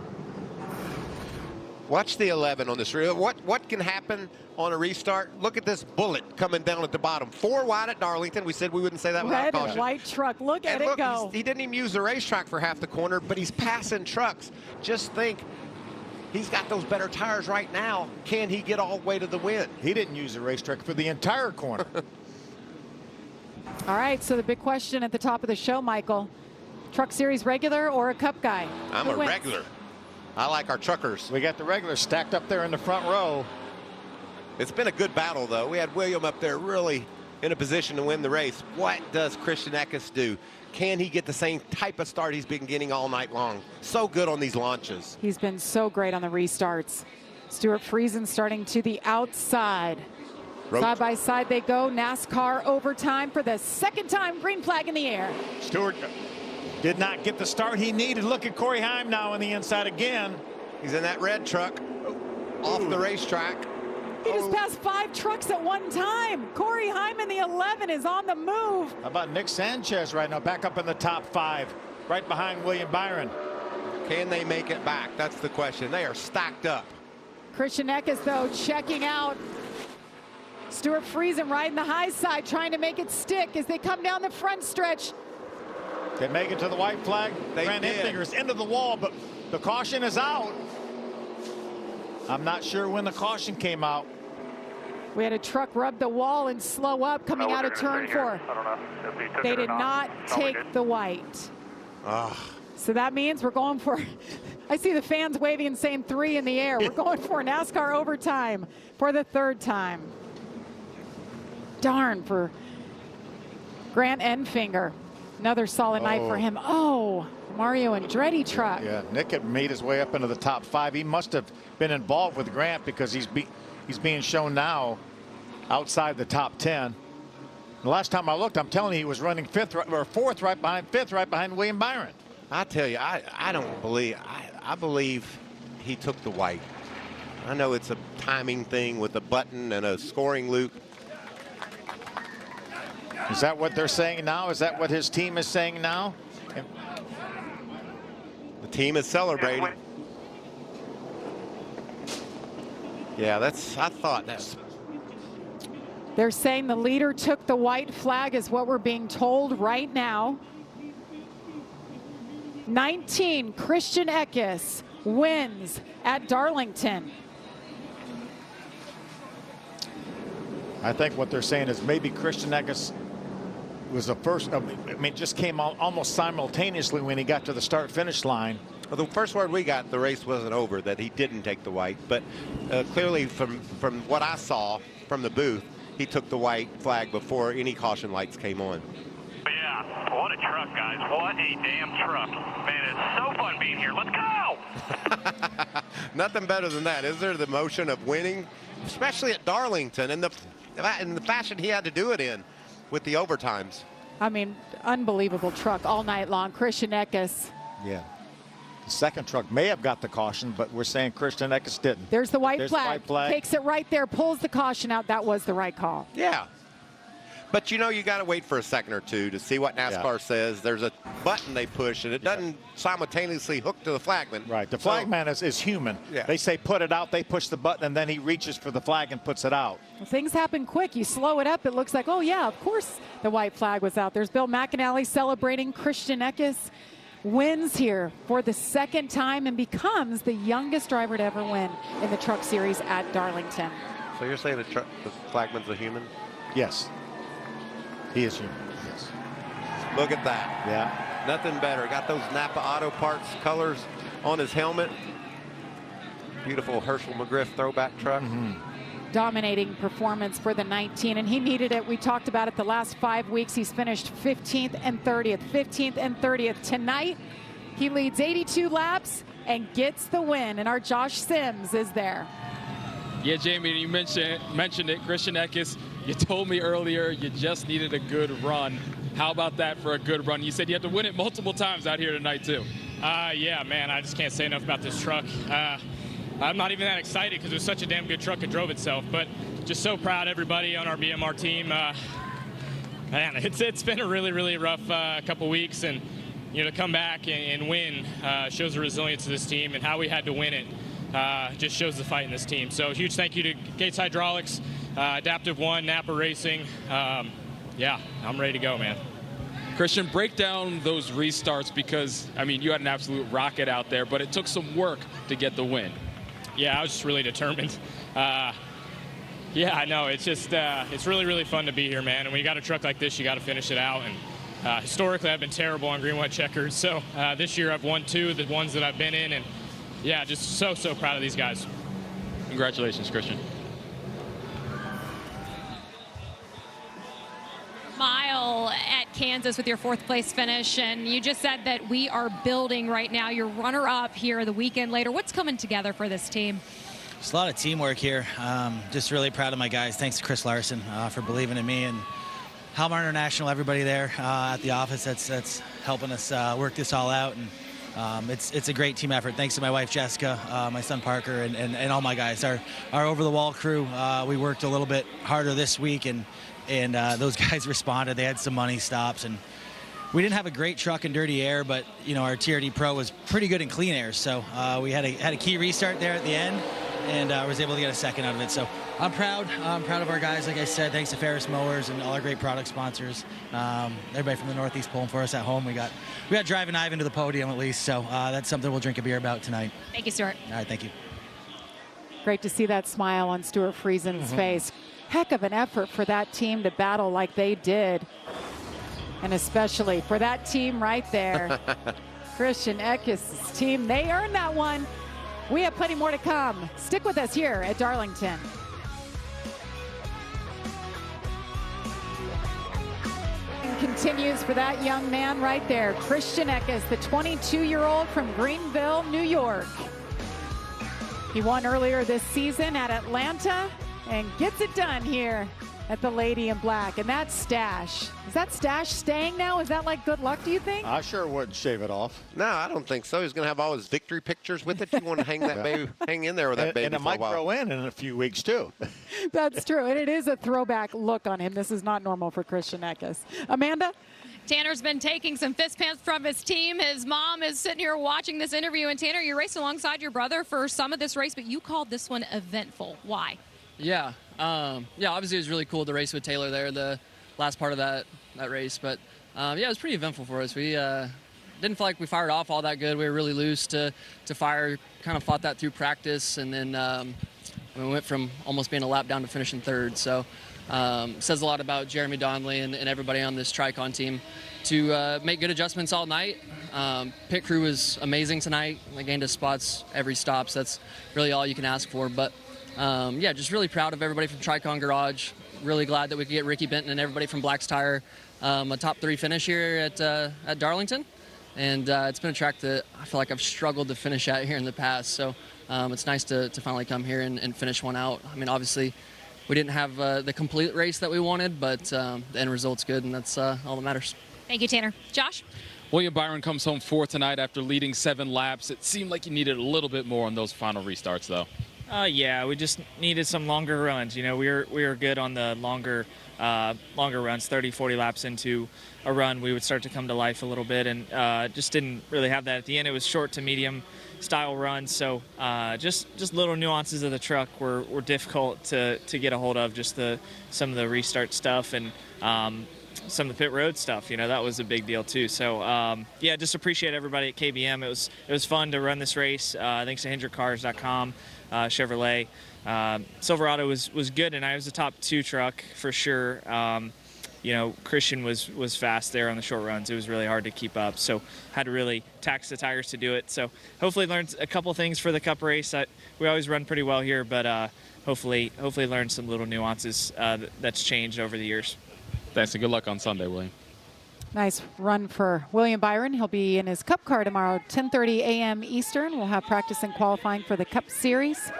Speaker 3: Watch the 11 on this reel. What can happen on a restart? Look at this bullet coming down at the bottom. 4 wide at Darlington. We said we wouldn't say that without
Speaker 1: Red
Speaker 3: caution.
Speaker 1: and white truck. Look at it go.
Speaker 3: He didn't even use the racetrack for half the corner, but he's passing trucks. Just think, he's got those better tires right now. Can he get all the way to the win?
Speaker 2: He didn't use the racetrack for the entire corner.
Speaker 1: All right, so the big question at the top of the show, Michael, Truck Series regular or a Cup guy?
Speaker 3: I'm a regular. I like our truckers.
Speaker 2: We got the regulars stacked up there in the front row.
Speaker 3: It's been a good battle, though. We had William up there really in a position to win the race. What does Christian Eckes do? Can he get the same type of start he's been getting all night long? So good on these launches.
Speaker 1: He's been so great on the restarts. Stuart Friesen starting to the outside. Side by side they go. NASCAR overtime for the second time. Green flag in the air.
Speaker 2: Stewart did not get the start he needed. Look at Corey Heim now on the inside again.
Speaker 3: He's in that red truck off the racetrack.
Speaker 1: He just passed 5 trucks at one time. Corey Heim in the 11 is on the move.
Speaker 2: How about Nick Sanchez right now, back up in the top 5, right behind William Byron.
Speaker 3: Can they make it back? That's the question. They are stacked up.
Speaker 1: Christian Eckes, though, checking out. Stuart Friesen riding the high side, trying to make it stick as they come down the front stretch.
Speaker 2: They make it to the white flag.
Speaker 3: They
Speaker 2: Grant
Speaker 3: did.
Speaker 2: Enfinger's into the wall, but the caution is out. I'm not sure when the caution came out.
Speaker 1: We had a truck rub the wall and slow up coming out of turn 4.
Speaker 8: I don't know if he took
Speaker 1: They
Speaker 8: it or
Speaker 1: did not
Speaker 8: No, we
Speaker 1: take
Speaker 8: didn't.
Speaker 1: the white.
Speaker 3: Ah.
Speaker 1: So that means we're going for, I see the fans waving and saying 3 in the air. We're going for NASCAR overtime for the 3rd time. Darn for Grant Enfinger. Another solid night for him. Oh, Mario Andretti truck.
Speaker 2: Yeah, Nick had made his way up into the top 5. He must have been involved with Grant because he's being shown now outside the top 10. The last time I looked, I'm telling you, he was running 5th or 4th right behind William Byron.
Speaker 3: I tell you, I don't believe, I believe he took the white. I know it's a timing thing with a button and a scoring loop.
Speaker 2: Is that what they're saying now? Is that what his team is saying now?
Speaker 3: The team is celebrating. Yeah, I thought that's.
Speaker 1: They're saying the leader took the white flag is what we're being told right now. 19, Christian Eckes wins at Darlington.
Speaker 2: I think what they're saying is maybe Christian Eckes was the first, I mean, just came out almost simultaneously when he got to the start-finish line.
Speaker 3: Well, the first word we got, the race wasn't over, that he didn't take the white. But clearly from what I saw from the booth, he took the white flag before any caution lights came on.
Speaker 7: Yeah, what a truck, guys. What a damn truck. Man, it's so fun being here. Let's go!
Speaker 3: Nothing better than that, is there? The motion of winning, especially at Darlington, and the fashion he had to do it in with the overtimes.
Speaker 1: I mean, unbelievable truck all night long. Christian Eckes.
Speaker 2: Yeah. The second truck may have got the caution, but we're saying Christian Eckes didn't.
Speaker 1: There's the white
Speaker 2: There's
Speaker 1: flag.
Speaker 2: the white flag.
Speaker 1: Takes it right there, pulls the caution out. That was the right call.
Speaker 3: Yeah. But you know, you got to wait for a second or two to see what NASCAR says. There's a button they push, and it doesn't simultaneously hook to the flagman.
Speaker 2: Right. The flagman is human.
Speaker 3: Yeah.
Speaker 2: They say put it out. They push the button, and then he reaches for the flag and puts it out.
Speaker 1: Well, things happen quick. You slow it up. It looks like, oh, yeah, of course the white flag was out. There's Bill McAnally celebrating. Christian Eckes wins here for the 2nd time and becomes the youngest driver to ever win in the Truck Series at Darlington.
Speaker 3: So you're saying the flagman's a human?
Speaker 2: Yes. He is human. Yes.
Speaker 3: Look at that.
Speaker 2: Yeah.
Speaker 3: Nothing better. Got those Napa Auto Parts colors on his helmet. Beautiful Herschel McGriff throwback truck.
Speaker 1: Dominating performance for the 19, and he needed it. We talked about it the last 5 weeks. He's finished 15th and 30th, 15th and 30th. Tonight, he leads 82 laps and gets the win, and our Josh Sims is there.
Speaker 6: Yeah, Jamie, you mentioned it, Christian Eckes. You told me earlier you just needed a good run. How about that for a good run? You said you had to win it multiple times out here tonight, too.
Speaker 12: Yeah, man, I just can't say enough about this truck. I'm not even that excited because it was such a damn good truck. It drove itself, but just so proud of everybody on our BMR team. Man, it's been a really, really rough couple weeks, and to come back and win shows the resilience of this team, and how we had to win it just shows the fight in this team. So huge thank you to Gates Hydraulics, Adaptive One, Napa Racing. Yeah, I'm ready to go, man.
Speaker 6: Christian, break down those restarts because, I mean, you had an absolute rocket out there, but it took some work to get the win.
Speaker 12: Yeah, I was just really determined. Yeah, I know. It's just, it's really, really fun to be here, man. And when you got a truck like this, you got to finish it out. And historically, I've been terrible on green, white checkers. So this year, I've won 2 of the ones that I've been in. And yeah, just so proud of these guys.
Speaker 6: Congratulations, Christian.
Speaker 5: Smile at Kansas with your 4th place finish, and you just said that we are building right now. You're runner-up here the weekend later. What's coming together for this team?
Speaker 13: There's a lot of teamwork here. Just really proud of my guys. Thanks to Chris Larson for believing in me, and Halmar International, everybody there at the office that's helping us work this all out. And it's a great team effort. Thanks to my wife Jessica, my son Parker, and all my guys. Our over-the-wall crew, we worked a little bit harder this week, and those guys responded. They had some money stops, and we didn't have a great truck in dirty air, but our TRD Pro was pretty good in clean air. So we had a key restart there at the end, and was able to get a second out of it. So I'm proud. I'm proud of our guys. Like I said, thanks to Ferris Mowers and all our great product sponsors. Everybody from the Northeast pulling for us at home. We got driving Ivan to the podium at least. So that's something we'll drink a beer about tonight.
Speaker 5: Thank you, Stuart.
Speaker 13: All right, thank you.
Speaker 1: Great to see that smile on Stuart Friesen's face. Heck of an effort for that team to battle like they did. And especially for that team right there. Christian Eckes' team, they earned that one. We have plenty more to come. Stick with us here at Darlington. And continues for that young man right there, Christian Eckes, the 22-year-old from Greenville, New York. He won earlier this season at Atlanta and gets it done here at the Lady in Black. And that stash, is that stash staying now? Is that like good luck, do you think?
Speaker 2: I sure wouldn't shave it off.
Speaker 3: No, I don't think so. He's going to have all his victory pictures with it. You want to hang that baby, hang in there with that baby
Speaker 2: and it
Speaker 3: for
Speaker 2: might
Speaker 3: a while.
Speaker 2: grow in a few weeks, too.
Speaker 1: That's true. And it is a throwback look on him. This is not normal for Christian Eckes. Amanda?
Speaker 5: Tanner's been taking some fist pumps from his team. His mom is sitting here watching this interview. And Tanner, you're racing alongside your brother for some of this race, but you called this one eventful. Why?
Speaker 14: Yeah, obviously it was really cool to race with Taylor there, the last part of that race. But, yeah, it was pretty eventful for us. We didn't feel like we fired off all that good. We were really loose to fire, kind of fought that through practice. And then we went from almost being a lap down to finishing 3rd. So says a lot about Jeremy Donnelly and everybody on this Tricon team to make good adjustments all night. Pit crew was amazing tonight. They gained us spots every stop, so that's really all you can ask for. But yeah, just really proud of everybody from Tricon Garage. Really glad that we could get Ricky Benton and everybody from Black's Tire a top 3 finish here at Darlington. And it's been a track that I feel like I've struggled to finish at here in the past. So it's nice to finally come here and finish one out. I mean, obviously, we didn't have the complete race that we wanted, but the end result's good, and that's all that matters.
Speaker 5: Thank you, Tanner. Josh?
Speaker 6: William Byron comes home 4th tonight after leading 7 laps. It seemed like you needed a little bit more on those final restarts, though.
Speaker 15: Yeah, we just needed some longer runs. We were good on the longer runs, 30, 40 laps into a run. We would start to come to life a little bit, and just didn't really have that at the end. It was short to medium style runs, so just little nuances of the truck were difficult to get a hold of. Just some of the restart stuff and some of the pit road stuff. That was a big deal too. So yeah, just appreciate everybody at KBM. It was fun to run this race. Thanks to HendrickCars.com. Chevrolet. Silverado was good, and I was a top 2 truck for sure. Christian was fast there on the short runs. It was really hard to keep up, so had to really tax the tires to do it. So hopefully learned a couple things for the Cup race. We always run pretty well here, but hopefully learn some little nuances that's changed over the years.
Speaker 6: Thanks, and good luck on Sunday, William.
Speaker 1: Nice run for William Byron. He'll be in his Cup car tomorrow, 10:30 a.m. Eastern. We'll have practice and qualifying for the Cup Series.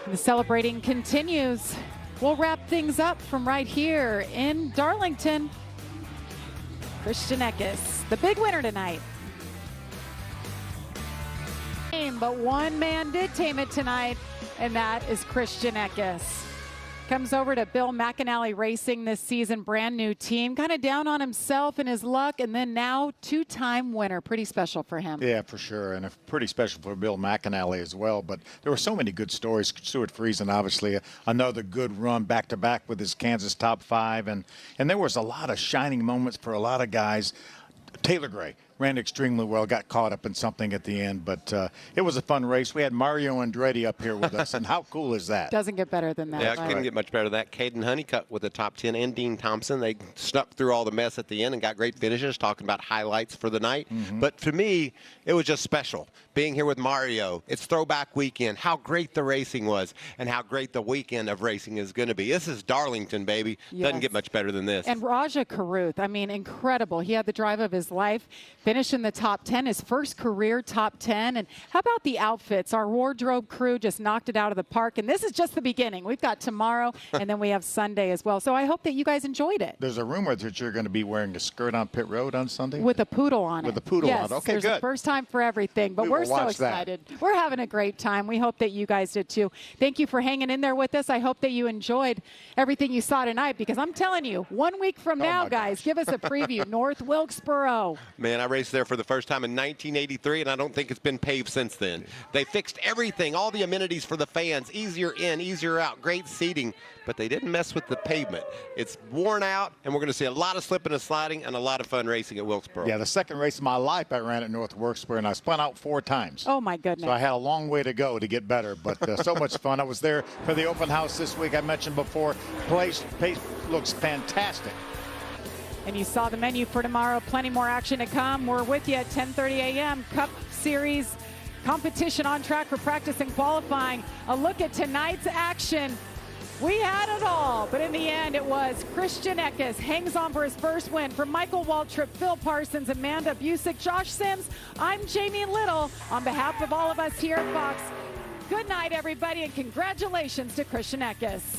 Speaker 1: And the celebrating continues. We'll wrap things up from right here in Darlington. Christian Eckes, the big winner tonight. tame, but one man did tame it tonight, and that is Christian Eckes. Comes over to Bill McAnally Racing this season, brand new team, kind of down on himself and his luck, and then now two-time winner. Pretty special for him.
Speaker 2: Yeah, for sure, and pretty special for Bill McAnally as well. But there were so many good stories. Stuart Friesen, obviously, another good run back-to-back with his Kansas top 5, and there was a lot of shining moments for a lot of guys. Taylor Gray ran extremely well, got caught up in something at the end, but it was a fun race. We had Mario Andretti up here with us, and how cool is that?
Speaker 1: Doesn't get better than that.
Speaker 3: Yeah,
Speaker 1: right?
Speaker 3: it couldn't get much better than that. Caden Honeycutt with the top 10, and Dean Thompson. They snuck through all the mess at the end and got great finishes, talking about highlights for the night. But for me, it was just special. Being here with Mario, it's throwback weekend, how great the racing was, and how great the weekend of racing is going to be. This is Darlington, baby.
Speaker 1: Yes.
Speaker 3: Doesn't get much better than this.
Speaker 1: And Raja Karuth, I mean, incredible. He had the drive of his life, finished in the top 10, his first career top 10. And how about the outfits? Our wardrobe crew just knocked it out of the park. And this is just the beginning. We've got tomorrow, and then we have Sunday as well. So I hope that you guys enjoyed it.
Speaker 2: There's a rumor that you're going to be wearing a skirt on pit road on Sunday?
Speaker 1: With a poodle on it.
Speaker 2: With a poodle
Speaker 1: yes,
Speaker 2: on it. Okay,
Speaker 1: there's
Speaker 2: good.
Speaker 1: a first time for everything. But we're so excited. We're having a great time. We hope that you guys did too. Thank you for hanging in there with us. I hope that you enjoyed everything you saw tonight, because I'm telling you, 1 week from now, guys, give us a preview. North Wilkesboro.
Speaker 3: Man, I raced there for the first time in 1983, and I don't think it's been paved since then. They fixed everything, all the amenities for the fans, easier in, easier out, great seating, but they didn't mess with the pavement. It's worn out, and we're going to see a lot of slipping and sliding and a lot of fun racing at Wilkesboro.
Speaker 2: Yeah, the second race of my life I ran at North Wilkesboro, and I spun out 4 times.
Speaker 1: Oh, my goodness.
Speaker 2: So I had a long way to go to get better, but so much fun. I was there for the open house this week. I mentioned before, place looks fantastic.
Speaker 1: And you saw the menu for tomorrow. Plenty more action to come. We're with you at 10:30 a.m. Cup Series competition on track for practice and qualifying. A look at tonight's action. We had it all, but in the end, it was Christian Eckes hangs on for his first win. For Michael Waltrip, Phil Parsons, Amanda Busick, Josh Sims, I'm Jamie Little. On behalf of all of us here at Fox, good night, everybody, and congratulations to Christian Eckes.